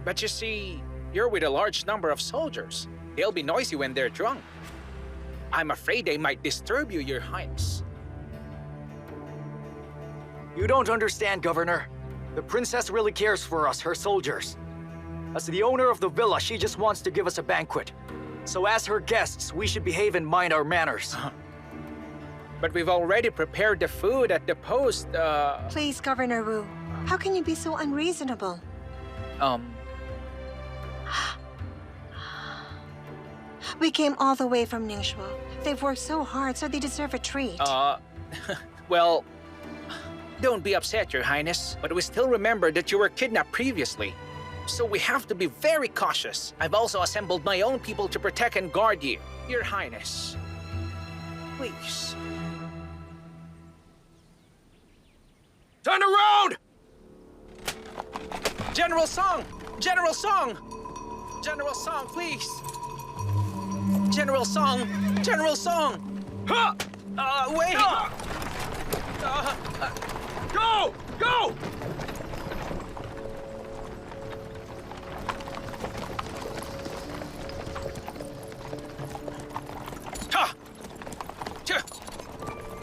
But you see, you're with a large number of soldiers. They'll be noisy when they're drunk. I'm afraid they might disturb you, Your Highness. You don't understand, Governor. The princess really cares for us, her soldiers. As the owner of the villa, she just wants to give us a banquet. So as her guests, we should behave and mind our manners. But we've already prepared the food at the post, Please, Governor Wu. How can you be so unreasonable? We came all the way from Ningxu. They've worked so hard, so they deserve a treat. Well, don't be upset, Your Highness, but we still remember that you were kidnapped previously. So we have to be very cautious. I've also assembled my own people to protect and guard you, Your Highness. Please. Turn around! General Zhang! General Zhang! General Zhang, please! General Zhang! General Zhang! Wait! Go! Go!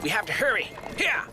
We have to hurry! Here!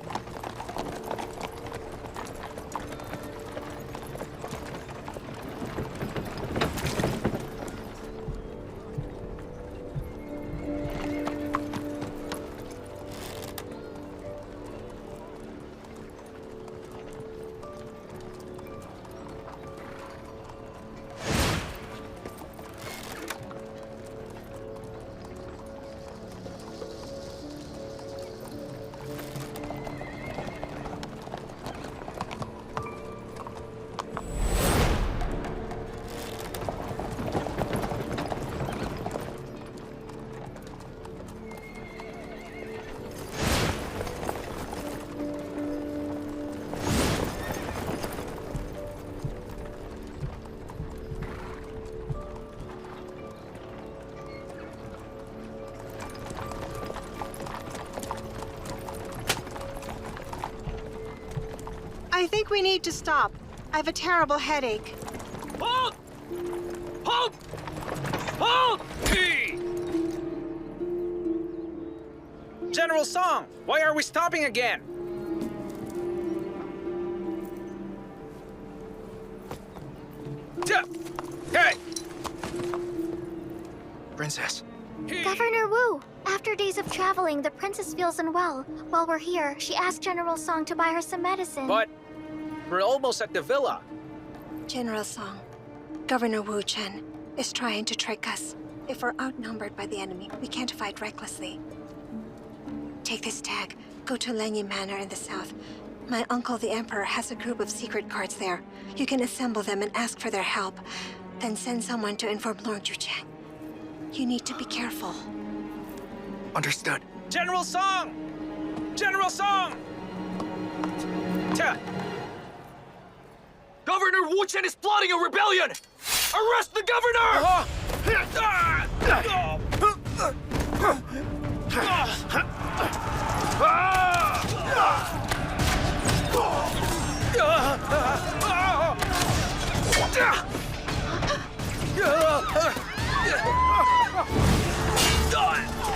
I think we need to stop. I have a terrible headache. Halt! Halt! Halt! General Zhang, why are we stopping again? Hey! Princess. Governor Wu! After days of traveling, the princess feels unwell. While we're here, she asked General Zhang to buy her some medicine. But we're almost at the villa. General Zhang, Governor Wu Chen is trying to trick us. If we're outnumbered by the enemy, we can't fight recklessly. Take this tag. Go to Lenyi Manor in the south. My uncle, the Emperor, has a group of secret guards there. You can assemble them and ask for their help. Then send someone to inform Lord Yucheng. You need to be careful. Understood. General Zhang! General Zhang! Governor Wu Chen is plotting a rebellion! Arrest the governor!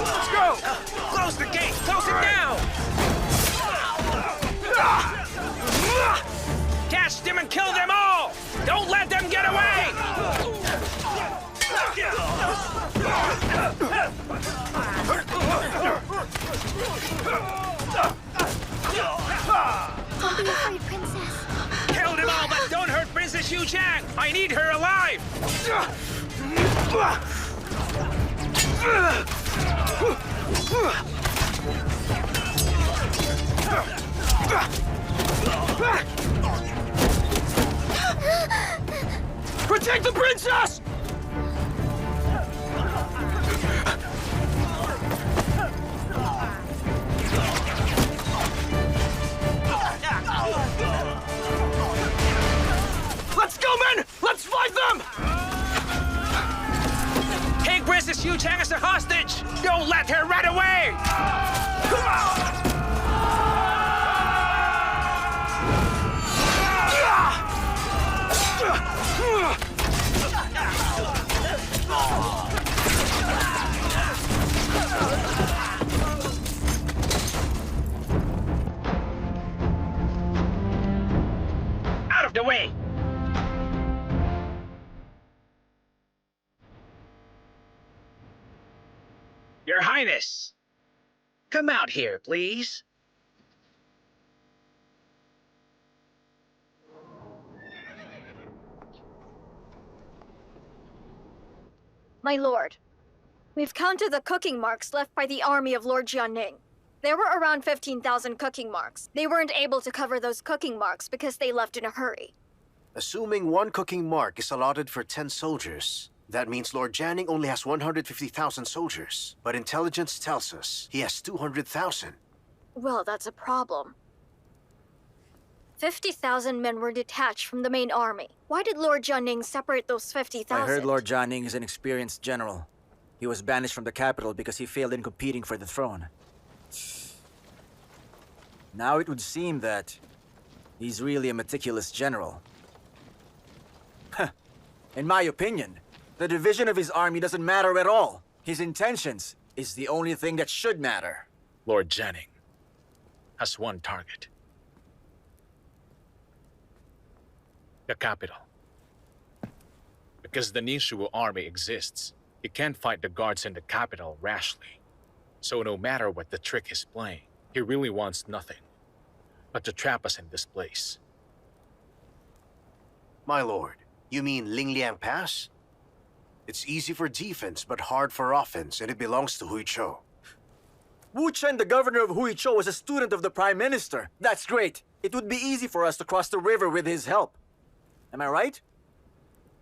Let's go! Close the gate! Close it down! Catch them and kill them all! Don't let them get away! Don't be afraid, Princess. Kill them all, but don't hurt Princess Yu Zhang! I need her alive! Protect the princess! Let's go, men! Let's fight them! Take Princess Yu Zhang as a hostage! Don't let her run away! Out of the way! Your Highness! Come out here, please. My lord, we've counted the cooking marks left by the army of Lord Jianning. There were around 15,000 cooking marks. They weren't able to cover those cooking marks because they left in a hurry. Assuming one cooking mark is allotted for 10 soldiers, that means Lord Jianning only has 150,000 soldiers. But intelligence tells us he has 200,000. Well, that's a problem. 50,000 men were detached from the main army. Why did Lord Jianning separate those 50,000? I heard Lord Jianning is an experienced general. He was banished from the capital because he failed in competing for the throne. Now it would seem that he's really a meticulous general. In my opinion, the division of his army doesn't matter at all. His intentions is the only thing that should matter. Lord Jianning has one target. The capital. Because the Ningu army exists, he can't fight the guards in the capital rashly. So no matter what the trick he's playing, he really wants nothing but to trap us in this place. My lord, you mean Lingliang Pass? It's easy for defense, but hard for offense, and it belongs to Huichou. Wu Chen, the governor of Huichou, was a student of the Prime Minister. That's great. It would be easy for us to cross the river with his help. Am I right?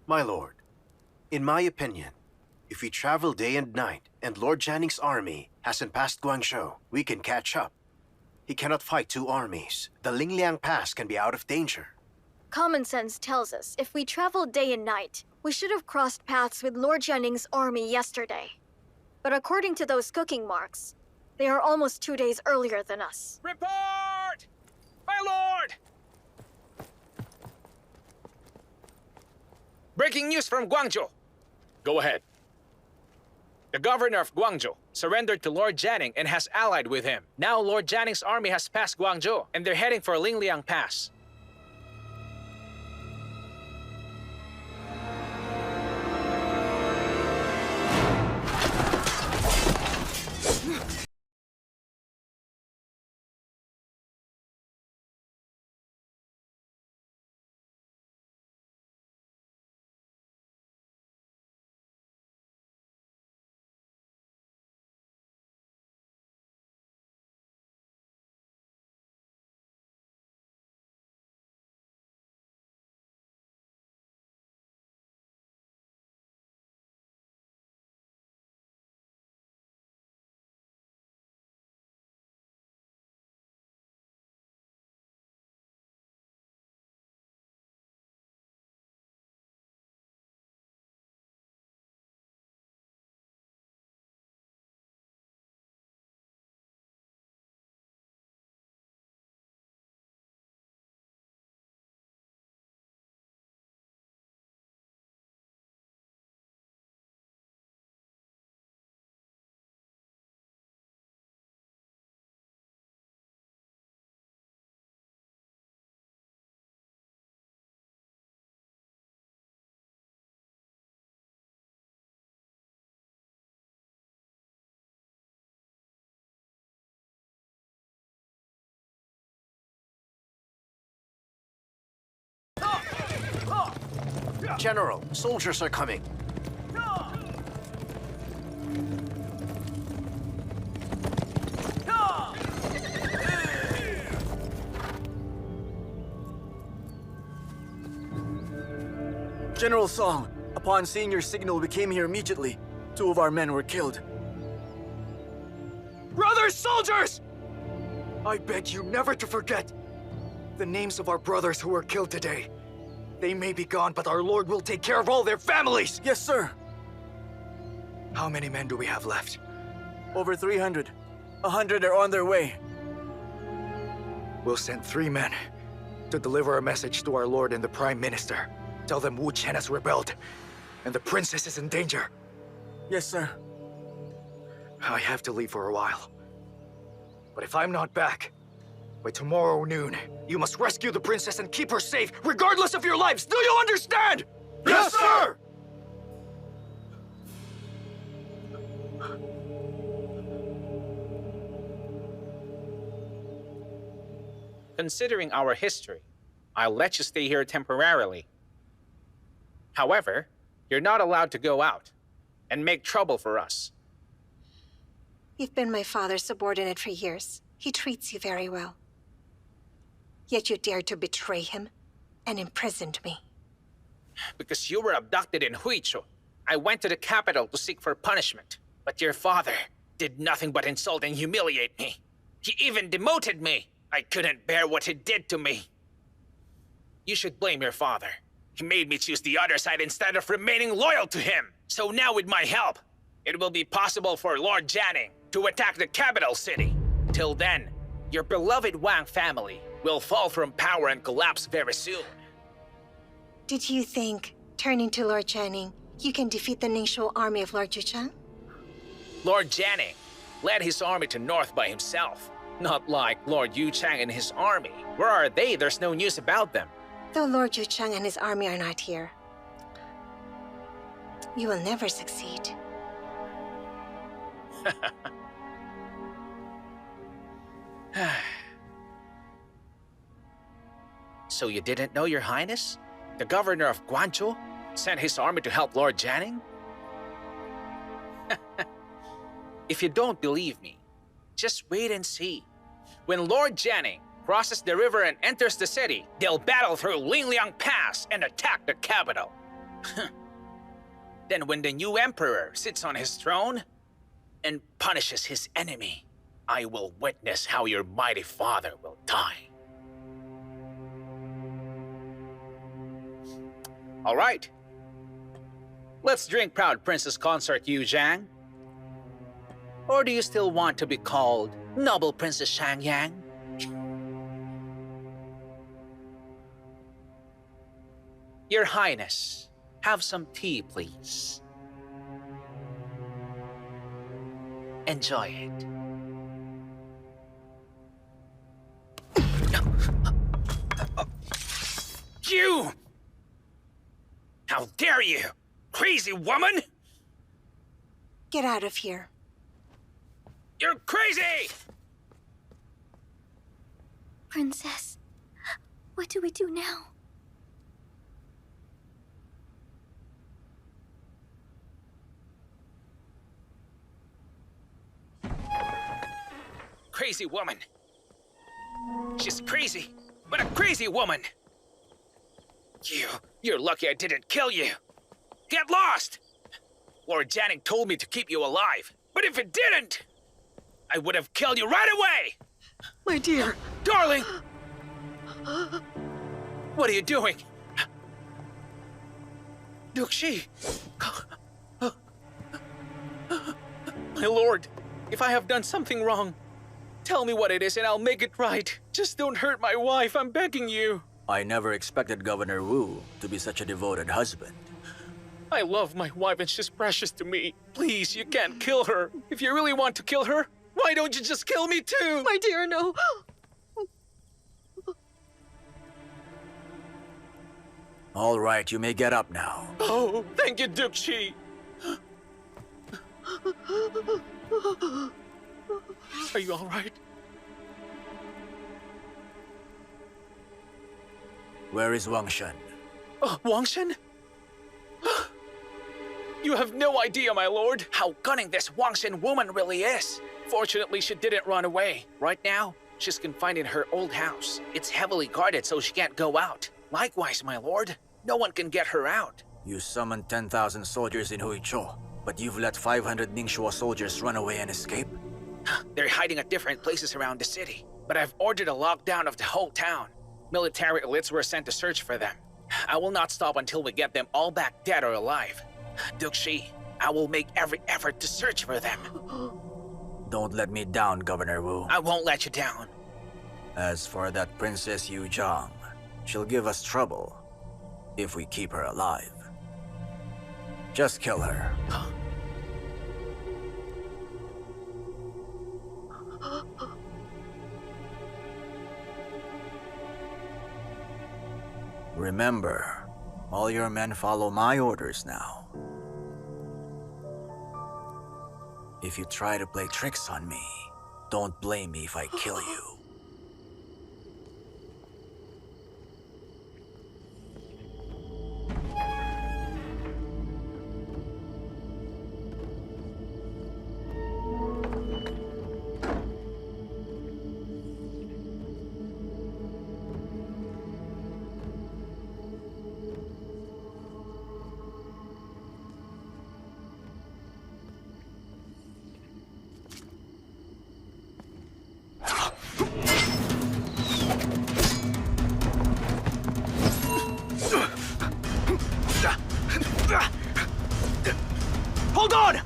My lord, in my opinion, if we travel day and night, and Lord Jianning's army hasn't passed Guangzhou, we can catch up. He cannot fight two armies. The Lingliang Pass can be out of danger. Common sense tells us if we travel day and night, we should have crossed paths with Lord Jianning's army yesterday. But according to those cooking marks, they are almost 2 days earlier than us. Report! My lord! Breaking news from Guangzhou. Go ahead. The governor of Guangzhou surrendered to Lord Jianning and has allied with him. Now Lord Jianning's army has passed Guangzhou, and they're heading for Lingliang Pass. General, soldiers are coming. General Song, upon seeing your signal, we came here immediately. 2 of our men were killed. Brothers, soldiers! I beg you never to forget the names of our brothers who were killed today. They may be gone, but our Lord will take care of all their families! Yes, sir. How many men do we have left? Over 300. 100 are on their way. We'll send 3 men to deliver a message to our Lord and the Prime Minister. Tell them Wu Chen has rebelled, and the princess is in danger. Yes, sir. I have to leave for a while. But if I'm not back, by tomorrow noon, you must rescue the princess and keep her safe, regardless of your lives! Do you understand? Yes, sir! Considering our history, I'll let you stay here temporarily. However, you're not allowed to go out and make trouble for us. You've been my father's subordinate for years. He treats you very well. Yet you dared to betray him and imprisoned me. Because you were abducted in Huichu, I went to the capital to seek for punishment. But your father did nothing but insult and humiliate me. He even demoted me. I couldn't bear what he did to me. You should blame your father. He made me choose the other side instead of remaining loyal to him. So now with my help, it will be possible for Lord Janning to attack the capital city. Till then, your beloved Wang family will fall from power and collapse very soon. Did you think, turning to Lord Janning, you can defeat the Ningxu army of Lord Yuchang? Lord Janning led his army to north by himself. Not like Lord Yuchang and his army. Where are they? There's no news about them. Though Lord Yuchang and his army are not here, you will never succeed. So you didn't know, Your Highness? The governor of Guangzhou sent his army to help Lord Janning? If you don't believe me, just wait and see. When Lord Janning crosses the river and enters the city, they'll battle through Lingliang Pass and attack the capital. Then when the new emperor sits on his throne and punishes his enemy, I will witness how your mighty father will die. All right. Let's drink Proud Princess Consort Yu Zhang. Or do you still want to be called Noble Princess Shang Yang? Your Highness, have some tea, please. Enjoy it. You! How dare you! Crazy woman! Get out of here. You're crazy! Princess, what do we do now? Crazy woman. She's crazy, but a crazy woman. You're lucky I didn't kill you. Get lost! Lord Janning told me to keep you alive, but if it didn't, I would have killed you right away! My dear. Darling! What are you doing? Duxi! My lord, if I have done something wrong, tell me what it is and I'll make it right. Just don't hurt my wife, I'm begging you. I never expected Governor Wu to be such a devoted husband. I love my wife and she's precious to me. Please, you can't kill her. If you really want to kill her, why don't you just kill me too? My dear, no. All right, you may get up now. Oh, thank you, Duxi. Are you all right? Where is Wang Xuan? Wang Xuan? You have no idea, my lord, how cunning this Wang Xuan woman really is. Fortunately, she didn't run away. Right now, she's confined in her old house. It's heavily guarded so she can't go out. Likewise, my lord, no one can get her out. You summoned 10,000 soldiers in Huichou, but you've let 500 Ningxua soldiers run away and escape? They're hiding at different places around the city. But I've ordered a lockdown of the whole town. Military elites were sent to search for them. I will not stop until we get them all back dead or alive. Duke Xi, I will make every effort to search for them. Don't let me down, Governor Wu. I won't let you down. As for that Princess Yu Zhang, she'll give us trouble if we keep her alive. Just kill her. Remember, all your men follow my orders now. If you try to play tricks on me, don't blame me if I kill you. Hold on!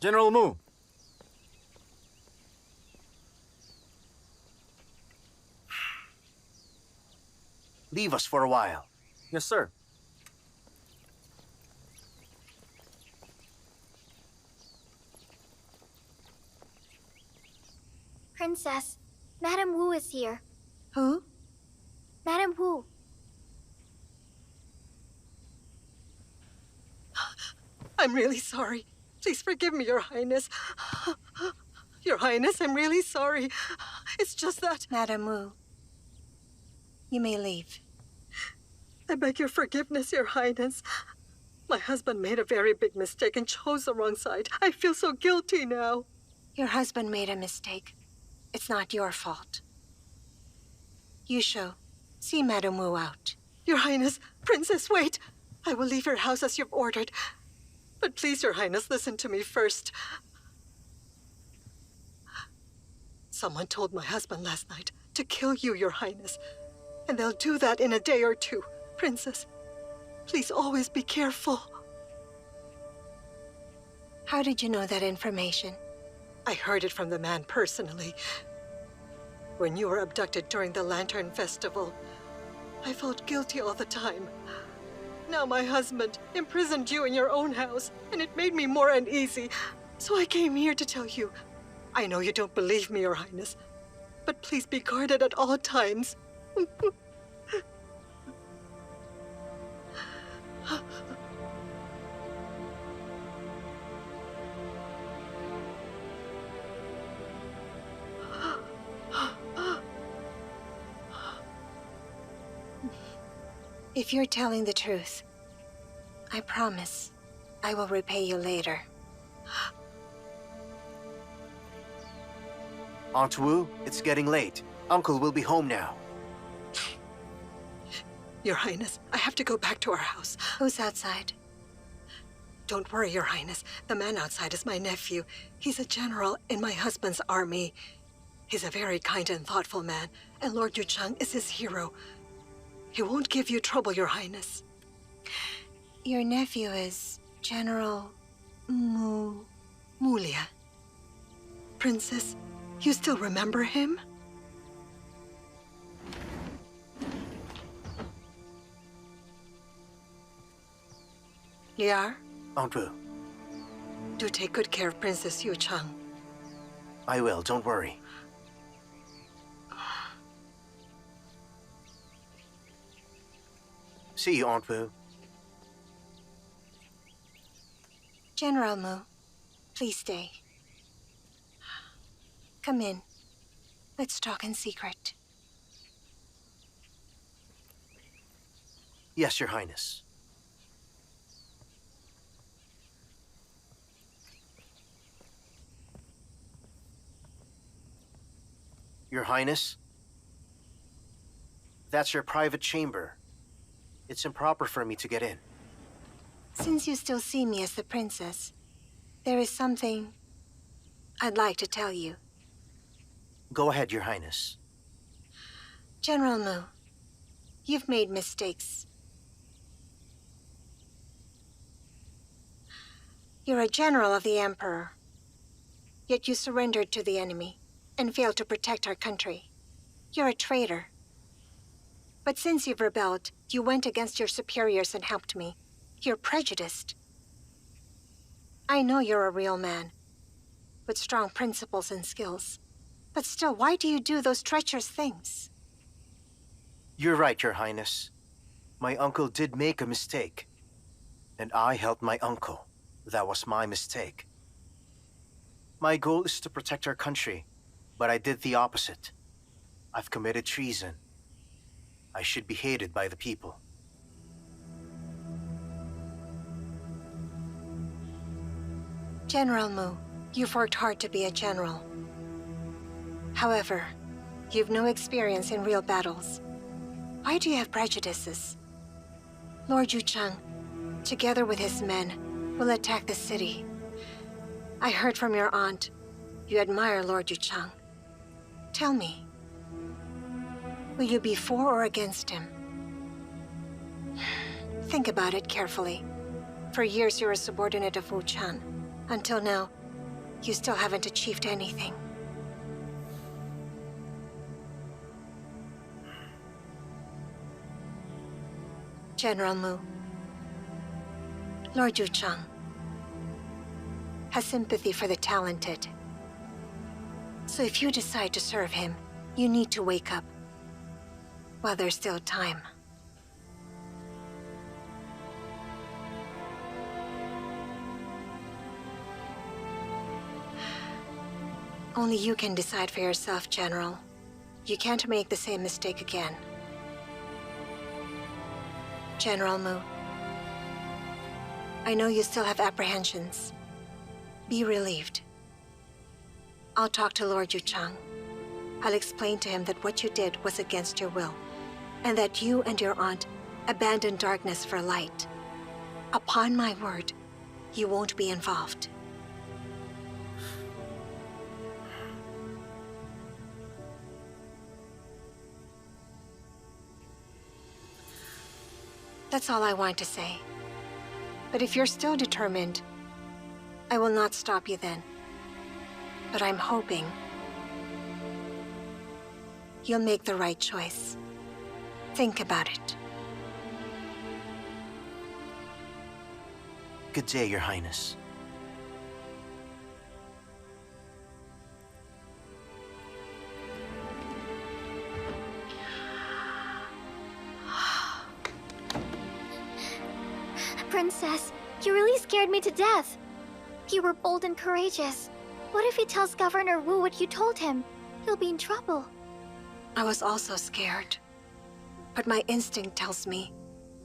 General Mu. Leave us for a while. Yes, sir. Princess, Madame Wu is here. Who? Madame Wu. I'm really sorry. Please forgive me, Your Highness. Your Highness, I'm really sorry. It's just that... Madame Wu, you may leave. I beg your forgiveness, Your Highness. My husband made a very big mistake and chose the wrong side. I feel so guilty now. Your husband made a mistake. It's not your fault. Yusho, see Madame Wu out. Your Highness, Princess, wait! I will leave your house as you've ordered. But please, Your Highness, listen to me first. Someone told my husband last night to kill you, Your Highness. And they'll do that in a day or two. Princess, please always be careful. How did you know that information? I heard it from the man personally. When you were abducted during the Lantern Festival, I felt guilty all the time. Now my husband imprisoned you in your own house, and it made me more uneasy. So I came here to tell you. I know you don't believe me, Your Highness, but please be guarded at all times. If you're telling the truth, I promise I will repay you later. Aunt Wu, it's getting late. Uncle will be home now. Your Highness, I have to go back to our house. Who's outside? Don't worry, Your Highness. The man outside is my nephew. He's a general in my husband's army. He's a very kind and thoughtful man, and Lord Yucheng is his hero. He won't give you trouble, Your Highness. Your nephew is General Mulia. Princess, you still remember him? Liar, Aunt Wu, do take good care of Princess Yucheng. I will, don't worry. See you, Aunt Wu. General Mu, please stay. Come in. Let's talk in secret. Yes, Your Highness. Your Highness? That's your private chamber. It's improper for me to get in. Since you still see me as the princess, there is something I'd like to tell you. Go ahead, Your Highness. General Mu, you've made mistakes. You're a general of the Emperor, yet you surrendered to the enemy and failed to protect our country. You're a traitor. But since you've rebelled, you went against your superiors and helped me. You're prejudiced. I know you're a real man, with strong principles and skills. But still, why do you do those treacherous things? You're right, Your Highness. My uncle did make a mistake. And I helped my uncle. That was my mistake. My goal is to protect our country, but I did the opposite. I've committed treason. I should be hated by the people. General Mu, you've worked hard to be a general. However, you've no experience in real battles. Why do you have prejudices? Lord Yucheng, together with his men, will attack the city. I heard from your aunt. You admire Lord Yucheng. Tell me, will you be for or against him? Think about it carefully. For years you were a subordinate of Wu Chan. Until now, you still haven't achieved anything. General Mu, Lord Yucheng has sympathy for the talented. So if you decide to serve him, you need to wake up while there's still time. Only you can decide for yourself, General. You can't make the same mistake again. General Mu, I know you still have apprehensions. Be relieved. I'll talk to Lord Yucheng. I'll explain to him that what you did was against your will, and that you and your aunt abandoned darkness for light. Upon my word, you won't be involved. That's all I want to say. But if you're still determined, I will not stop you then. But I'm hoping you'll make the right choice. Think about it. Good day, Your Highness. Princess, you really scared me to death. You were bold and courageous. What if he tells Governor Wu what you told him? He'll be in trouble. I was also scared. But my instinct tells me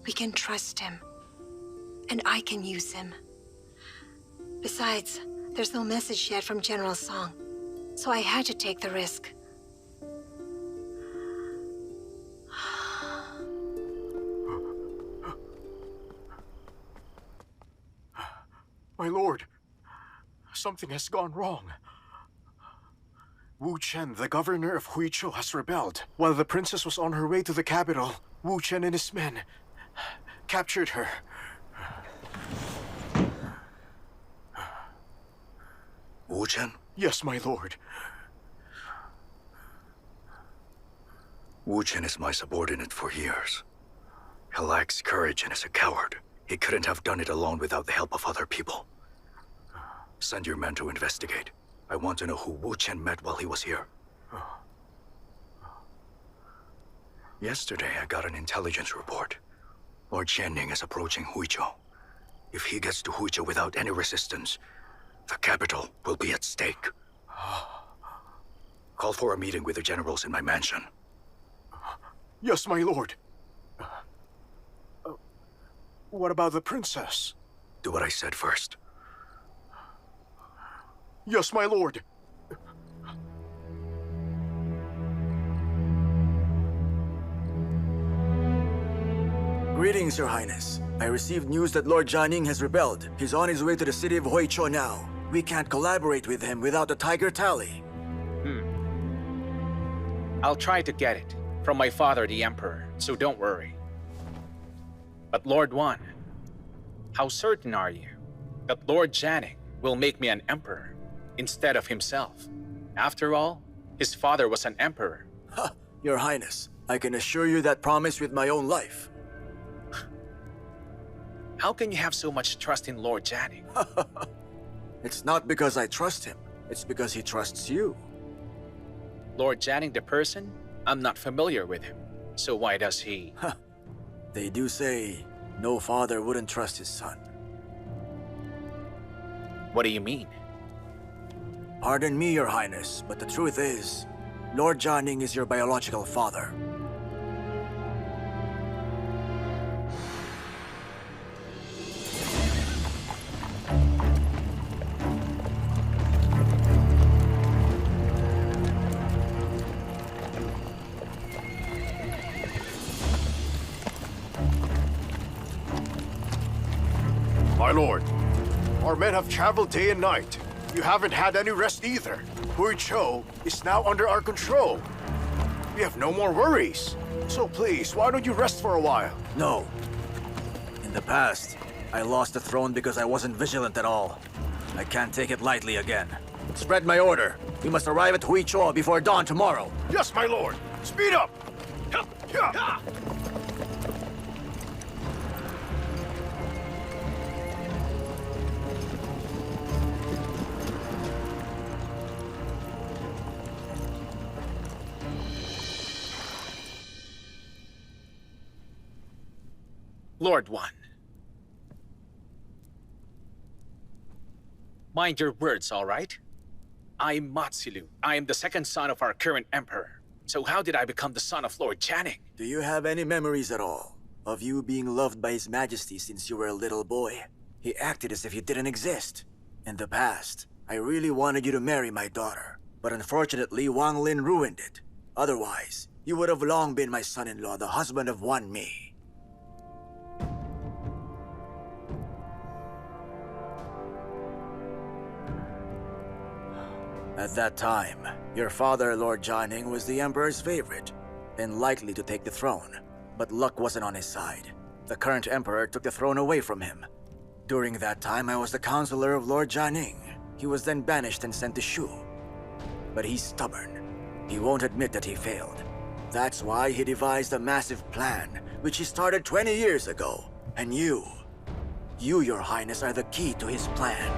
we can trust him. And I can use him. Besides, there's no message yet from General Song. So I had to take the risk. My lord, something has gone wrong. Wu Chen, the governor of Huizhou, has rebelled. While the princess was on her way to the capital, Wu Chen and his men captured her. Wu Chen? Yes, my lord. Wu Chen is my subordinate for years. He lacks courage and is a coward. He couldn't have done it alone without the help of other people. Send your men to investigate. I want to know who Wu Chen met while he was here. Yesterday, I got an intelligence report. Lord Xianning is approaching Huizhou. If he gets to Huizhou without any resistance, the capital will be at stake. Call called for a meeting with the generals in my mansion. Yes, my lord. What about the princess? Do what I said first. Yes, my lord. Greetings, Your Highness. I received news that Lord Jianing has rebelled. He's on his way to the city of Huichuo now. We can't collaborate with him without the Tiger Tally. I'll try to get it from my father, the Emperor, so don't worry. But Lord Wan, how certain are you that Lord Jianing will make me an emperor instead of himself? After all, his father was an emperor. Your Highness, I can assure you that promise with my own life. How can you have so much trust in Lord Jianing? It's not because I trust him. It's because he trusts you. Lord Jianing the person? I'm not familiar with him. So why does he... They do say no father wouldn't trust his son. What do you mean? Pardon me, Your Highness, but the truth is, Lord Jianing is your biological father. My lord, our men have traveled day and night. You haven't had any rest either. Huichuo is now under our control. We have no more worries. So please, why don't you rest for a while? No. In the past, I lost the throne because I wasn't vigilant at all. I can't take it lightly again. Spread my order. We must arrive at Huichuo before dawn tomorrow. Yes, my lord. Speed up! Lord Wan. Mind your words, all right? I'm Matsilu. I am the second son of our current emperor. So how did I become the son of Lord Jianing? Do you have any memories at all of you being loved by His Majesty since you were a little boy? He acted as if you didn't exist. In the past, I really wanted you to marry my daughter, but unfortunately Wang Lin ruined it. Otherwise, you would have long been my son-in-law, the husband of Wan Mi. At that time, your father, Lord Jianing, was the Emperor's favorite, and likely to take the throne. But luck wasn't on his side. The current Emperor took the throne away from him. During that time, I was the counselor of Lord Jianing. He was then banished and sent to Shu. But he's stubborn. He won't admit that he failed. That's why he devised a massive plan, which he started 20 years ago. And you, Your Highness, are the key to his plan.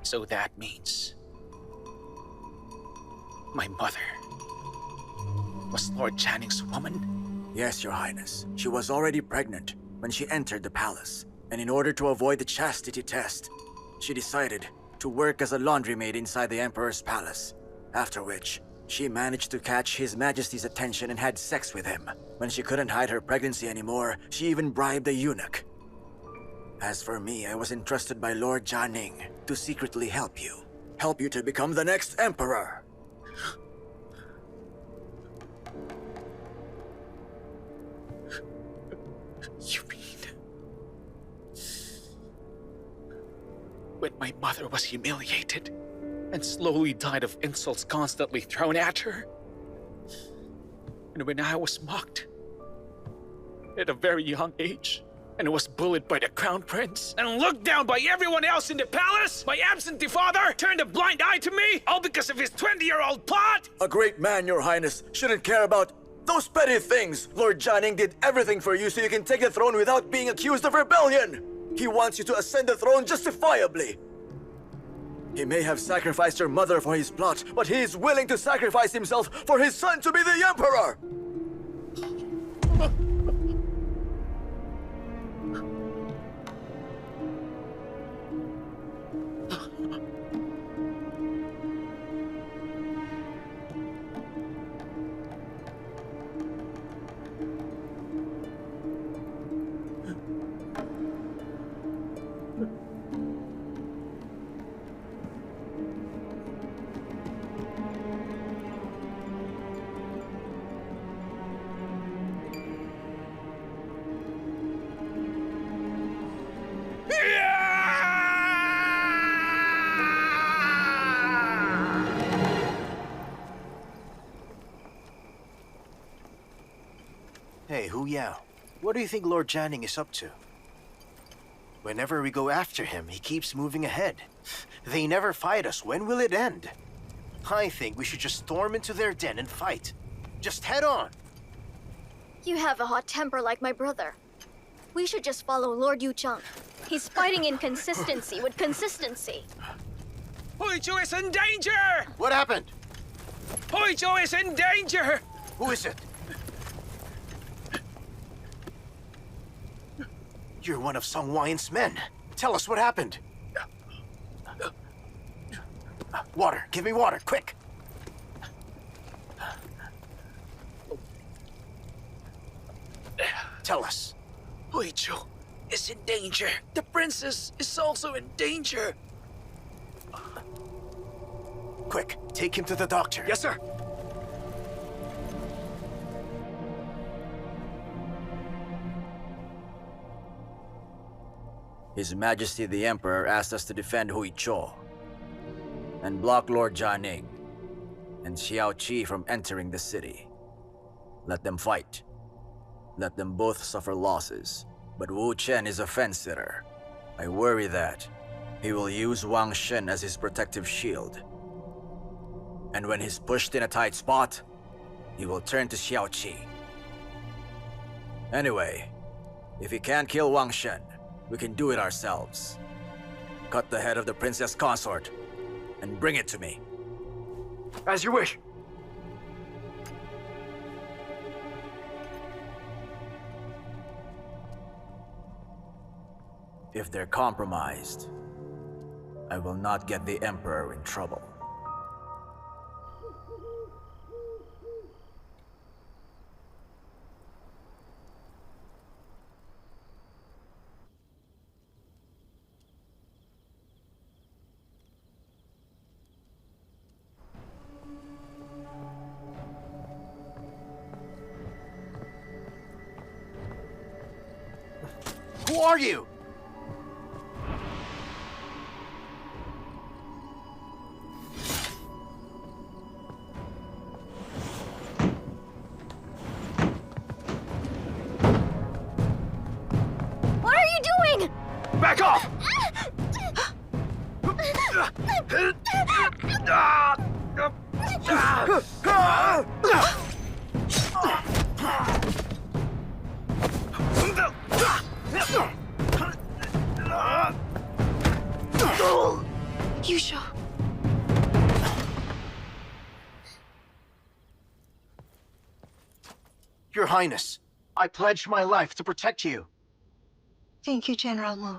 So that means... my mother was Lord Jianing's woman? Yes, Your Highness. She was already pregnant when she entered the palace. And in order to avoid the chastity test, she decided to work as a laundrymaid inside the Emperor's palace. After which, she managed to catch His Majesty's attention and had sex with him. When she couldn't hide her pregnancy anymore, she even bribed a eunuch. As for me, I was entrusted by Lord Jianing to secretly help you. Help you to become the next Emperor. You mean... when my mother was humiliated and slowly died of insults constantly thrown at her, and when I was mocked at a very young age and was bullied by the crown prince and looked down by everyone else in the palace, my absentee father turned a blind eye to me, all because of his 20-year-old plot? A great man, Your Highness, shouldn't care about those petty things. Lord Jianing did everything for you so you can take the throne without being accused of rebellion. He wants you to ascend the throne justifiably. He may have sacrificed your mother for his plot, but he is willing to sacrifice himself for his son to be the Emperor! Hey, Hu Yao, what do you think Lord Janning is up to? Whenever we go after him, he keeps moving ahead. They never fight us. When will it end? I think we should just storm into their den and fight. Just head on. You have a hot temper like my brother. We should just follow Lord Yu Zhang. He's fighting inconsistency with consistency. Huizhou is in danger! What happened? Huizhou is in danger! Who is it? You're one of Song Waiyan's men. Tell us what happened. Water. Give me water, quick. Tell us. Huizhou is in danger. The princess is also in danger. Quick, take him to the doctor. Yes, sir. His Majesty the Emperor asked us to defend Huizhou and block Lord Janning and Xiao Qi from entering the city. Let them fight. Let them both suffer losses. But Wu Chen is a fence-sitter. I worry that he will use Wang Xuan as his protective shield. And when he's pushed in a tight spot, he will turn to Xiao Qi. Anyway, if he can't kill Wang Xuan, we can do it ourselves. Cut the head of the princess consort and bring it to me. As you wish. If they're compromised, I will not get the Emperor in trouble. Who are you? What are you doing? Back off! Yusha. Your Highness, I pledged my life to protect you. Thank you, General Mu.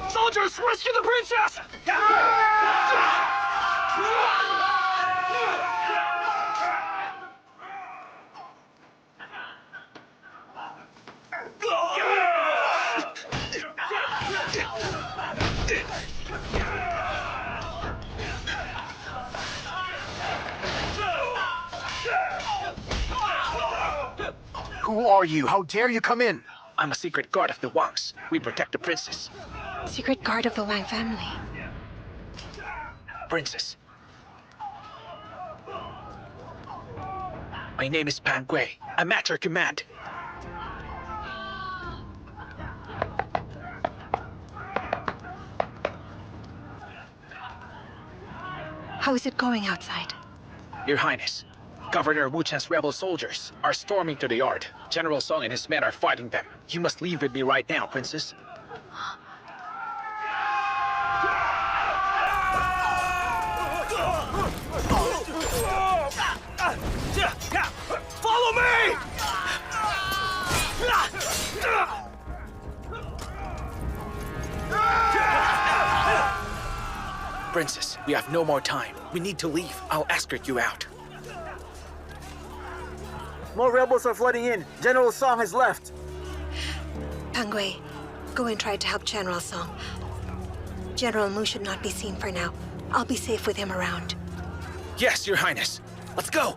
Soldiers, rescue the princess! Who are you? How dare you come in? I'm a secret guard of the Wangs. We protect the princess. Secret guard of the Wang family. Princess. My name is Banquet. I'm at your command. How is it going outside? Your Highness, Governor Wu Chen's rebel soldiers are storming to the yard. General Song and his men are fighting them. You must leave with me right now, Princess. Follow me! Princess, we have no more time. We need to leave. I'll escort you out. More rebels are flooding in. General Song has left. Pangwei, go and try to help General Song. General Mu should not be seen for now. I'll be safe with him around. Yes, Your Highness. Let's go!